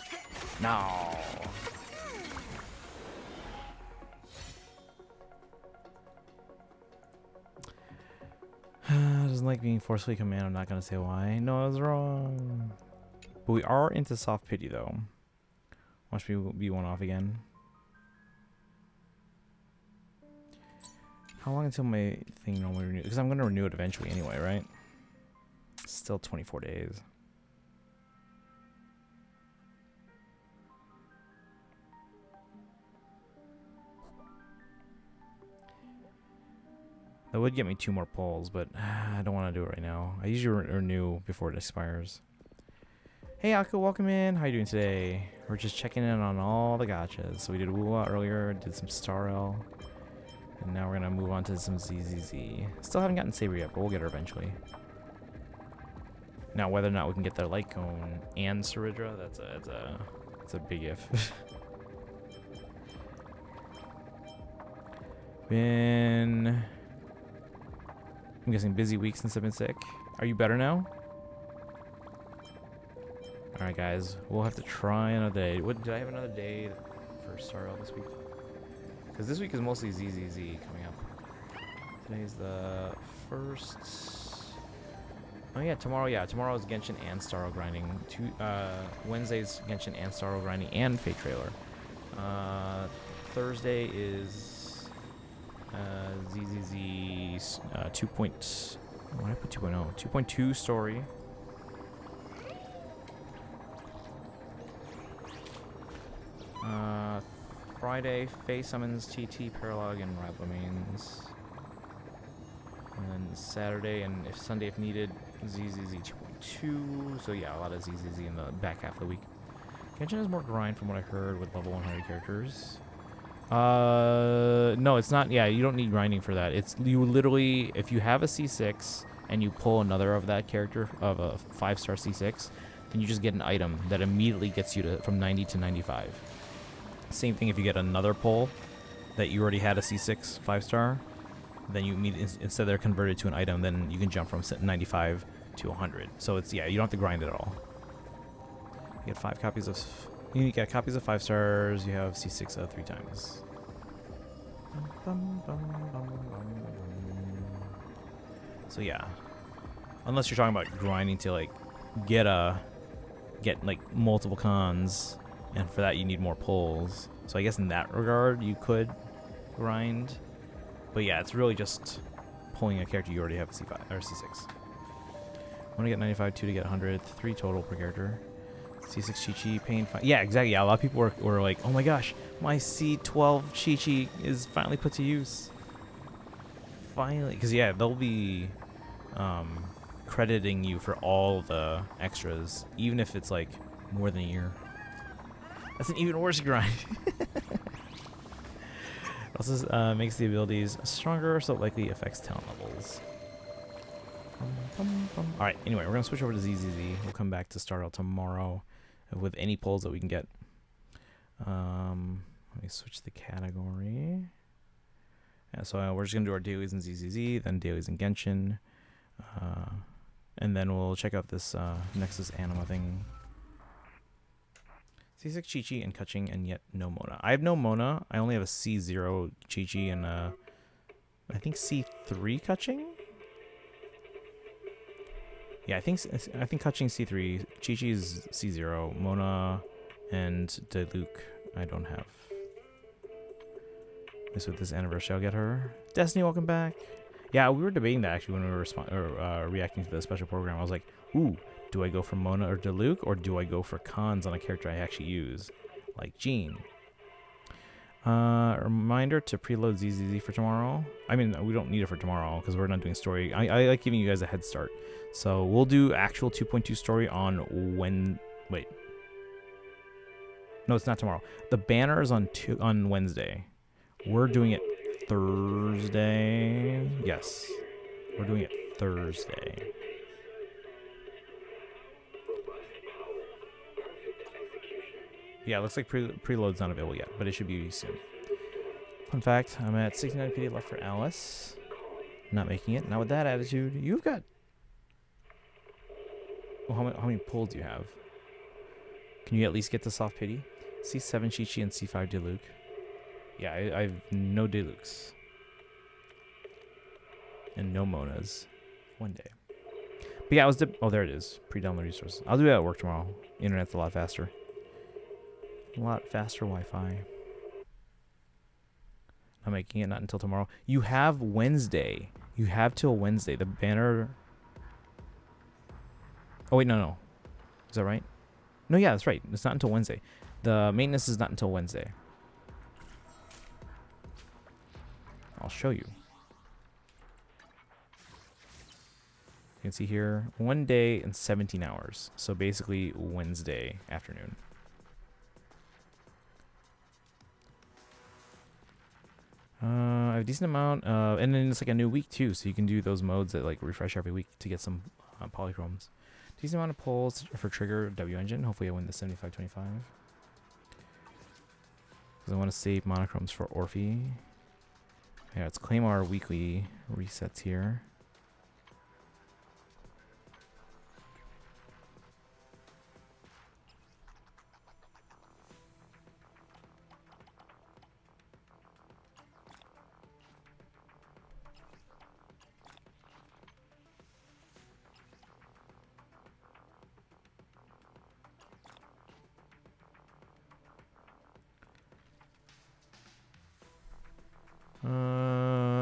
Speaker 2: No. Doesn't like being forcefully commanded. I'm not going to say why. No, I was wrong. But we are into soft pity, though. Watch me be one off again. How long until my thing normally renews? Because I'm going to renew it eventually anyway, right? Still 24 days. That would get me 2 more pulls, but I don't want to do it right now. I usually renew before it expires. Hey, Akko, welcome in. How you doing today? We're just checking in on all the gotchas. So we did WuWa earlier, did some Star L, and now we're going to move on to some ZZZ. Still haven't gotten Saber yet, but we'll get her eventually. Now, whether or not we can get their light cone and Saridra, that's a big if. Been, I'm guessing, busy week since I've been sick. Are you better now? All right, guys, we'll have to try another day. What, did I have another day for Starro this week? Because this week is mostly ZZZ coming up. Today's the 1st. Oh yeah, tomorrow. Yeah, tomorrow is Genshin and Starro grinding. Wednesday's Genshin and Starro grinding and Fate Trailer. Thursday is ZZZ 2. Why did I put 2.0? 2.2 story. Friday, Fae summons TT, Paralog, and rival domains. And then Saturday and if Sunday if needed, ZZZ 2.2. So yeah, a lot of ZZZ in the back half of the week. Genshin has more grind from what I heard with level 100 characters. No, it's not. Yeah, you don't need grinding for that. It's you literally, if you have a C6 and you pull another of that character of a 5-star C6, then you just get an item that immediately gets you to from 90 to 95. Same thing if you get another pull that you already had a C6 5-star, then you instead they're converted to an item, then you can jump from 95 to 100. So it's, yeah, you don't have to grind it at all. You get 5 copies of, you get copies of 5 stars. You have C6 3 times. So yeah, unless you're talking about grinding to like get like multiple cons. And for that, you need more pulls. So I guess in that regard, you could grind. But yeah, it's really just pulling a character you already have a C5 or C6. 1 to get 95, 2 to get 100, 3 total per character. C6 Chi-Chi, Pain, yeah, exactly. Yeah, a lot of people were like, oh my gosh, my C12 Chi-Chi is finally put to use. Finally. Because yeah, they'll be crediting you for all the extras, even if it's like more than a year. That's an even worse grind. Also makes the abilities stronger, so it likely affects talent levels. Alright, anyway, we're going to switch over to ZZZ. We'll come back to Starro tomorrow with any pulls that we can get. Let me switch the category. Yeah, so we're just going to do our dailies in ZZZ, then dailies in Genshin. And then we'll check out this Nexus Anima thing. C6 Chi-Chi and Kaching, and yet no Mona. I have no Mona. I only have a C0 Chi-Chi and I think C3 Kaching? Yeah, I think Kaching C3, Chi-Chi is C0, Mona and Diluc I don't have. At least with this anniversary I'll get her. Destiny, welcome back. Yeah, we were debating that actually when we were reacting to the special program. I was like, ooh, do I go for Mona or Diluc, or do I go for cons on a character I actually use, like Jean? Reminder to preload ZZZ for tomorrow. I mean, we don't need it for tomorrow because we're not doing story. I like giving you guys a head start. So we'll do actual 2.2 story on wait. No, it's not tomorrow. The banner is on Wednesday. We're doing it Thursday. Yes. We're doing it Thursday. Yeah, it looks like preload's not available yet, but it should be soon. Fun fact, I'm at 69 PD left for Alice. Not making it. Not with that attitude. You've got... Well, how many pulls do you have? Can you at least get the soft pity? C7 Chi-Chi and C5 Diluc. Yeah, I have no Dilucs. And no Monas. One day. But yeah, I was... oh, there it is. Pre-download resources. I'll do that at work tomorrow. Internet's a lot faster. A lot faster Wi-Fi. I'm making it not until tomorrow. You have Wednesday. You have till Wednesday. The banner... Oh, wait, no. Is that right? No, yeah, that's right. It's not until Wednesday. The maintenance is not until Wednesday. I'll show you. You can see here, 1 day and 17 hours. So basically Wednesday afternoon. I have a decent amount, and then it's like a new week too, so you can do those modes that like refresh every week to get some polychromes. Decent amount of pulls for trigger W engine. Hopefully I win the 75-25. Because I want to save monochromes for Orphe. Yeah, let's claim our weekly resets here.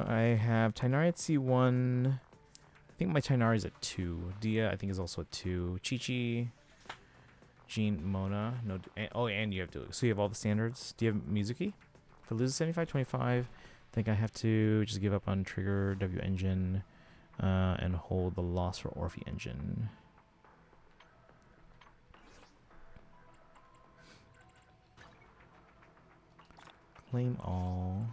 Speaker 2: I have Tighnari at C1. I think my Tighnari is at 2. Dia, I think, is also at 2. Chi-Chi, Jean, Mona. No, and you have to. So you have all the standards. Do you have Mizuki? If I lose 75-25, I think I have to just give up on trigger W engine and hold the loss for Orphe engine. Claim all.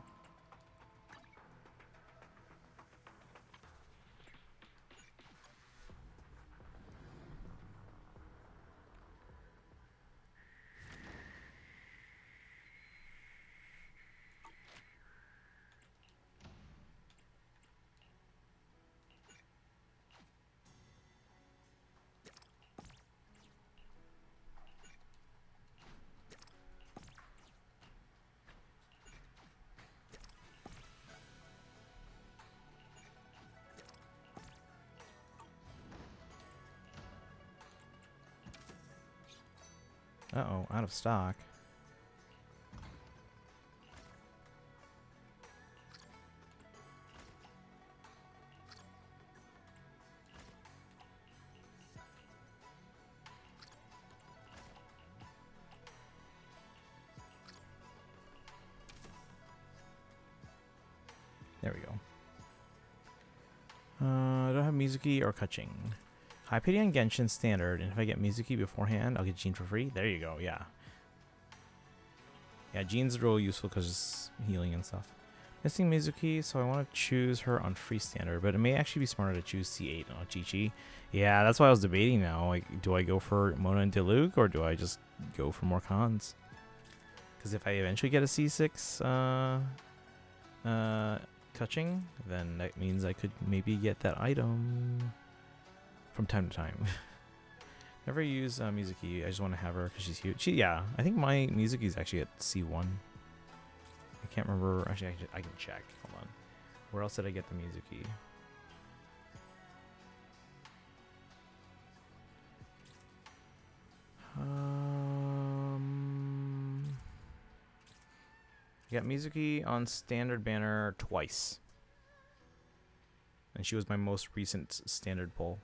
Speaker 2: Uh-oh, out of stock. There we go. I don't have Mizuki or Kaching. High pity on Genshin standard, and if I get Mizuki beforehand, I'll get Jean for free. There you go, yeah. Yeah, Jean's real useful because it's healing and stuff. Missing Mizuki, so I want to choose her on free standard, but it may actually be smarter to choose C8 on Chi-Chi. Yeah, that's why I was debating now. Like, do I go for Mona and Diluc, or do I just go for more cons? Because if I eventually get a C6 Kaching, then that means I could maybe get that item from time to time. Never use Mizuki. I just want to have her because she's huge. Yeah, I think my Mizuki is actually at C1. I can't remember. Actually, I can check. Hold on. Where else did I get the Mizuki? I got Mizuki on standard banner twice. And she was my most recent standard pull.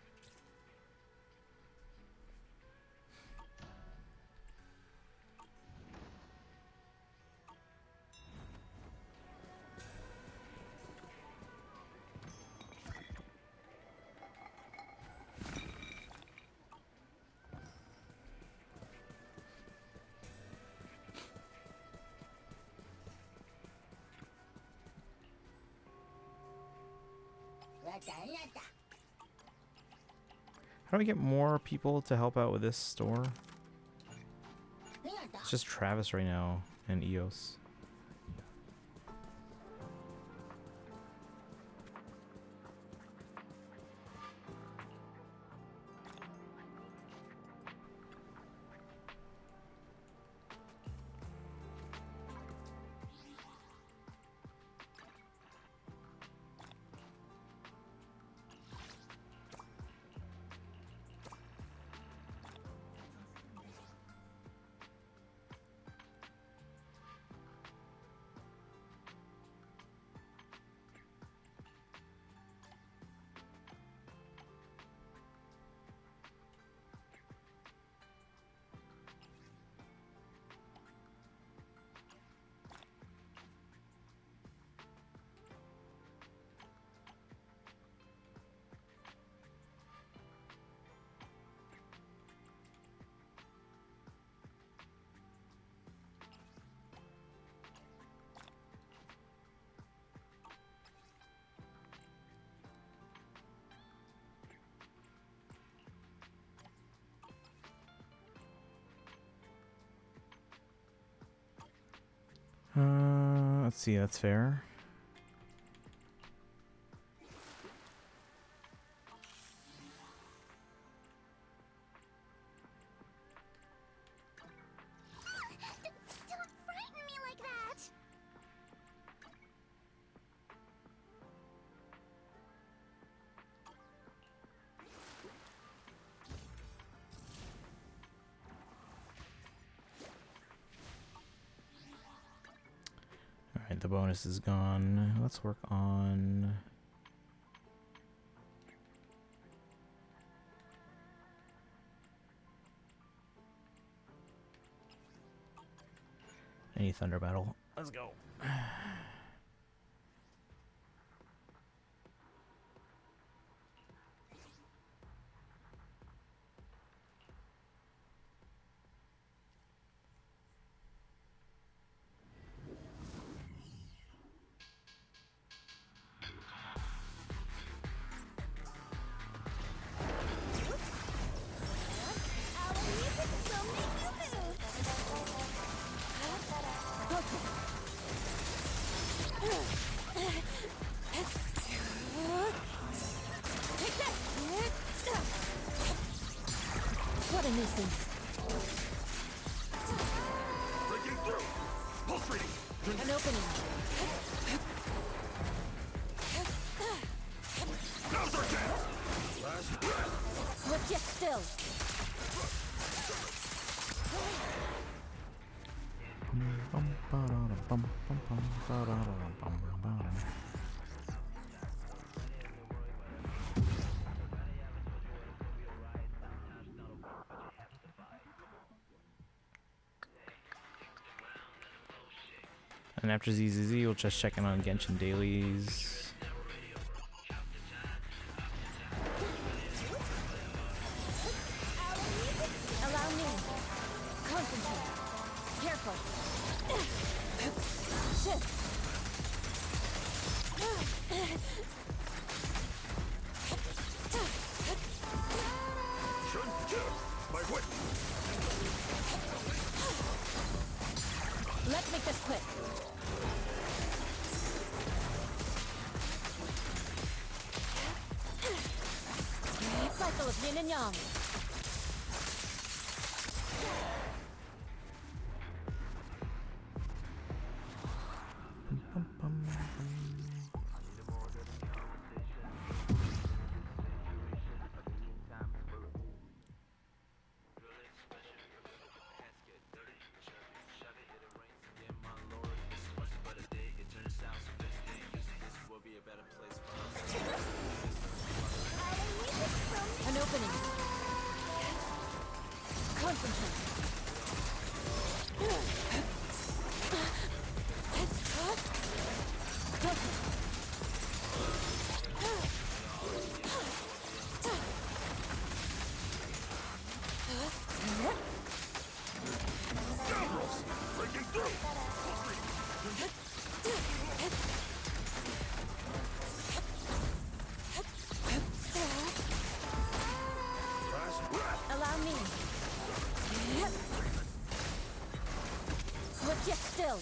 Speaker 2: How do we get more people to help out with this store? It's just Travis right now and EOS. Let's see, that's fair.
Speaker 9: Don't frighten me like that!
Speaker 2: Alright, the bonus is gone. Let's work on... any thunder battle. Let's go.
Speaker 9: What a nuisance.
Speaker 3: Breaking through! Pulse reading!
Speaker 9: An opening.
Speaker 3: Now's our chance! Last breath!
Speaker 9: Look yet still.
Speaker 2: And after ZZZ, we'll just check in on Genshin Dailies.
Speaker 9: Allow me. Concentrate. Careful. Shift.
Speaker 3: My wit!
Speaker 9: Let's make this quick. Cycle of yin and yang. An opening. Concentrate.
Speaker 3: Scoundrels! Breaking through! Pulse reading! Last breath!
Speaker 9: Allow me. Look yet still.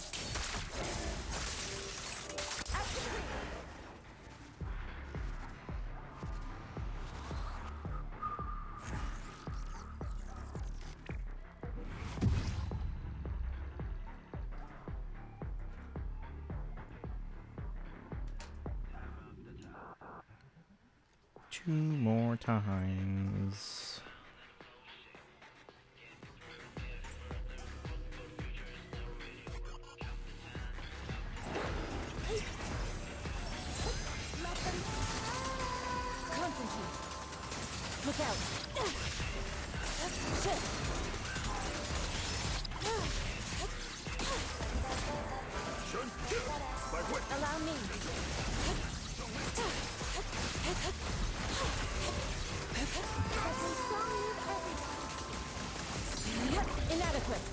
Speaker 2: Two more times.
Speaker 9: Concentrate. Look out. Shift.
Speaker 3: My wit!
Speaker 9: Allow me. Inadequate.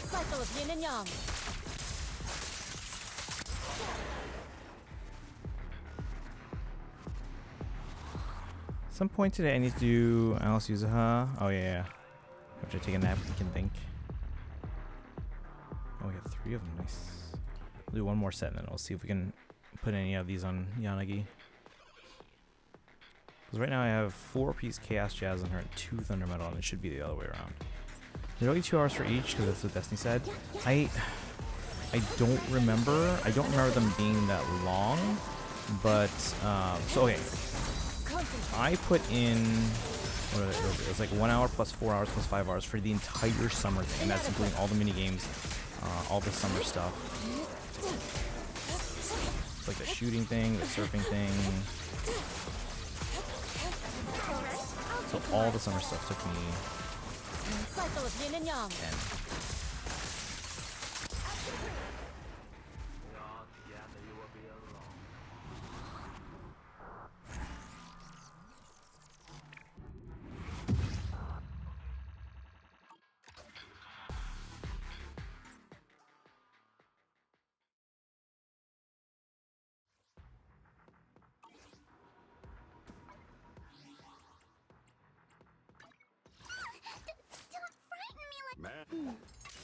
Speaker 9: Cycle of yin and yang.
Speaker 2: Some point today I need to do Alice Yuzaha. Oh yeah. After I take a nap, we can think. for you. Nice. We'll do one more set and then we'll see if we can put any of these on Yanagi. Because right now I have 4-piece Chaos Jazz on her and 2 Thunder Metal, and it should be the other way around. There's only 2 hours for each because that's what Destiny said. I don't remember. I don't remember them being that long, but so okay. I put in what are they? It was like 1 hour plus 4 hours plus 5 hours for the entire summer thing, and that's including all the mini games, all the summer stuff. It's like the shooting thing, the surfing thing. So all the summer stuff took me 10.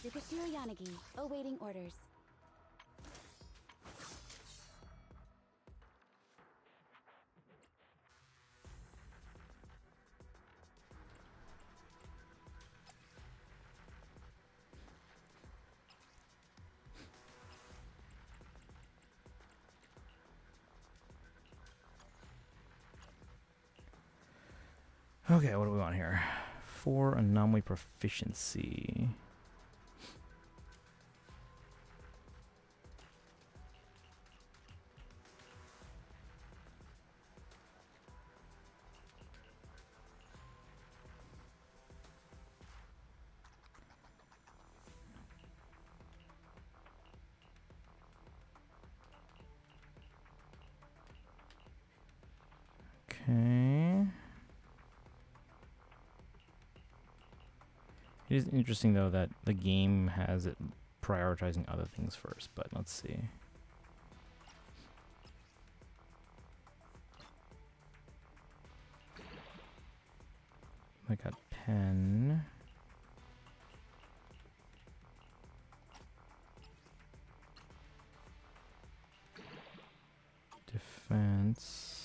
Speaker 10: Tsukashiro Yanagi, awaiting orders.
Speaker 2: Okay, what do we want here? 4 anomaly proficiency. Okay. It is interesting though that the game has it prioritizing other things first, but let's see. I got pen. Defense.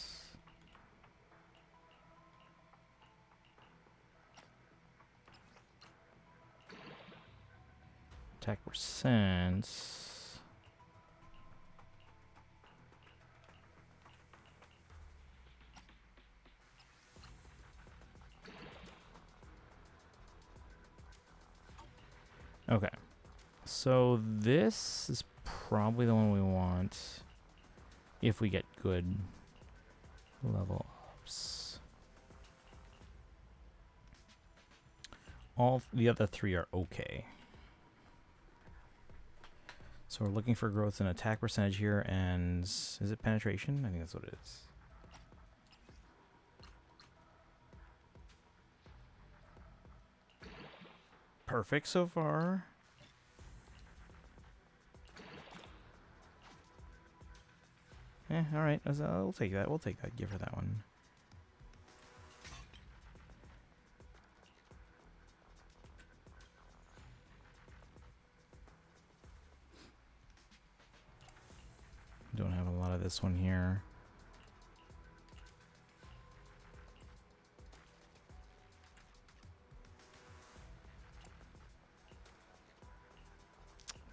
Speaker 2: Attack percent. Okay. So this is probably the one we want if we get good level ups. All the other 3 are okay. So we're looking for growth in attack percentage here, and is it penetration? I think that's what it is. Perfect so far. All right. We'll take that. We'll take that. Give her that one. Don't have a lot of this one here.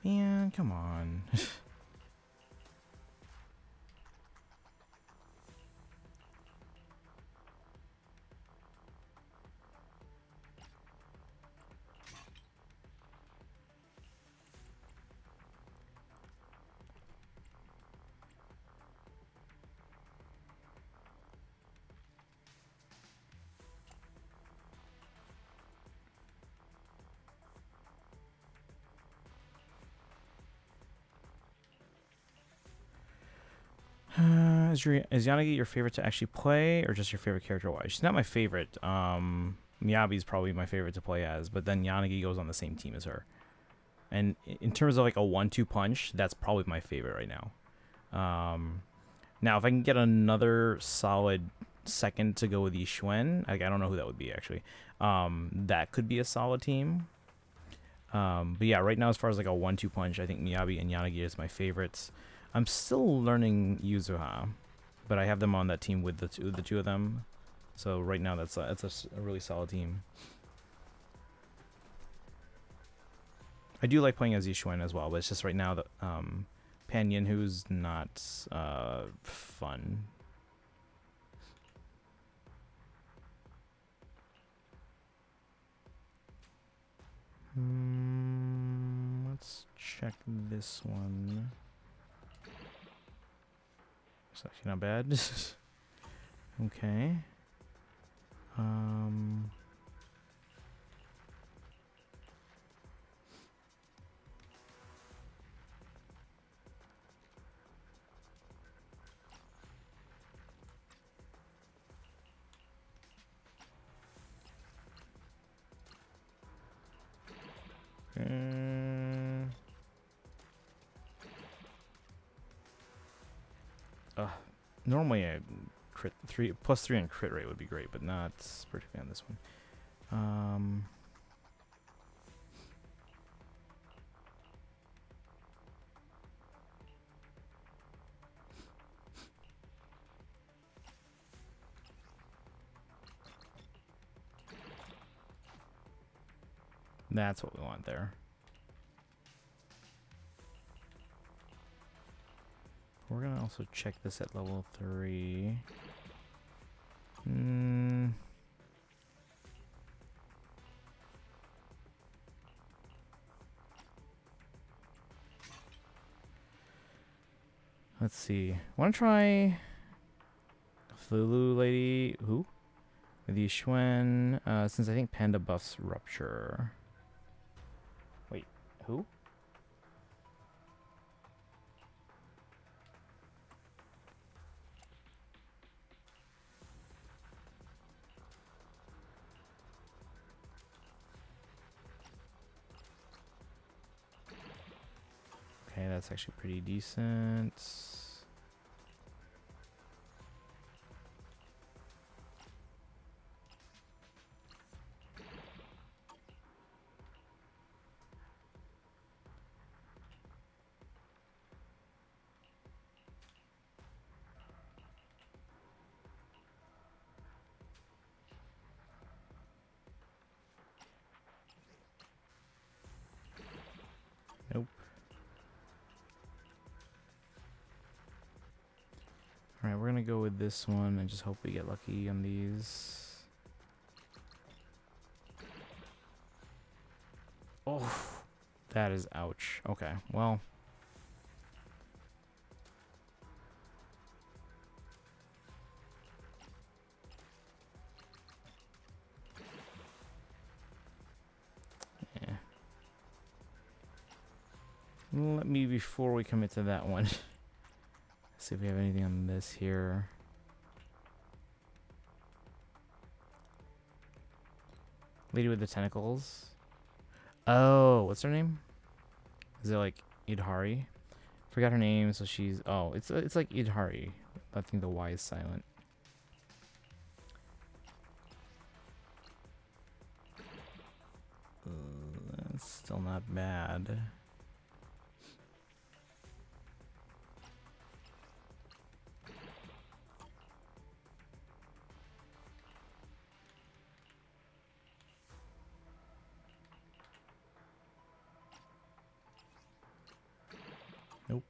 Speaker 2: Man, come on. Is Yanagi your favorite to actually play, or just your favorite character-wise? She's not my favorite. Miyabi's probably my favorite to play as, but then Yanagi goes on the same team as her. And in terms of like a 1-2 punch, that's probably my favorite right now. Now, if I can get another solid second to go with Yixuan, I don't know who that would be actually. That could be a solid team. But yeah, right now as far as like a 1-2 punch, I think Miyabi and Yanagi is my favorites. I'm still learning Yuzuha, but I have them on that team with the two of them. So right now that's a really solid team. I do like playing as Yixuan as well, but it's just right now that Pan Yinhu's not fun. Let's check this one. It's actually not bad. Okay. Normally a crit +3 on crit rate would be great, but not particularly on this one. That's what we want there. We're gonna also check this at level 3. Let's see. I want to try Lulu Lady. Who? With Yixuan, since I think Panda buffs Rupture. Wait, who? Okay, that's actually pretty decent. Nope. Alright, we're gonna go with this one and just hope we get lucky on these. Oh, that is ouch. Okay, well. Yeah. Let me, before we commit to that one, see if we have anything on this here. Lady with the tentacles. Oh, what's her name? Is it like Idhari? Forgot her name, so she's... Oh, it's like Idhari. I think the Y is silent. That's still not bad. Nope.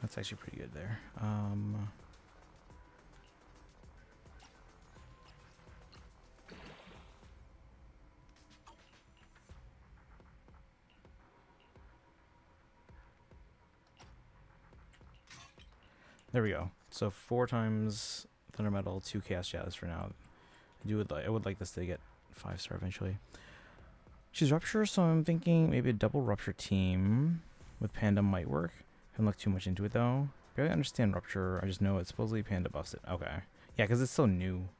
Speaker 2: That's actually pretty good there. There we go. So 4 times Thunder Metal, 2 Chaos Jazz for now. I would like this to get 5-star eventually. She's Rupture, so I'm thinking maybe a double Rupture team with Panda might work. Haven't looked too much into it though. Barely understand Rupture. I just know it's supposedly Panda buffs it. Okay. Yeah, because it's so new.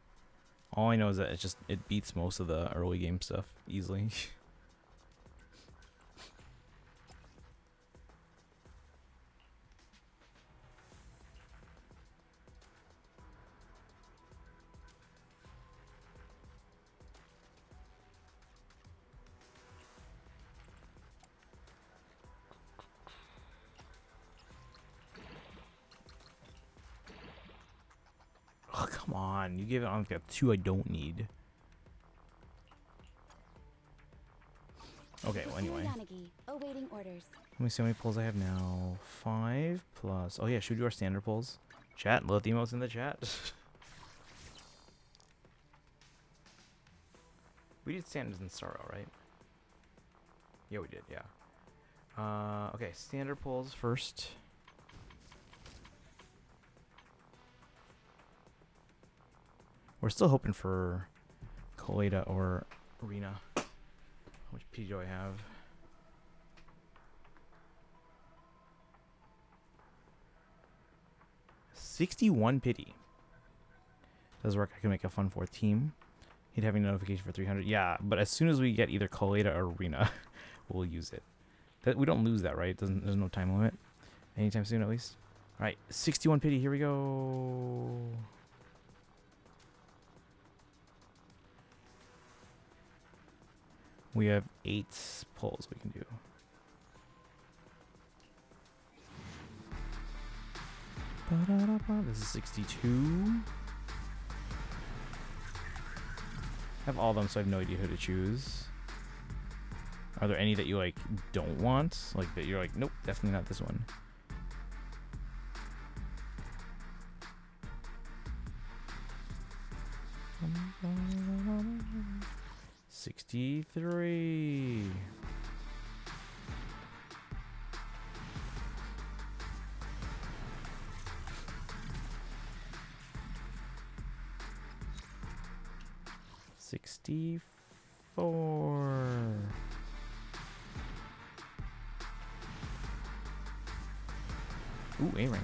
Speaker 2: All I know is that it beats most of the early game stuff easily. Oh, come on. You gave it on 2 I don't need. Okay, well, anyway.
Speaker 10: Awaiting orders.
Speaker 2: Let me see how many pulls I have now. 5 plus... Oh, yeah, should we do our standard pulls? Chat, let the emotes in the chat. We did standards in Sorrow, right? Yeah, we did, yeah. Okay, standard pulls first. We're still hoping for Colada or Arena. How much P do I have? $61 pity. Does work. I can make a fun 4th team. He'd having a notification for 300. Yeah, but as soon as we get either Colada or Arena, we'll use it. We don't lose that, right? There's no time limit. Anytime soon, at least. All right, 61 pity. Here we go. We have 8 pulls we can do. This is 62. I have all of them, so I have no idea who to choose. Are there any that you like don't want? Like that you're like, nope, definitely not this one. $63. $64. Ooh, A rank.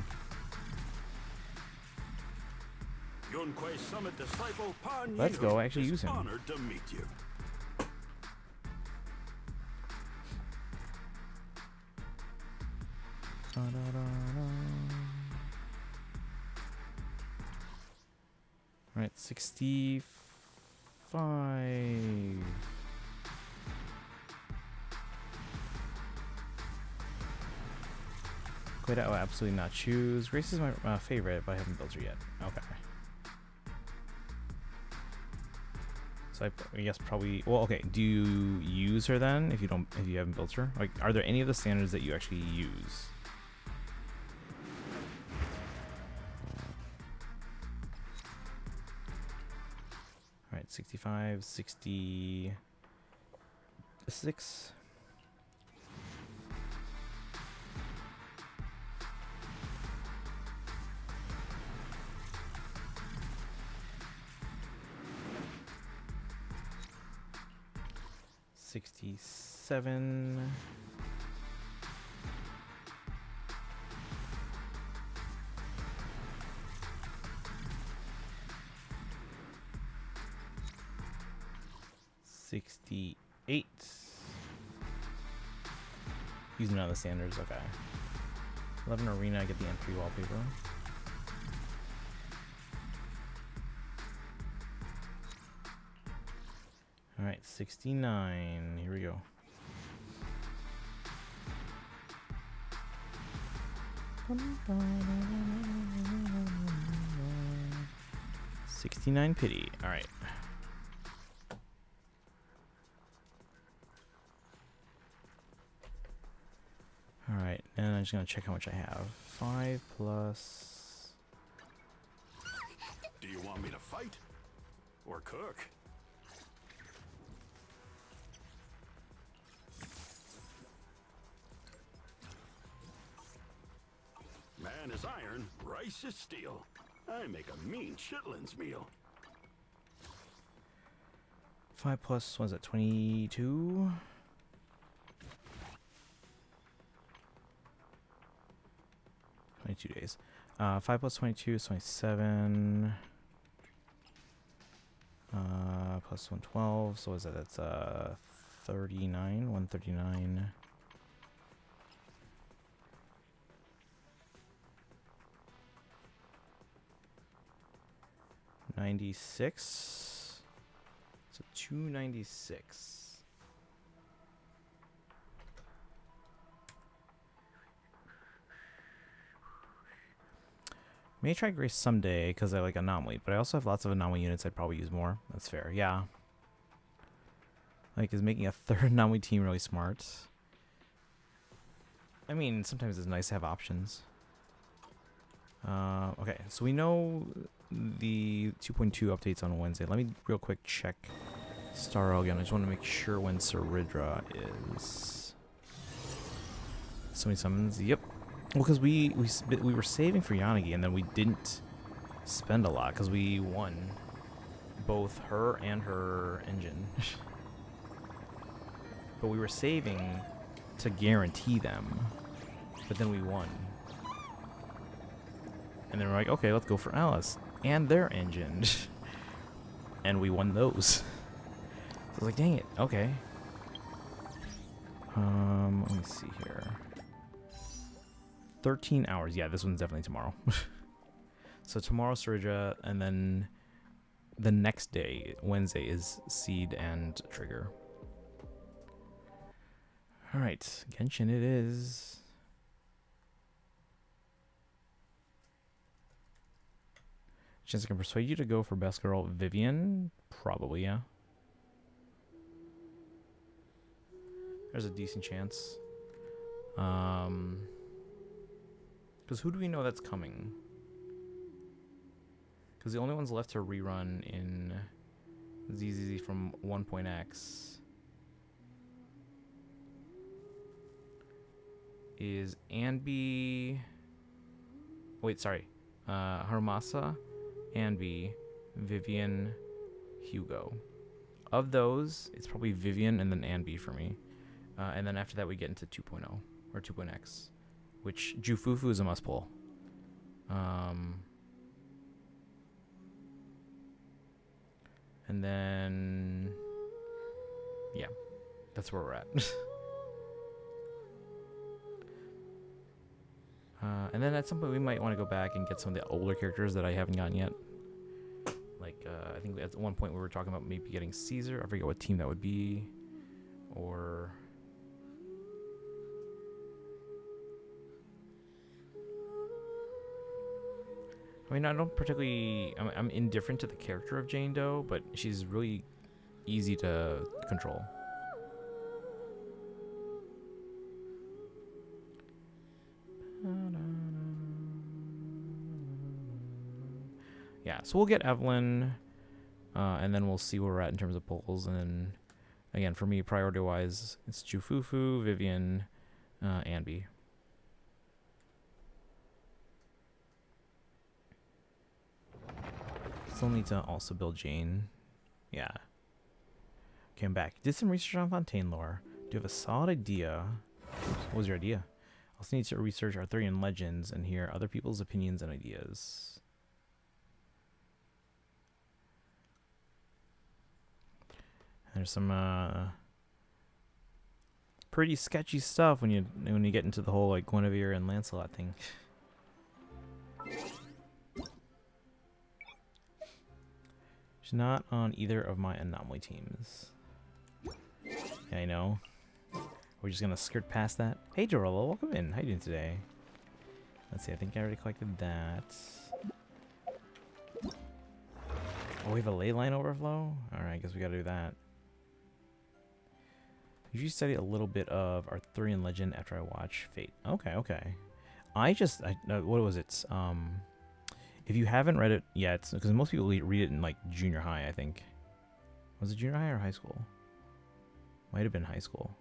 Speaker 3: Summit disciple Pan
Speaker 2: Let's
Speaker 3: Yi
Speaker 2: go. I actually
Speaker 3: is
Speaker 2: use him.
Speaker 3: Honored to meet you.
Speaker 2: All right, 65. Quit. I will absolutely not choose. Grace is my favorite, but I haven't built her yet. Okay. So I guess probably. Well, okay. Do you use her then? If you haven't built her, like, are there any of the standards that you actually use? All right, 65, 66. $67. $68. Using none of the standards, okay. 11 Arena, get the entry wallpaper. Alright, 69. Here we go. $69 pity. Alright. Alright, and I'm just gonna check how much I have. 5 plus.
Speaker 3: Do you want me to fight or cook? Man is iron, rice is steel. I make a mean chitlins meal.
Speaker 2: 5 plus, what is that, 22? $22 days. 5 plus 22 is 27. Plus 112. So is that? That's 39. 139. $96. So $296. May try Grace someday because I like Anomaly, but I also have lots of Anomaly units I'd probably use more. That's fair, yeah. Like, is making a third Anomaly team really smart? I mean, sometimes it's nice to have options. Okay, so we know the 2.2 updates on Wednesday. Let me real quick check Starro again. I just want to make sure when Saridra is. So many summons. Yep. Well, because we were saving for Yanagi, and then we didn't spend a lot because we won both her and her engine. But we were saving to guarantee them, but then we won. And then we're like, okay, let's go for Alice and their engine. And we won those. So I was like, dang it, okay. Let me see here. 13 hours. Yeah, this one's definitely tomorrow. So tomorrow Saridra, and then the next day, Wednesday, is Seed and Trigger. Alright, Genshin it is. Chance I can persuade you to go for best girl Vivian? Probably, yeah. There's a decent chance. Because who do we know that's coming? Because the only ones left to rerun in ZZZ from 1.x is Anby. Wait, sorry. Harmasa, Anby, Vivian, Hugo. Of those, it's probably Vivian and then Anby for me. And then after that, we get into 2.0 or 2.x, which Jufufu is a must pull. And then, yeah, that's where we're at. And then at some point we might want to go back and get some of the older characters that I haven't gotten yet. Like, I think at one point we were talking about maybe getting Caesar. I forget what team that would be. Or... I mean, I don't particularly... I'm indifferent to the character of Jane Doe, but she's really easy to control. Yeah, so we'll get Evelyn, and then we'll see where we're at in terms of polls. And then, again, for me, priority-wise, it's Jufufu, Vivian, Anby. Still need to also build Jane. Yeah. Okay, I'm back. Did some research on Fontaine lore. Do you have a solid idea? What was your idea? Also need to research Arthurian legends and hear other people's opinions and ideas. There's some pretty sketchy stuff when you get into the whole like Guinevere and Lancelot thing. She's not on either of my Anomaly teams. Yeah, I know. We're just gonna skirt past that. Hey, Dorolo, welcome in. How you doing today? Let's see. I think I already collected that. Oh, we have a ley line overflow. All right, I guess we gotta do that. Usually study a little bit of Arthurian legend after I watch Fate. Okay, okay. What was it? If you haven't read it yet, because most people read it in like junior high, I think. Was it junior high or high school? Might have been high school.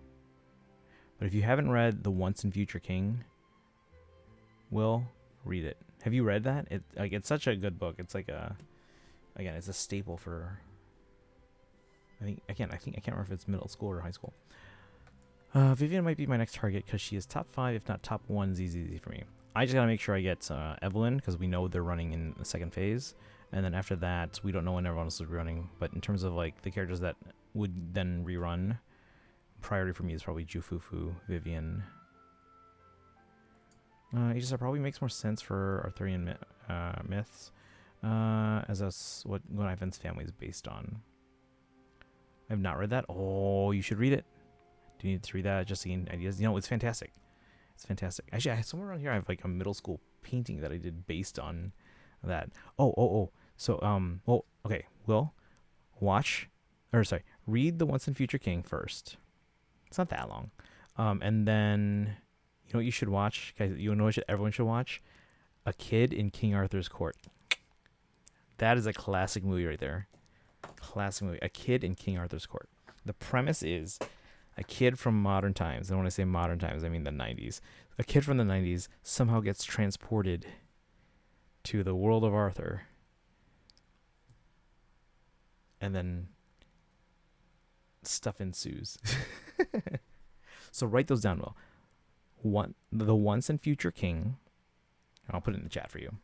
Speaker 2: But if you haven't read The Once and Future King, Will, read it. Have you read that? It's such a good book. It's like again, it's a staple for. I can't remember if it's middle school or high school. Vivian might be my next target because she is top 5, if not top 1 ZZZ for me. I just gotta make sure I get Evelyn because we know they're running in the second phase, And then after that, we don't know when everyone else is rerunning. But in terms of like the characters that would then rerun, priority for me is probably Jufufu, Vivian. Aegis probably makes more sense for Arthurian myths, as that's what Ivan's family is based on. I have not read that. Oh, you should read it. Do you need to read that just to gain ideas? You know, it's fantastic. It's fantastic. Actually, somewhere around here I have like a middle school painting that I did based on that. Oh. So, well, okay. Will, read The Once and Future King first. It's not that long. And then, you know what you should watch? Guys, you know what everyone should watch? A Kid in King Arthur's Court. That is a classic movie right there. Classic movie. A Kid in King Arthur's Court. The premise is a kid from modern times, and when I say modern times, I mean the 90s. A kid from the 90s somehow gets transported to the world of Arthur. And then stuff ensues. So write those down, Will. The Once and Future King. I'll put it in the chat for you.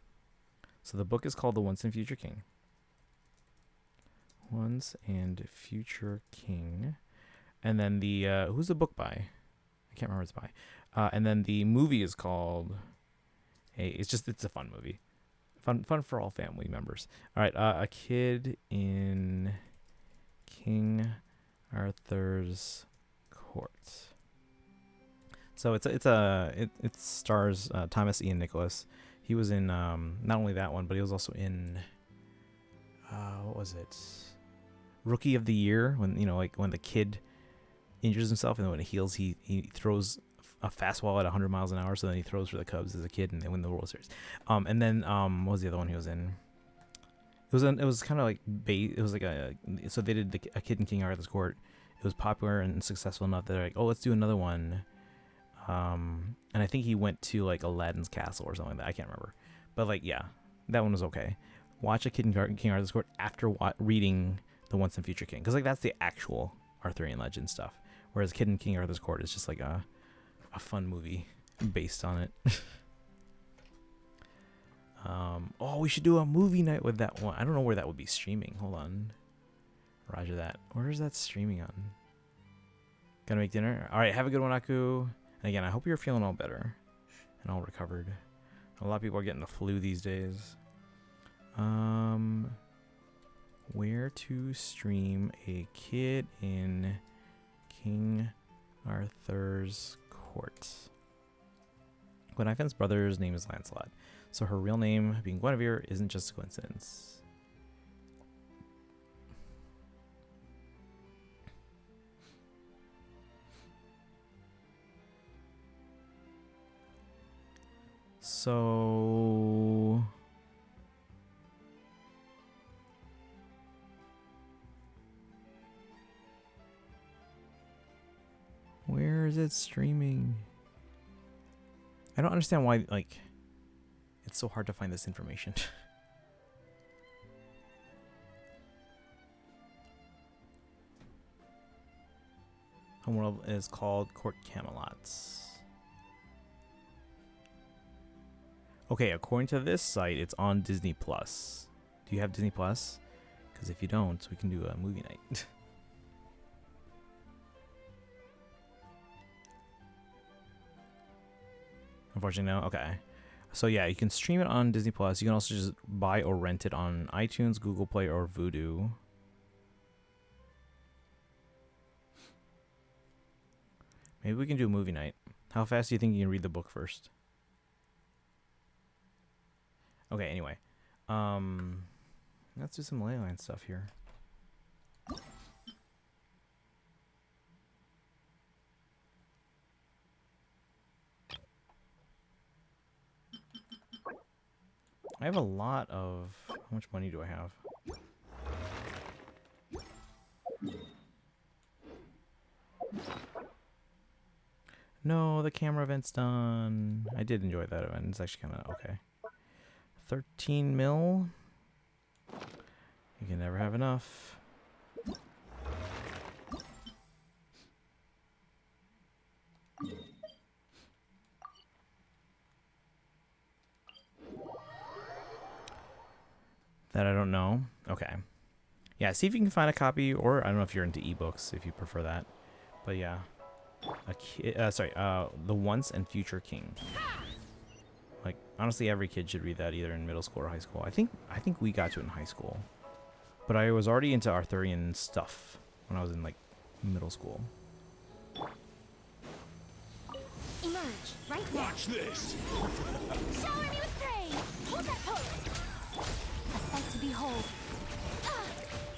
Speaker 2: So the book is called The Once and Future King. Once and Future King. And then the who's the book by? I can't remember what it's by. And then the movie is called it's a fun movie. Fun for all family members. All right, A Kid in King Arthur's Court. So it stars Thomas Ian Nicholas. He was in not only that one, but he was also in what was it? Rookie of the Year, when when the kid injures himself and then when it heals, he throws a fastball at 100 miles an hour. So then he throws for the Cubs as a kid and they win the World Series. And then what was the other one he was in? It was kind of like it was like so they did A Kid in King Arthur's Court. It was popular and successful enough that they're like, oh, let's do another one. And I think he went to like Aladdin's Castle or something like that. I can't remember, but like yeah, that one was okay. Watch A Kid in King Arthur's Court after reading The Once and Future King, because like that's the actual Arthurian legend stuff. Whereas Kid in King Arthur's Court is just like a fun movie based on it. Oh, we should do a movie night with that one. I don't know where that would be streaming. Hold on. Roger that. Where is that streaming on? Gotta make dinner? Alright, have a good one, Aku. And again, I hope you're feeling all better and all recovered. A lot of people are getting the flu these days. Where to stream A Kid in King Arthur's Court. Gwenifen's brother's name is Lancelot, so her real name being Guinevere isn't just a coincidence. So where is it streaming? I don't understand why, like, it's so hard to find this information. Homeworld is called Court Camelots. Okay, according to this site, it's on Disney Plus. Do you have Disney Plus? Because if you don't, we can do a movie night. Unfortunately, no. Okay. So yeah, you can stream it on Disney Plus. You can also just buy or rent it on iTunes, Google Play, or Vudu. Maybe we can do a movie night. How fast do you think you can read the book first? Okay, anyway. Let's do some leyline stuff here. I have a lot of... How much money do I have? No, the camera event's done. I did enjoy that event. It's actually kind of okay. 13 mil. You can never have enough. That I don't know. Okay. Yeah, see if you can find a copy, or I don't know if you're into ebooks, if you prefer that. But yeah. The Once and Future King. Like, honestly, every kid should read that either in middle school or high school. I think we got to it in high school. But I was already into Arthurian stuff when I was in, like, middle school.
Speaker 10: Emerge right now.
Speaker 3: Watch this.
Speaker 10: Shower me with praise. Hold that pose. A sight to behold.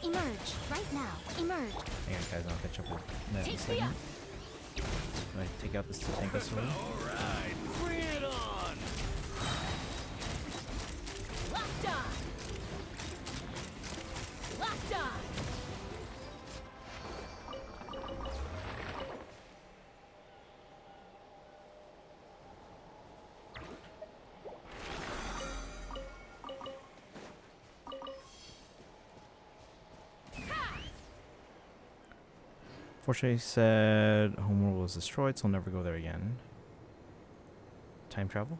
Speaker 10: Emerge right now. Emerge.
Speaker 2: Hang on, guys, I'll catch up with that in a second. Can I take out this tank sword?
Speaker 3: All right, bring it on.
Speaker 5: Locked on. Locked on.
Speaker 2: Fortunately said Homeworld was destroyed, so I'll never go there again. Time travel?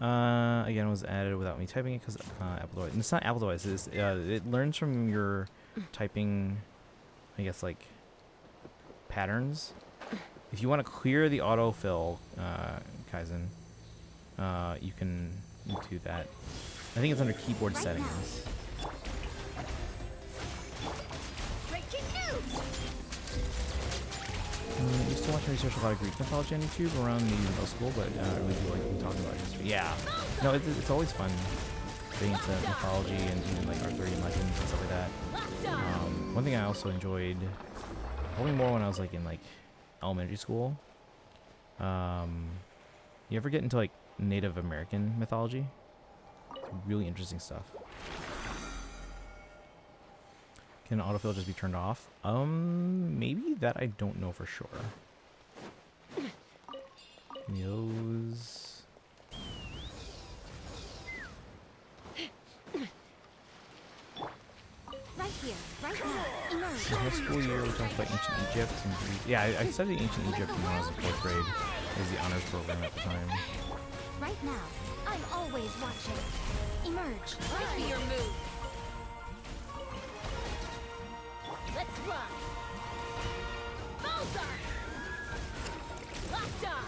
Speaker 2: Again, was added without me typing it because Apple device. And it's not Apple device. It learns from your typing, I guess, like patterns. If you want to clear the autofill, Kaizen, you can do that. I think it's under keyboard settings. I used to watch and research a lot of Greek mythology on YouTube around maybe middle school, but I really do like talking about history. Yeah, no, it's always fun getting into mythology and even like Arthurian legends and stuff like that. One thing I also enjoyed, probably more when I was like in like elementary school. You ever get into like Native American mythology? It's really interesting stuff. Can autofill just be turned off? Maybe that I don't know for sure. Those.
Speaker 10: Right here, right now. Emerge.
Speaker 2: In high school year, we talked about ancient Egypt and Greece. Yeah, I studied ancient Egypt when I was in 4th grade. It was the honors program at the time.
Speaker 10: Right now. I'm always watching. Emerge.
Speaker 5: Right to your move. Let's fly. Bullseye. Locked on.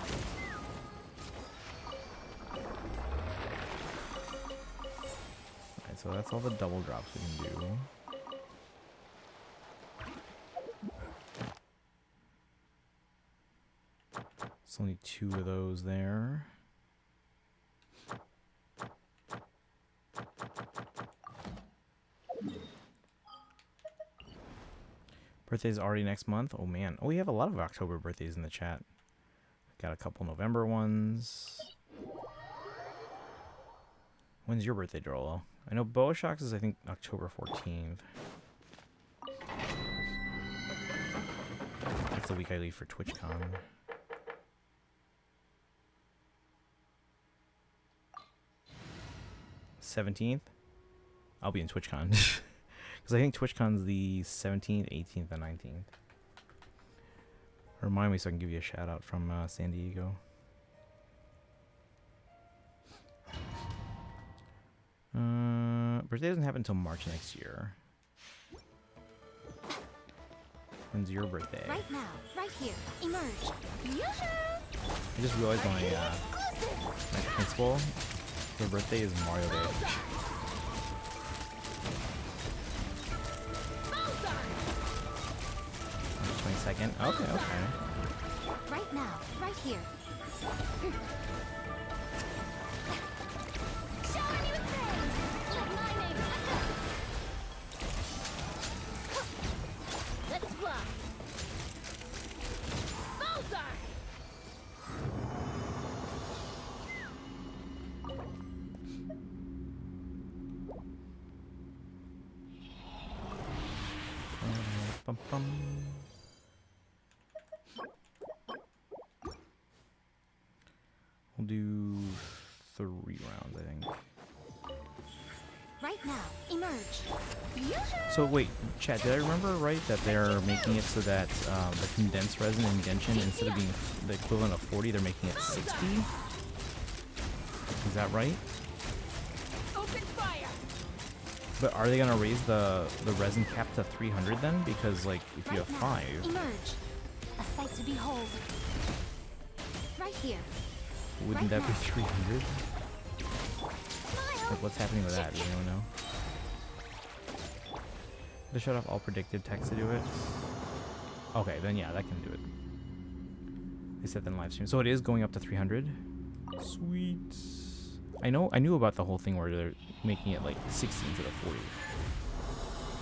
Speaker 2: Alright, so that's all the double drops we can do. There's only 2 of those there. Birthday's already next month. Oh man. Oh, we have a lot of October birthdays in the chat. Got a couple November ones. When's your birthday, Dorolo? I know Boashocks is, I think, October 14th. That's the week I leave for TwitchCon. $17th? I'll be in TwitchCon. Because I think TwitchCon's the 17th, 18th, and 19th. Remind me so I can give you a shout out from San Diego. Birthday doesn't happen until March next year. When's your birthday?
Speaker 10: Right now, right here. Emerge.
Speaker 2: I just realized my principal, her birthday is Mario Day. March 22nd. Okay, okay.
Speaker 10: Right now, right here. Shower me with praise. Let my name echo.
Speaker 5: Let's fly. Bullseye.
Speaker 2: Bum, bum. We'll do 3 rounds, I think.
Speaker 10: Right now, emerge.
Speaker 2: So wait, chat, did I remember right that they're making it so that the condensed resin in Genshin, instead of being the equivalent of 40, they're making it 60? Is that right?
Speaker 5: Open fire.
Speaker 2: But are they gonna raise the resin cap to 300 then? Because like if you have 5,
Speaker 10: Emerge. A sight to behold. Right here.
Speaker 2: wouldn't that be 300? Like what's happening with that? Does anyone know? They shut off all predicted text to do it. Okay, then yeah, that can do it. They said then live stream. So it is going up to 300. Sweet. I knew about the whole thing where they're making it like 60 instead of 40.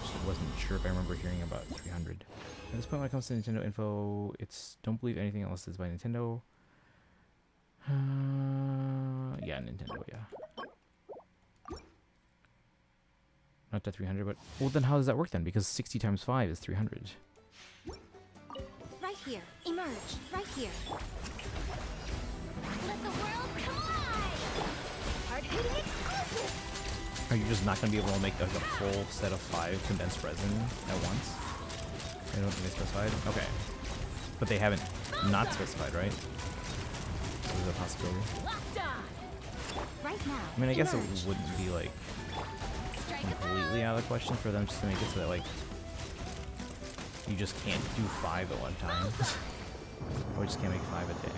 Speaker 2: Just wasn't sure if I remember hearing about 300. At this point, when it comes to Nintendo info, it's don't believe anything unless it's by Nintendo. Yeah, Nintendo, yeah. Not to 300, but well, then how does that work then? Because 60 times 5 is 300.
Speaker 10: Right here. Emerge. Right here.
Speaker 5: Let the world come alive!
Speaker 10: Hard-hitting exclusive.
Speaker 2: Are you just not going to be able to make like a full set of 5 condensed resin at once? I don't think they specified. Okay. But they haven't not specified, right? So there's a possibility.
Speaker 5: Locked on!
Speaker 10: Right now.
Speaker 2: I mean, I guess it
Speaker 10: Emerge.
Speaker 2: wouldn't be like
Speaker 5: Strike
Speaker 2: completely out of the question for them just to make it so that like you just can't do 5 at one time. Or just can't make 5 a day.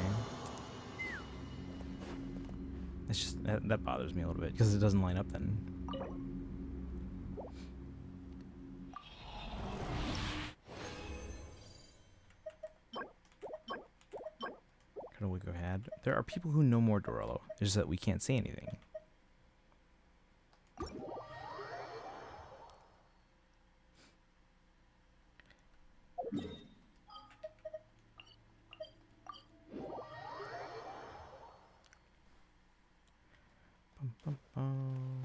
Speaker 2: It's just that bothers me a little bit because it doesn't line up then. Kind of look ahead. There are people who know more Dorello. It's just that we can't say anything. Bum, bum, bum.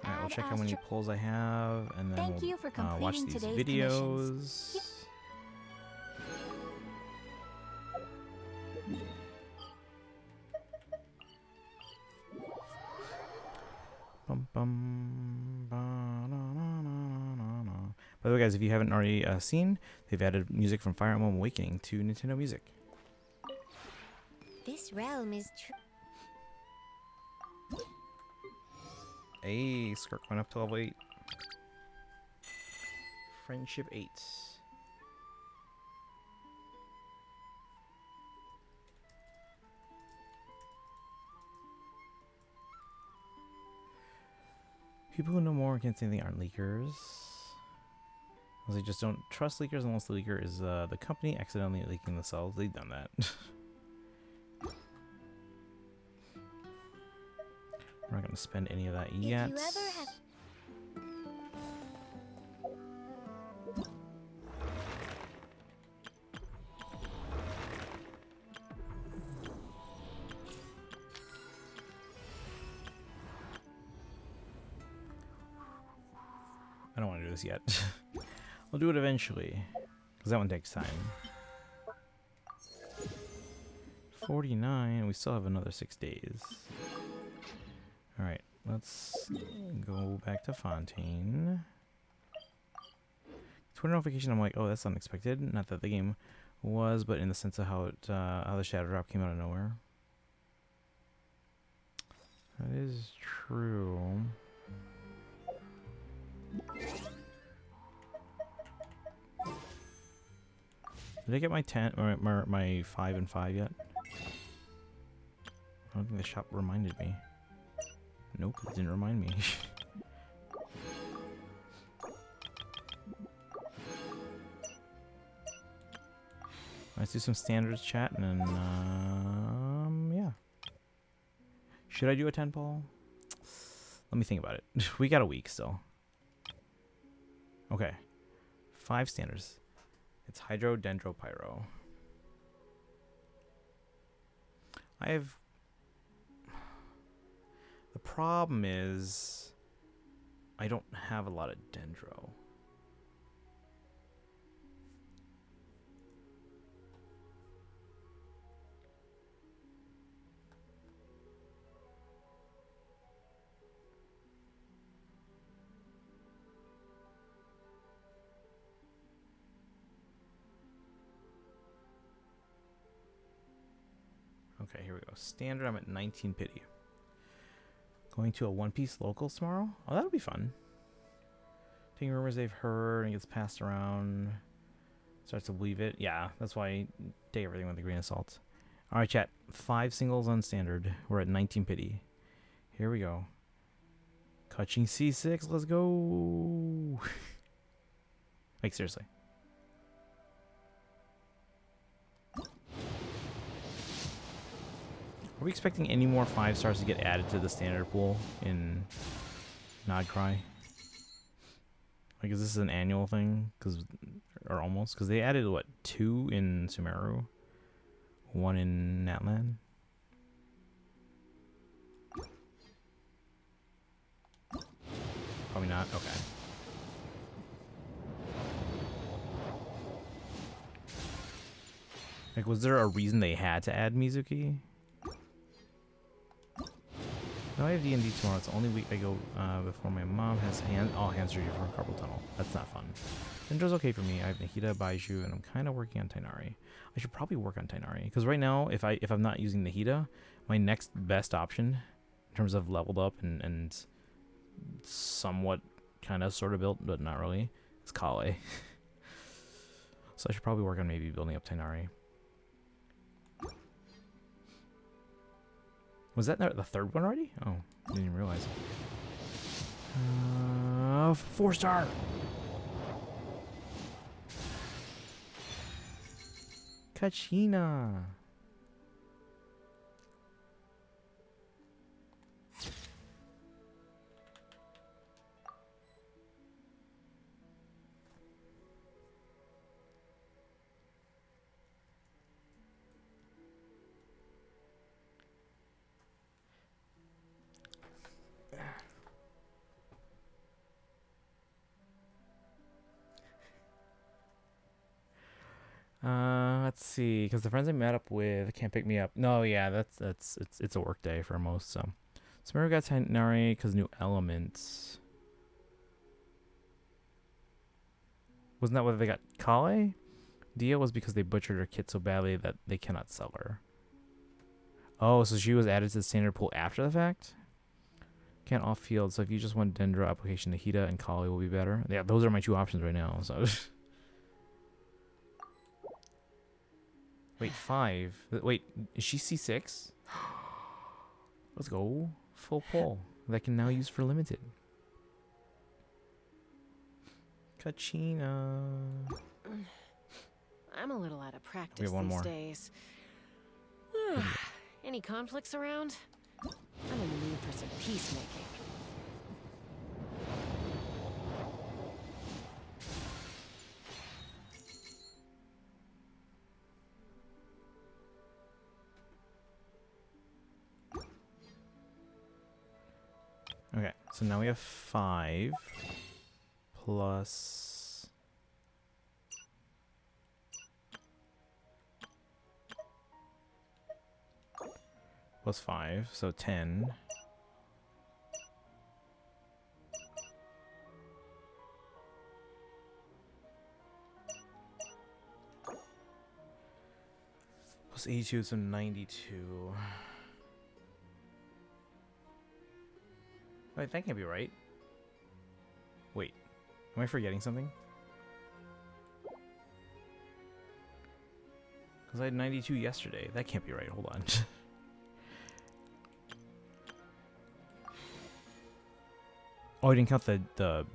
Speaker 2: Alright, we'll check how many polls I have, and then
Speaker 10: Thank
Speaker 2: we'll
Speaker 10: you for
Speaker 2: watch
Speaker 10: completing
Speaker 2: these
Speaker 10: today's
Speaker 2: videos.
Speaker 10: commissions.
Speaker 2: Bum, bum, ba, na, na, na, na, na. By the way, guys, if you haven't already seen, they've added music from Fire Emblem Awakening to Nintendo Music.
Speaker 10: This realm is
Speaker 2: Hey, Skirk went up to level 8. Friendship 8. People who know more can't say they aren't leakers. They just don't trust leakers unless the leaker is the company accidentally leaking the cells. They've done that. We're not going to spend any of that yet.
Speaker 10: If you ever have
Speaker 2: I don't want to do this yet. I'll do it eventually, because that one takes time. 49, we still have another 6 days. Alright, let's go back to Fontaine. Twitter notification, I'm like, oh, that's unexpected. Not that the game was, but in the sense of how it, how the Shadow Drop came out of nowhere. That is true. Did I get my 10 or my 5 and 5 yet? I don't think the shop reminded me. Nope, it didn't remind me. Let's do some standards chat and then yeah. Should I do a 10 poll? Let me think about it. We got a week still. Okay. 5 standards. It's Hydro, Dendro, Pyro. I have... The problem is... I don't have a lot of Dendro. Okay, here we go. Standard, I'm at 19 pity. Going to a One Piece locals tomorrow? Oh, that'll be fun. Taking rumors they've heard and gets passed around. Starts to believe it. Yeah, that's why I take everything with a grain of salt. Alright, chat. 5 singles on standard. We're at 19 pity. Here we go. Catching C6. Let's go. Like, seriously. Are we expecting any more 5 stars to get added to the standard pool in Nod Cry? Like, is this an annual thing? Or almost? Because they added, what, 2 in Sumeru? 1 in Natlan? Probably not? Okay. Like, was there a reason they had to add Mizuki? No, I have D&D tomorrow. It's the only week I go before my mom has all hand surgery for a carpal tunnel. That's not fun. Intro's okay for me. I have Nahida, Baiju, and I'm kind of working on Tainari. I should probably work on Tainari. Because right now, if I'm not using Nahida, my next best option in terms of leveled up and somewhat kind of sort of built, but not really, is Kale. So I should probably work on maybe building up Tainari. Was that the third one already? Oh, I didn't even realize. 4-star! Kachina! Let's see, because the friends I met up with can't pick me up. No, yeah, it's a work day for most. So, Saber got Tainari because new elements. Wasn't that whether they got Kale? Dia was because they butchered her kit so badly that they cannot sell her. Oh, so she was added to the standard pool after the fact? Can't off field, so if you just want Dendro application, Nahida and Kale will be better. Yeah, those are my 2 options right now. So. Wait, 5. Wait, is she C6? Let's go. Full pull. That can now use for limited. Kachina.
Speaker 8: I'm a little out of practice
Speaker 2: We have one
Speaker 8: these
Speaker 2: more.
Speaker 8: days. Any conflicts around? I'm in the mood for some peacemaking.
Speaker 2: Okay, so now we have 5 plus plus 5, so 10. Plus 82, so 92. Wait, that can't be right. Wait, am I forgetting something? Because I had 92 yesterday. That can't be right. Hold on. Oh, I didn't count the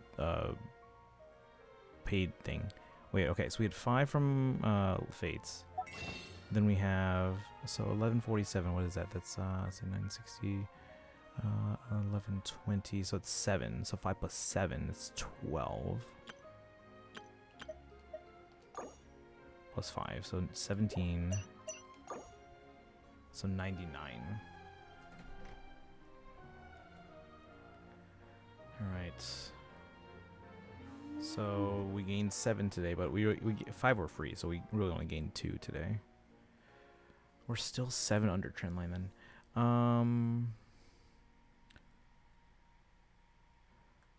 Speaker 2: paid thing. Wait, okay, so we had 5 from Fates. Then we have, so 1147, what is that? That's so 960, 1120, so it's 7. So 5 plus 7, it's 12. Plus 5, so 17. So 99. Alright. So we gained 7 today, but we 5 were free, so we really only gained 2 today. We're still 7 under trendline then.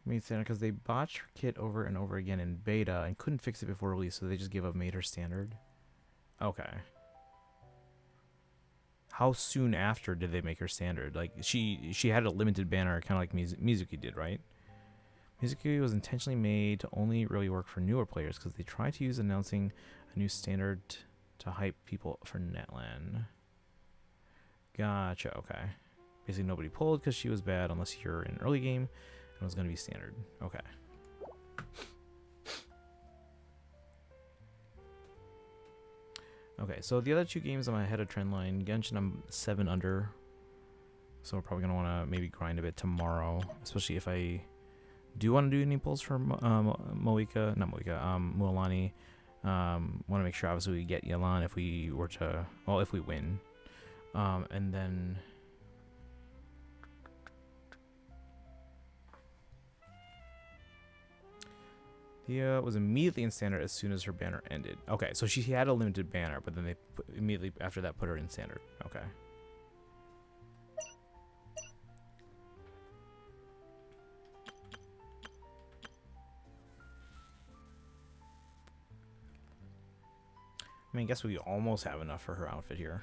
Speaker 2: Made standard because they botched her kit over and over again in beta and couldn't fix it before release, so they just gave up, made her standard. Okay. how soon after did they make her standard? Like she had a limited banner, kind of like Mizuki did, right? Mizuki was intentionally made to only really work for newer players because they tried to use announcing a new standard to hype people for Netland. Gotcha. Okay. Basically, nobody pulled because she was bad unless you're in early game and was going to be standard. Okay. Okay, so the other two games I'm ahead of trendline. Genshin, I'm 7 under. So we're probably going to want to maybe grind a bit tomorrow, especially if I do want to do any pulls for Mualani. Want to make sure, obviously, we get Yelan if we were to, well, if we win. And then Thea was immediately in standard as soon as her banner ended. Okay, so she had a limited banner, but then they immediately after that put her in standard. Okay. I mean, I guess we almost have enough for her outfit here.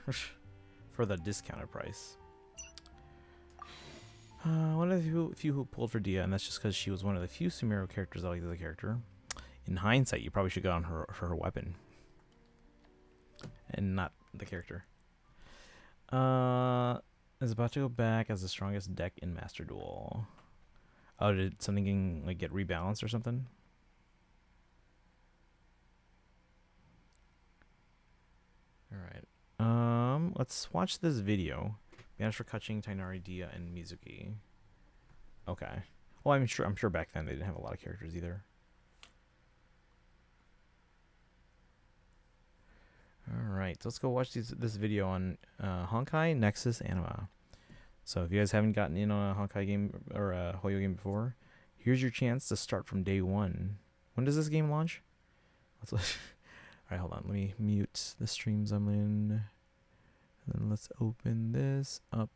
Speaker 2: For the discounted price. One of the few who pulled for Dia, and that's just because she was one of the few Sumero characters I like as a character. In hindsight, you probably should go on her weapon. And not the character. Is about to go back as the strongest deck in Master Duel. Oh, did something like get rebalanced or something? Alright. Let's watch this video. Managed for Kaching, Tainari, Dia, and Mizuki. Okay. Well, I'm sure back then they didn't have a lot of characters either. Alright, so let's go watch this video on Honkai Nexus Anima. So if you guys haven't gotten in on a Honkai game or a Hoyo game before, here's your chance to start from day 1. When does this game launch? Alright, hold on. Let me mute the streams I'm in. And then let's open this up.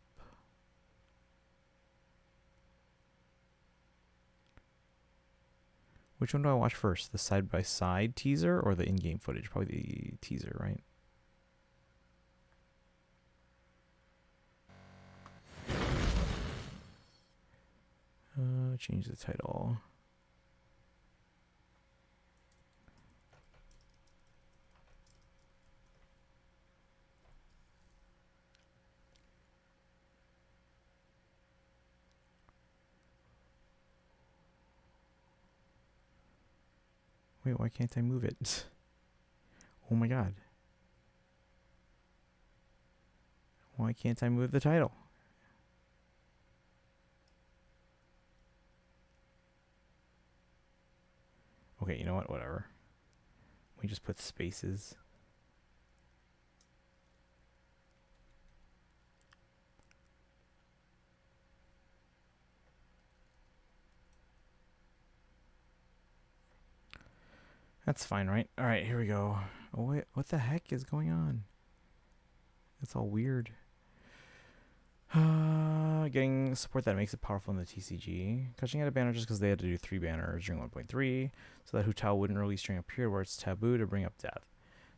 Speaker 2: Which one do I watch first? The side-by-side teaser or the in-game footage? Probably the teaser, right? Change the title. Wait, why can't I move it? Oh my god. Why can't I move the title? Okay, you know what? Whatever. We just put spaces. That's fine, right? Alright, here we go. Oh, wait, what the heck is going on? It's all weird. Getting support that makes it powerful in the TCG. Kaching had a banner just because they had to do 3 banners during 1.3, so that Hu Tao wouldn't release during a period where it's taboo to bring up death.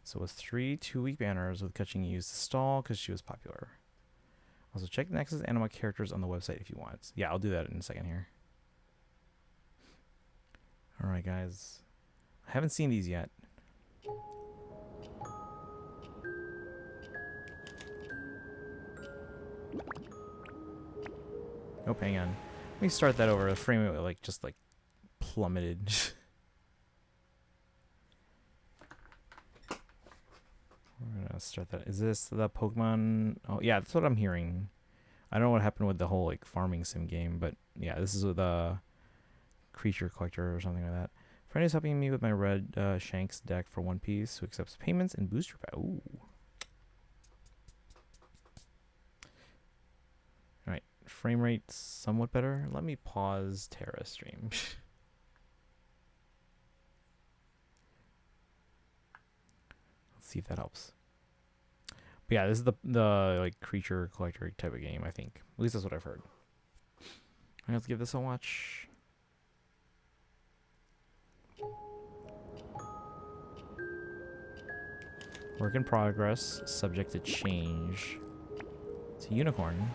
Speaker 2: So it was 3 2-week banners with Kaching used to stall because she was popular. Also, check the Nexus Anima characters on the website if you want. Yeah, I'll do that in a second here. Alright, guys. I haven't seen these yet. Nope, hang on. Let me start that over. The frame rate just plummeted. We're gonna start that. Is this the Pokemon? Oh yeah, that's what I'm hearing. I don't know what happened with the whole farming sim game, but yeah, this is the creature collector or something like that. Friend is helping me with my red Shanks deck for One Piece, who accepts payments and booster pack. Ooh. Alright, frame rate somewhat better. Let me pause Terra stream. Let's see if that helps. But yeah, this is the creature collector type of game, I think. At least that's what I've heard. Alright, let's give this a watch. Work in progress, subject to change. It's a unicorn.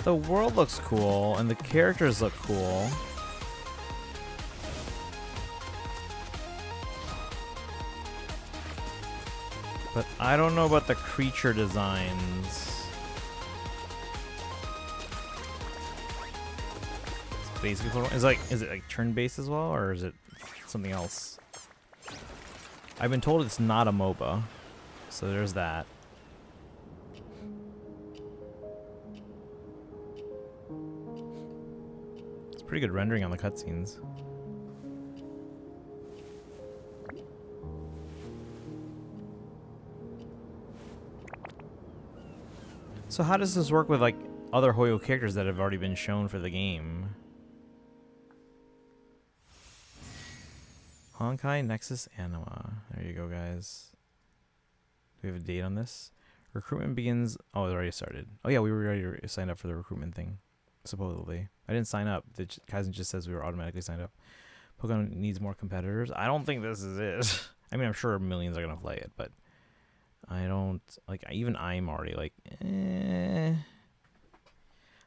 Speaker 2: The world looks cool, and the characters look cool. But I don't know about the creature designs. It's basically what, is it like turn-based as well, or is it something else? I've been told it's not a MOBA, so there's that. Pretty good rendering on the cutscenes. So how does this work with like other Hoyo characters that have already been shown for the game? Honkai Nexus Anima. There you go, guys. Do we have a date on this? Recruitment begins. Oh, it already started. Oh yeah, we were already signed up for the recruitment thing. Supposedly. I didn't sign up. The Kaizen just says we were automatically signed up. Pokemon needs more competitors. I don't think this is it. I mean, I'm sure millions are going to play it, but I don't, like, even I'm already like, eh.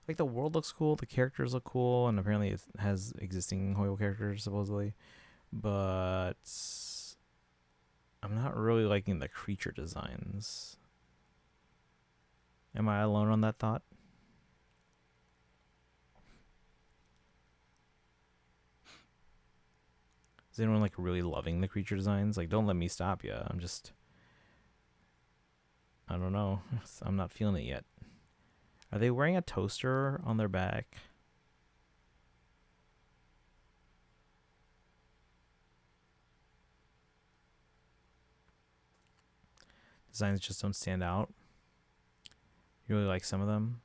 Speaker 2: Like, the world looks cool, the characters look cool, and apparently it has existing Hoyo characters, supposedly. But I'm not really liking the creature designs. Am I alone on that thought? Is anyone like really loving the creature designs? Like, don't let me stop you. I'm just, I don't know. I'm not feeling it yet. Are they wearing a toaster on their back? Designs just don't stand out. You really like some of them?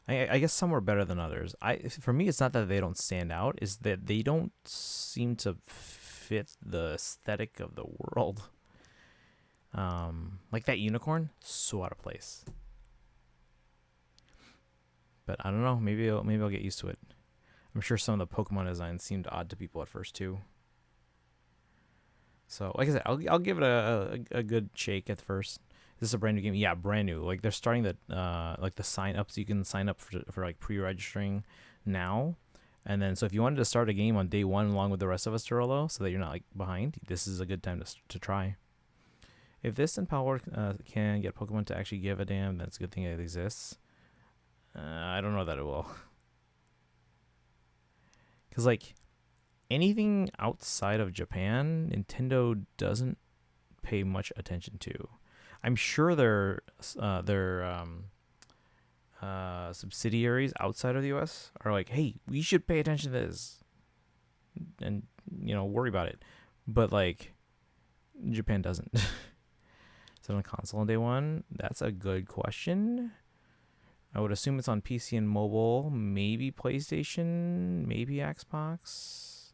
Speaker 2: I guess some are better than others. For me, it's not that they don't stand out. It's that they don't seem to fit the aesthetic of the world. Like that unicorn, so out of place. But I don't know. Maybe I'll get used to it. I'm sure some of the Pokemon designs seemed odd to people at first too. So, like I said, I'll give it a good shake at first. Is this a brand new game? Yeah, brand new. Like they're starting the like the sign ups. You can sign up for like pre-registering now. And then, so if you wanted to start a game on day one along with the rest of us, Turolo, so that you're not like behind, this is a good time to try. If this and Power can get Pokemon to actually give a damn, that's a good thing it exists. I don't know that it will. Because, like, anything outside of Japan, Nintendo doesn't pay much attention to. I'm sure their subsidiaries outside of the US are like, hey, we should pay attention to this and, you know, worry about it. But, like, Japan doesn't. Is it on console on day one? That's a good question. I would assume it's on PC and mobile, maybe PlayStation, maybe Xbox.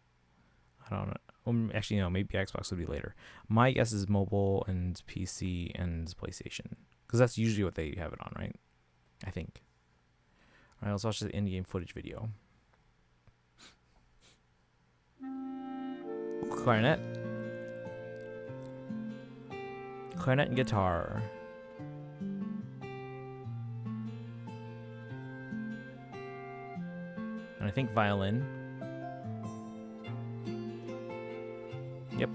Speaker 2: I don't know. Actually, no, maybe Xbox would be later. My guess is mobile and PC and PlayStation, because that's usually what they have it on, right? I think. All right, let's watch the in-game footage video. Ooh, clarinet. Clarinet and guitar. And I think violin. Yep.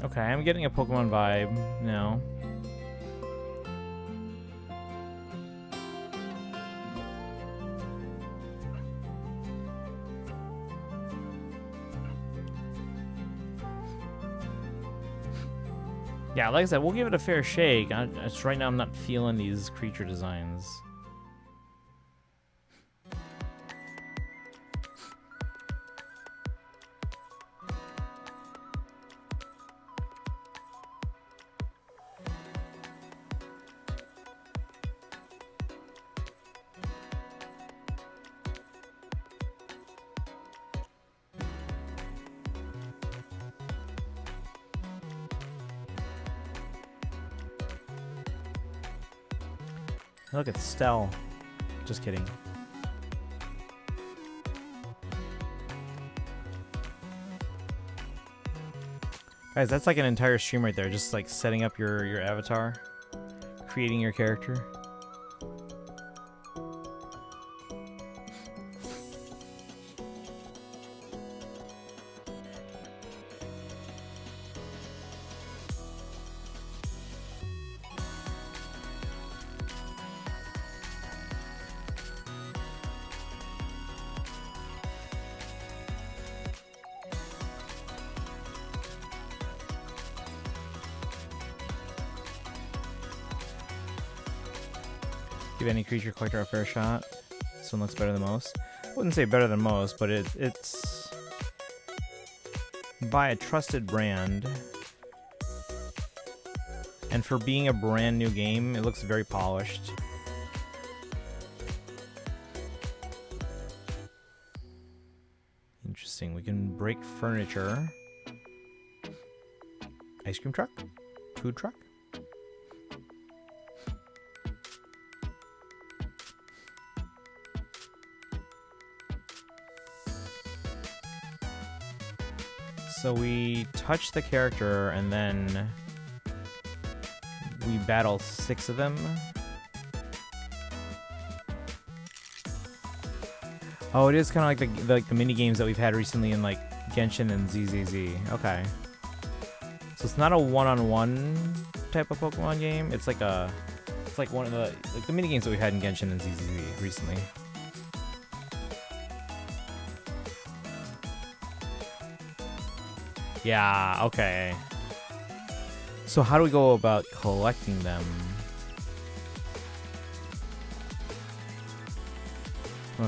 Speaker 2: Okay, I'm getting a Pokemon vibe now. Yeah, like I said, we'll give it a fair shake. Just right now, I'm not feeling these creature designs. Look at Stell. Just kidding. Guys, that's like an entire stream right there. Just like setting up your avatar, creating your character. Give any creature collector a fair shot. This one looks better than most. I wouldn't say better than most, but it's by a trusted brand. And for being a brand new game, it looks very polished. Interesting. We can break furniture. Ice cream truck? Food truck? So we touch the character and then we battle 6 of them. Oh, it is kind of like the mini games that we've had recently in like Genshin and ZZZ. Okay. So it's not a one-on-one type of Pokemon game. It's like one of the mini games that we had in Genshin and ZZZ recently. Yeah, okay. So how do we go about collecting them?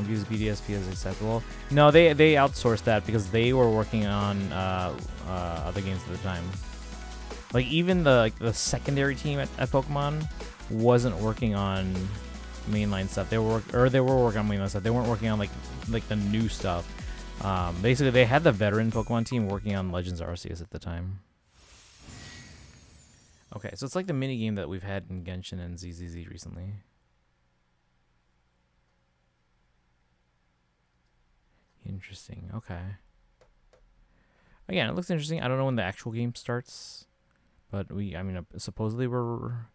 Speaker 2: Use BDSP as acceptable. No, they outsourced that because they were working on other games at the time. Like even the secondary team at Pokemon wasn't working on mainline stuff. They were working on mainline stuff. They weren't working on like the new stuff. Basically, they had the veteran Pokemon team working on Legends Arceus at the time. Okay, so it's like the mini game that we've had in Genshin and ZZZ recently. Interesting. Okay. Again, it looks interesting. I don't know when the actual game starts, but supposedly we're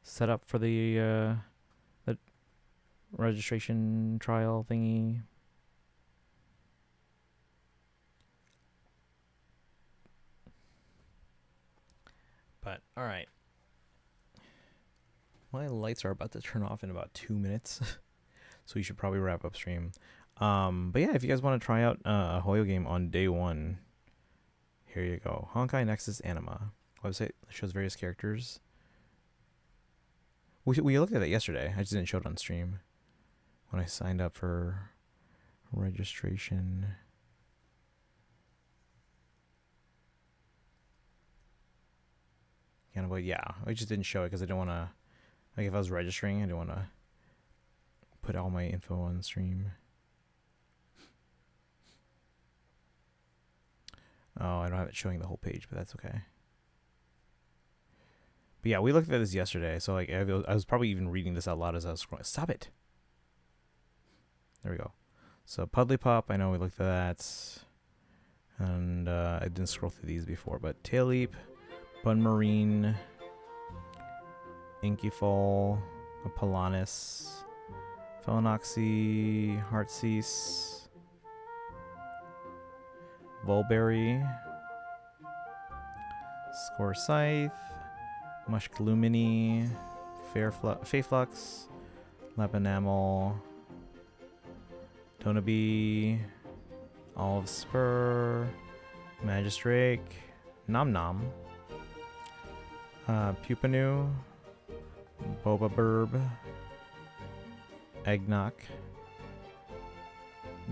Speaker 2: set up for the registration trial thingy. But all right, my lights are about to turn off in about 2 minutes, so we should probably wrap up stream. But yeah, if you guys want to try out a Hoyo game on day 1, here you go. Honkai Nexus Anima website shows various characters. We looked at it yesterday. I just didn't show it on stream when I signed up for registration. But yeah, I just didn't show it because I didn't want to, like, if I was registering, I didn't want to put all my info on stream. Oh, I don't have it showing the whole page, but that's okay. But yeah, we looked at this yesterday, so like I was probably even reading this out loud as I was scrolling. Stop it! There we go. So Puddlypop, I know we looked at that, and I didn't scroll through these before, but Tail Leap, Bunmarine, Inkyfall, Apollonus, Phalaenoxy, Heartsease, Volberry, Score Scythe, Mushkalumini, Fayflux, Lebanamel, Donaby, Olive Spur, Magistrake, Nom Nom, Pupanu, Boba Burb, Eggnog,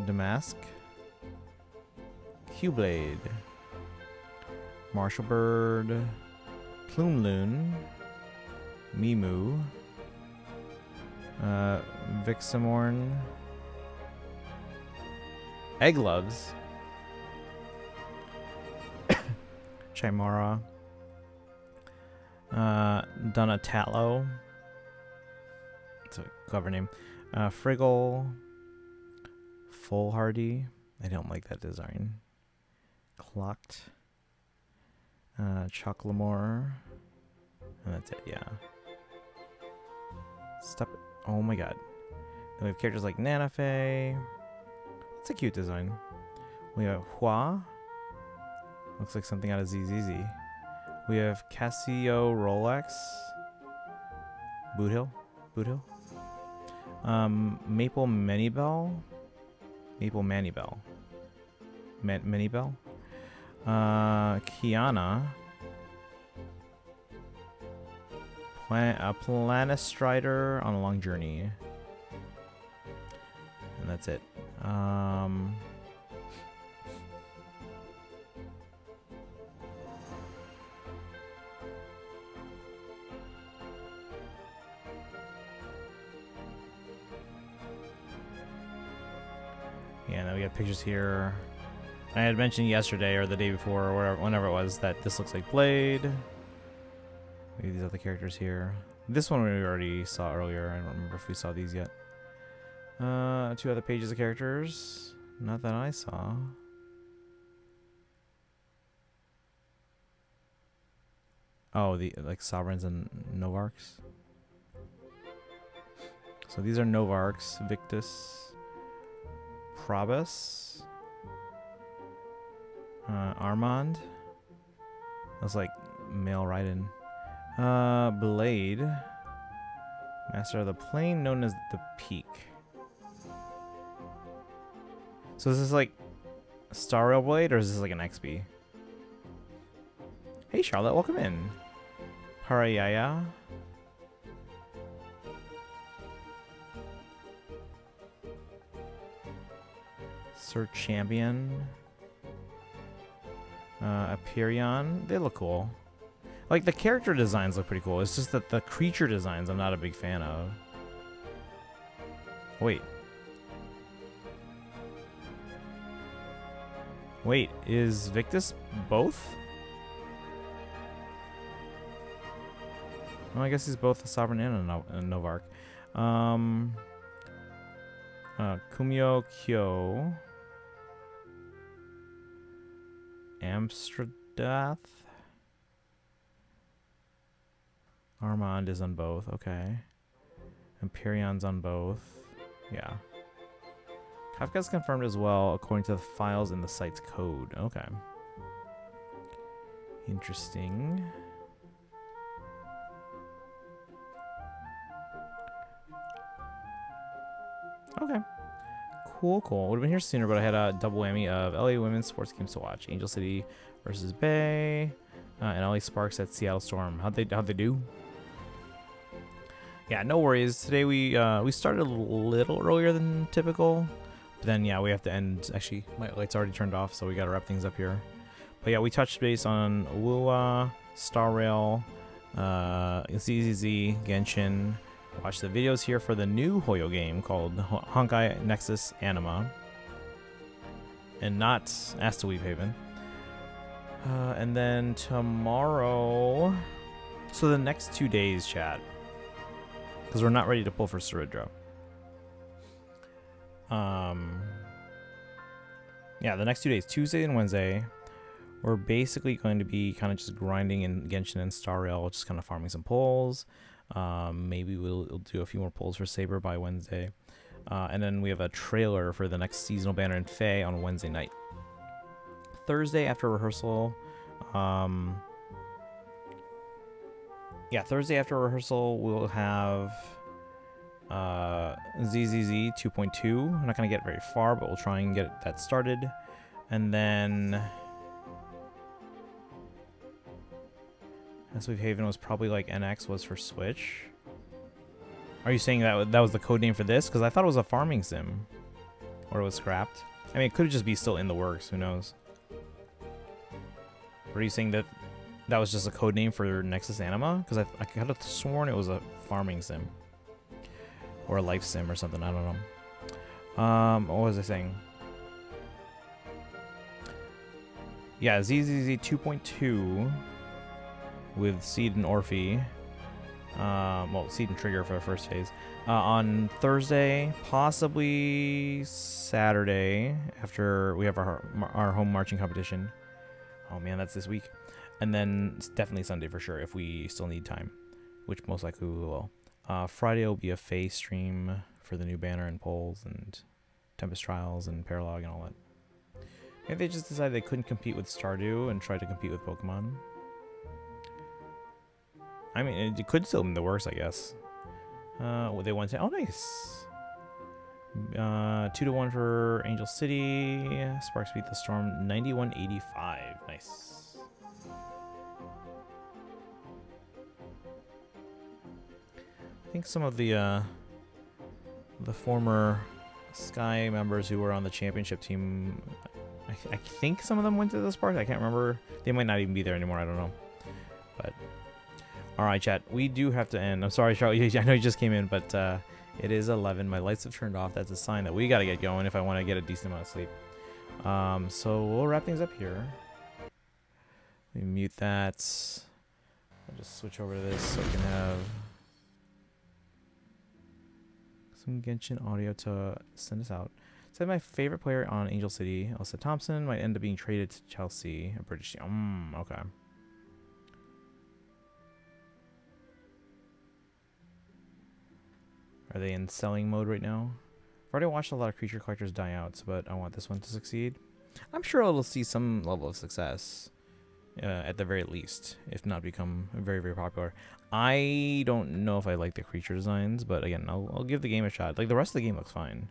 Speaker 2: Damask, Q-Blade, Marshall Bird, Plume Loon, Mimu, Vixamorn, Eggloves, Chimera, Donatello, that's a clever name, Friggle, Foolhardy, I don't like that design, Clocked, Chocolamore, and that's it, yeah. Stop it. Oh my god. Then we have characters like Nanafe. It's a cute design. We have Hua. Looks like something out of ZZZ. We have Casio Rolex. Boot Hill. Maple Manibel. Manibel. Kiana. Planistrider on a long journey. And that's it. Yeah, now we got pictures here. I had mentioned yesterday or the day before or whatever, whenever it was, that this looks like Blade. Maybe these other characters here. This one we already saw earlier. I don't remember if we saw these yet. 2 other pages of characters. Not that I saw. Oh, the like Sovereigns and Novarks. So these are Novarks, Victus, Probus, Armand. That's like male Raiden. Blade, Master of the Plane, known as the Peak. So is this like Star Rail Blade or is this like an XP? Hey Charlotte, welcome in. Harayaya. Sir Champion. Aperion. They look cool. Like, the character designs look pretty cool. It's just that the creature designs I'm not a big fan of. Wait. Wait, is Victus both? Well, I guess he's both a Sovereign and a Novark. Kumyo Kyo. Amstradath. Armand is on both, okay. Emperion's on both. Yeah. Kafka's confirmed as well, according to the files in the site's code. Okay. Interesting. Okay. Cool, cool. Would have been here sooner, but I had a double whammy of LA women's sports games to watch. Angel City versus Bay, and LA Sparks at Seattle Storm. How'd they do? Yeah, no worries. Today we started a little earlier than typical, but then yeah, we have to end. Actually, my light's already turned off, so we got to wrap things up here. But yeah, we touched base on WuWa, Star Rail, ZZZ, Genshin. Watch the videos here for the new Hoyo game called Honkai Nexus Anima, and not Ask to Weave Haven. And then tomorrow, so the next 2 days, chat, because we're not ready to pull for Saridra. Yeah, the next 2 days, Tuesday and Wednesday, we're basically going to be kind of just grinding in Genshin and Star Rail, just kind of farming some pulls. Maybe we'll do a few more pulls for Saber by Wednesday. And then we have a trailer for the next seasonal banner in Fae on Wednesday night. Thursday after rehearsal, yeah, Thursday after rehearsal, we'll have ZZZ 2.2. I'm not going to get very far, but we'll try and get that started. And then Sweet Haven was probably like NX was for Switch. Are you saying that that was the code name for this? Because I thought it was a farming sim. Or it was scrapped. I mean, it could just be still in the works. Who knows? Or are you saying that that was just a code name for Nexus Anima? Because I could have sworn it was a farming sim. Or a life sim or something. I don't know. What was I saying? Yeah, ZZZ 2.2 with Seed and Orphe. Well, Seed and Trigger for the first phase. On Thursday, possibly Saturday, after we have our home marching competition. Oh man, that's this week. And then it's definitely Sunday for sure, if we still need time, which most likely we will. Friday will be a phase stream for the new banner and polls and Tempest Trials and Paralog and all that. Maybe they just decided they couldn't compete with Stardew and tried to compete with Pokemon. I mean, it could still be in the works, I guess. What they want to... Oh, nice. 2-1 for Angel City. Sparks beat the Storm 91-85. Nice. I think some of the former Sky members who were on the championship team, I think some of them went to the Sparks. I can't remember. They might not even be there anymore. I don't know. But all right, chat. We do have to end. I'm sorry, Charlie. I know you just came in, but it is 11. My lights have turned off. That's a sign that we got to get going if I want to get a decent amount of sleep. So we'll wrap things up here. Let me mute that. I'll just switch over to this so we can have some Genshin audio to send us out. Said my favorite player on Angel City, Elsa Thompson, might end up being traded to Chelsea, a British team. Okay. Are they in selling mode right now? I've already watched a lot of creature collectors die out, but I want this one to succeed. I'm sure it'll see some level of success, at the very least, if not become very, very popular. I don't know if I like the creature designs, but again, I'll give the game a shot. Like, the rest of the game looks fine.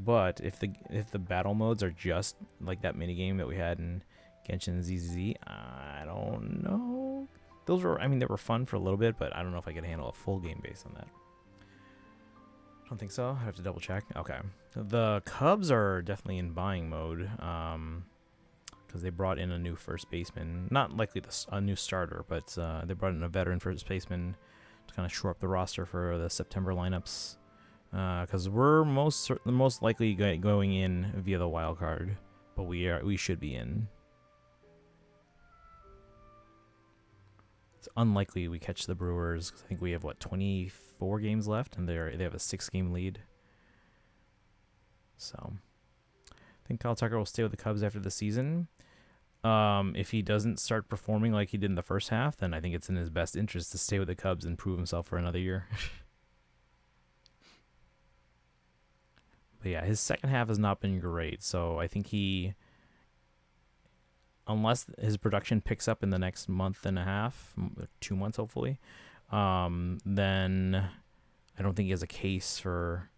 Speaker 2: But if the battle modes are just like that mini game that we had in Genshin ZZZ, I don't know. Those were, I mean, they were fun for a little bit, but I don't know if I could handle a full game based on that. I don't think so. I have to double check. Okay. The Cubs are definitely in buying mode, because they brought in a new first baseman. Not likely a new starter, but they brought in a veteran first baseman to kind of shore up the roster for the September lineups. Because we're most likely going in via the wild card, but we should be in. It's unlikely we catch the Brewers, because I think we have, what, 24 games left, and they have a 6-game lead. So I think Kyle Tucker will stay with the Cubs after the season. If he doesn't start performing like he did in the first half, then I think it's in his best interest to stay with the Cubs and prove himself for another year. But yeah, his second half has not been great, so I think unless his production picks up in the next month and a half, 2 months hopefully, then I don't think he has a case for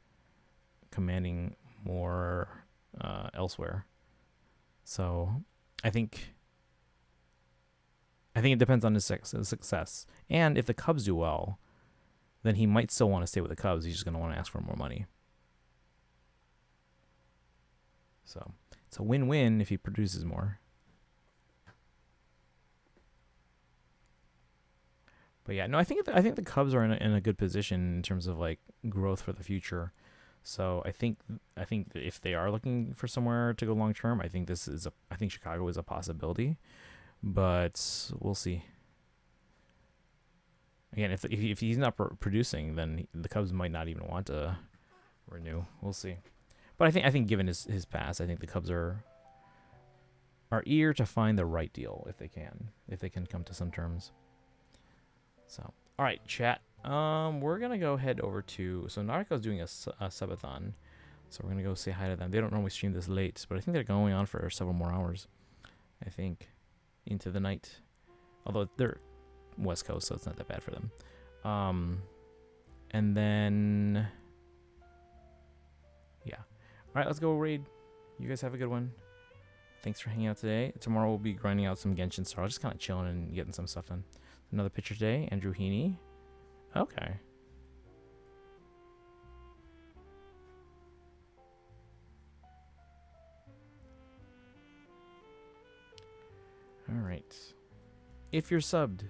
Speaker 2: commanding more elsewhere. So I think it depends on his success. And if the Cubs do well, then he might still want to stay with the Cubs. He's just going to want to ask for more money. So it's a win-win if he produces more. But yeah, no, I think the Cubs are in a good position in terms of like growth for the future. So I think if they are looking for somewhere to go long term, I think Chicago is a possibility. But we'll see. Again, if he's not producing, then the Cubs might not even want to renew. We'll see. But I think given his past, I think the Cubs are eager to find the right deal if they can come to some terms. So, all right, chat. We're gonna go head over to, so Narco's doing a subathon, so we're gonna go say hi to them. They don't normally stream this late, but I think they're going on for several more hours. I think into the night. Although West Coast, so it's not that bad for them. And then, yeah. All right, let's go raid. You guys have a good one. Thanks for hanging out today. Tomorrow we'll be grinding out some Genshin Star, just kind of chilling and getting some stuff done. Another picture today, Andrew Heaney. Okay. All right. If you're subbed.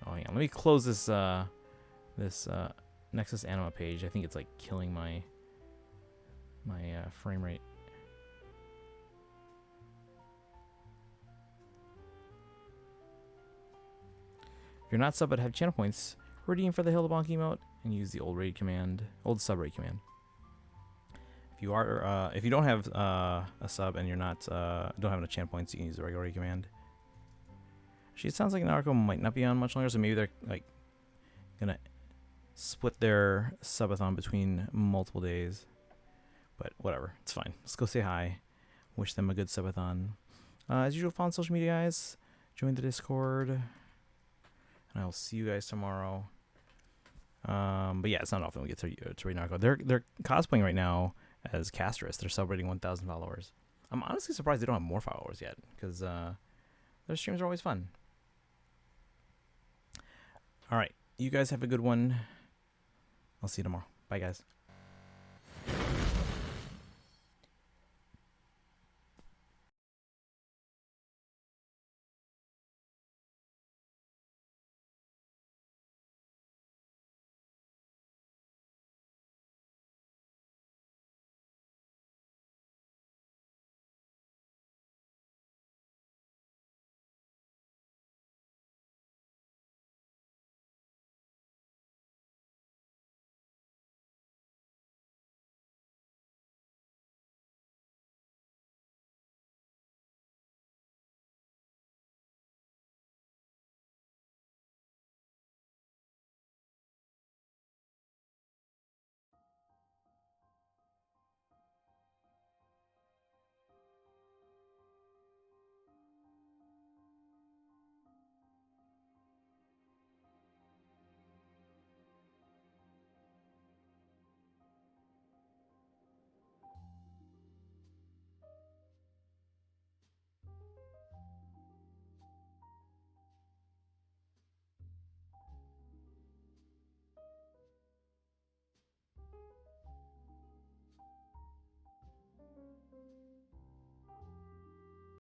Speaker 2: Oh, yeah. Let me close this Nexus Anima page. I think it's like killing my frame rate. If you're not sub but have channel points, redeem for the Hildebonk emote and use the old sub raid command. If you are, if you don't have a sub and you're not don't have enough channel points, you can use the regular raid command. Actually, it sounds like Naruto might not be on much longer, so maybe they're like gonna split their subathon between multiple days. But whatever, it's fine. Let's go say hi. Wish them a good subathon. As usual, follow on social media, guys. Join the Discord. And I will see you guys tomorrow. But yeah, it's not often we get to read Naruto. They're cosplaying right now as Castris. They're celebrating 1,000 followers. I'm honestly surprised they don't have more followers yet, because their streams are always fun. All right, you guys have a good one. I'll see you tomorrow. Bye, guys.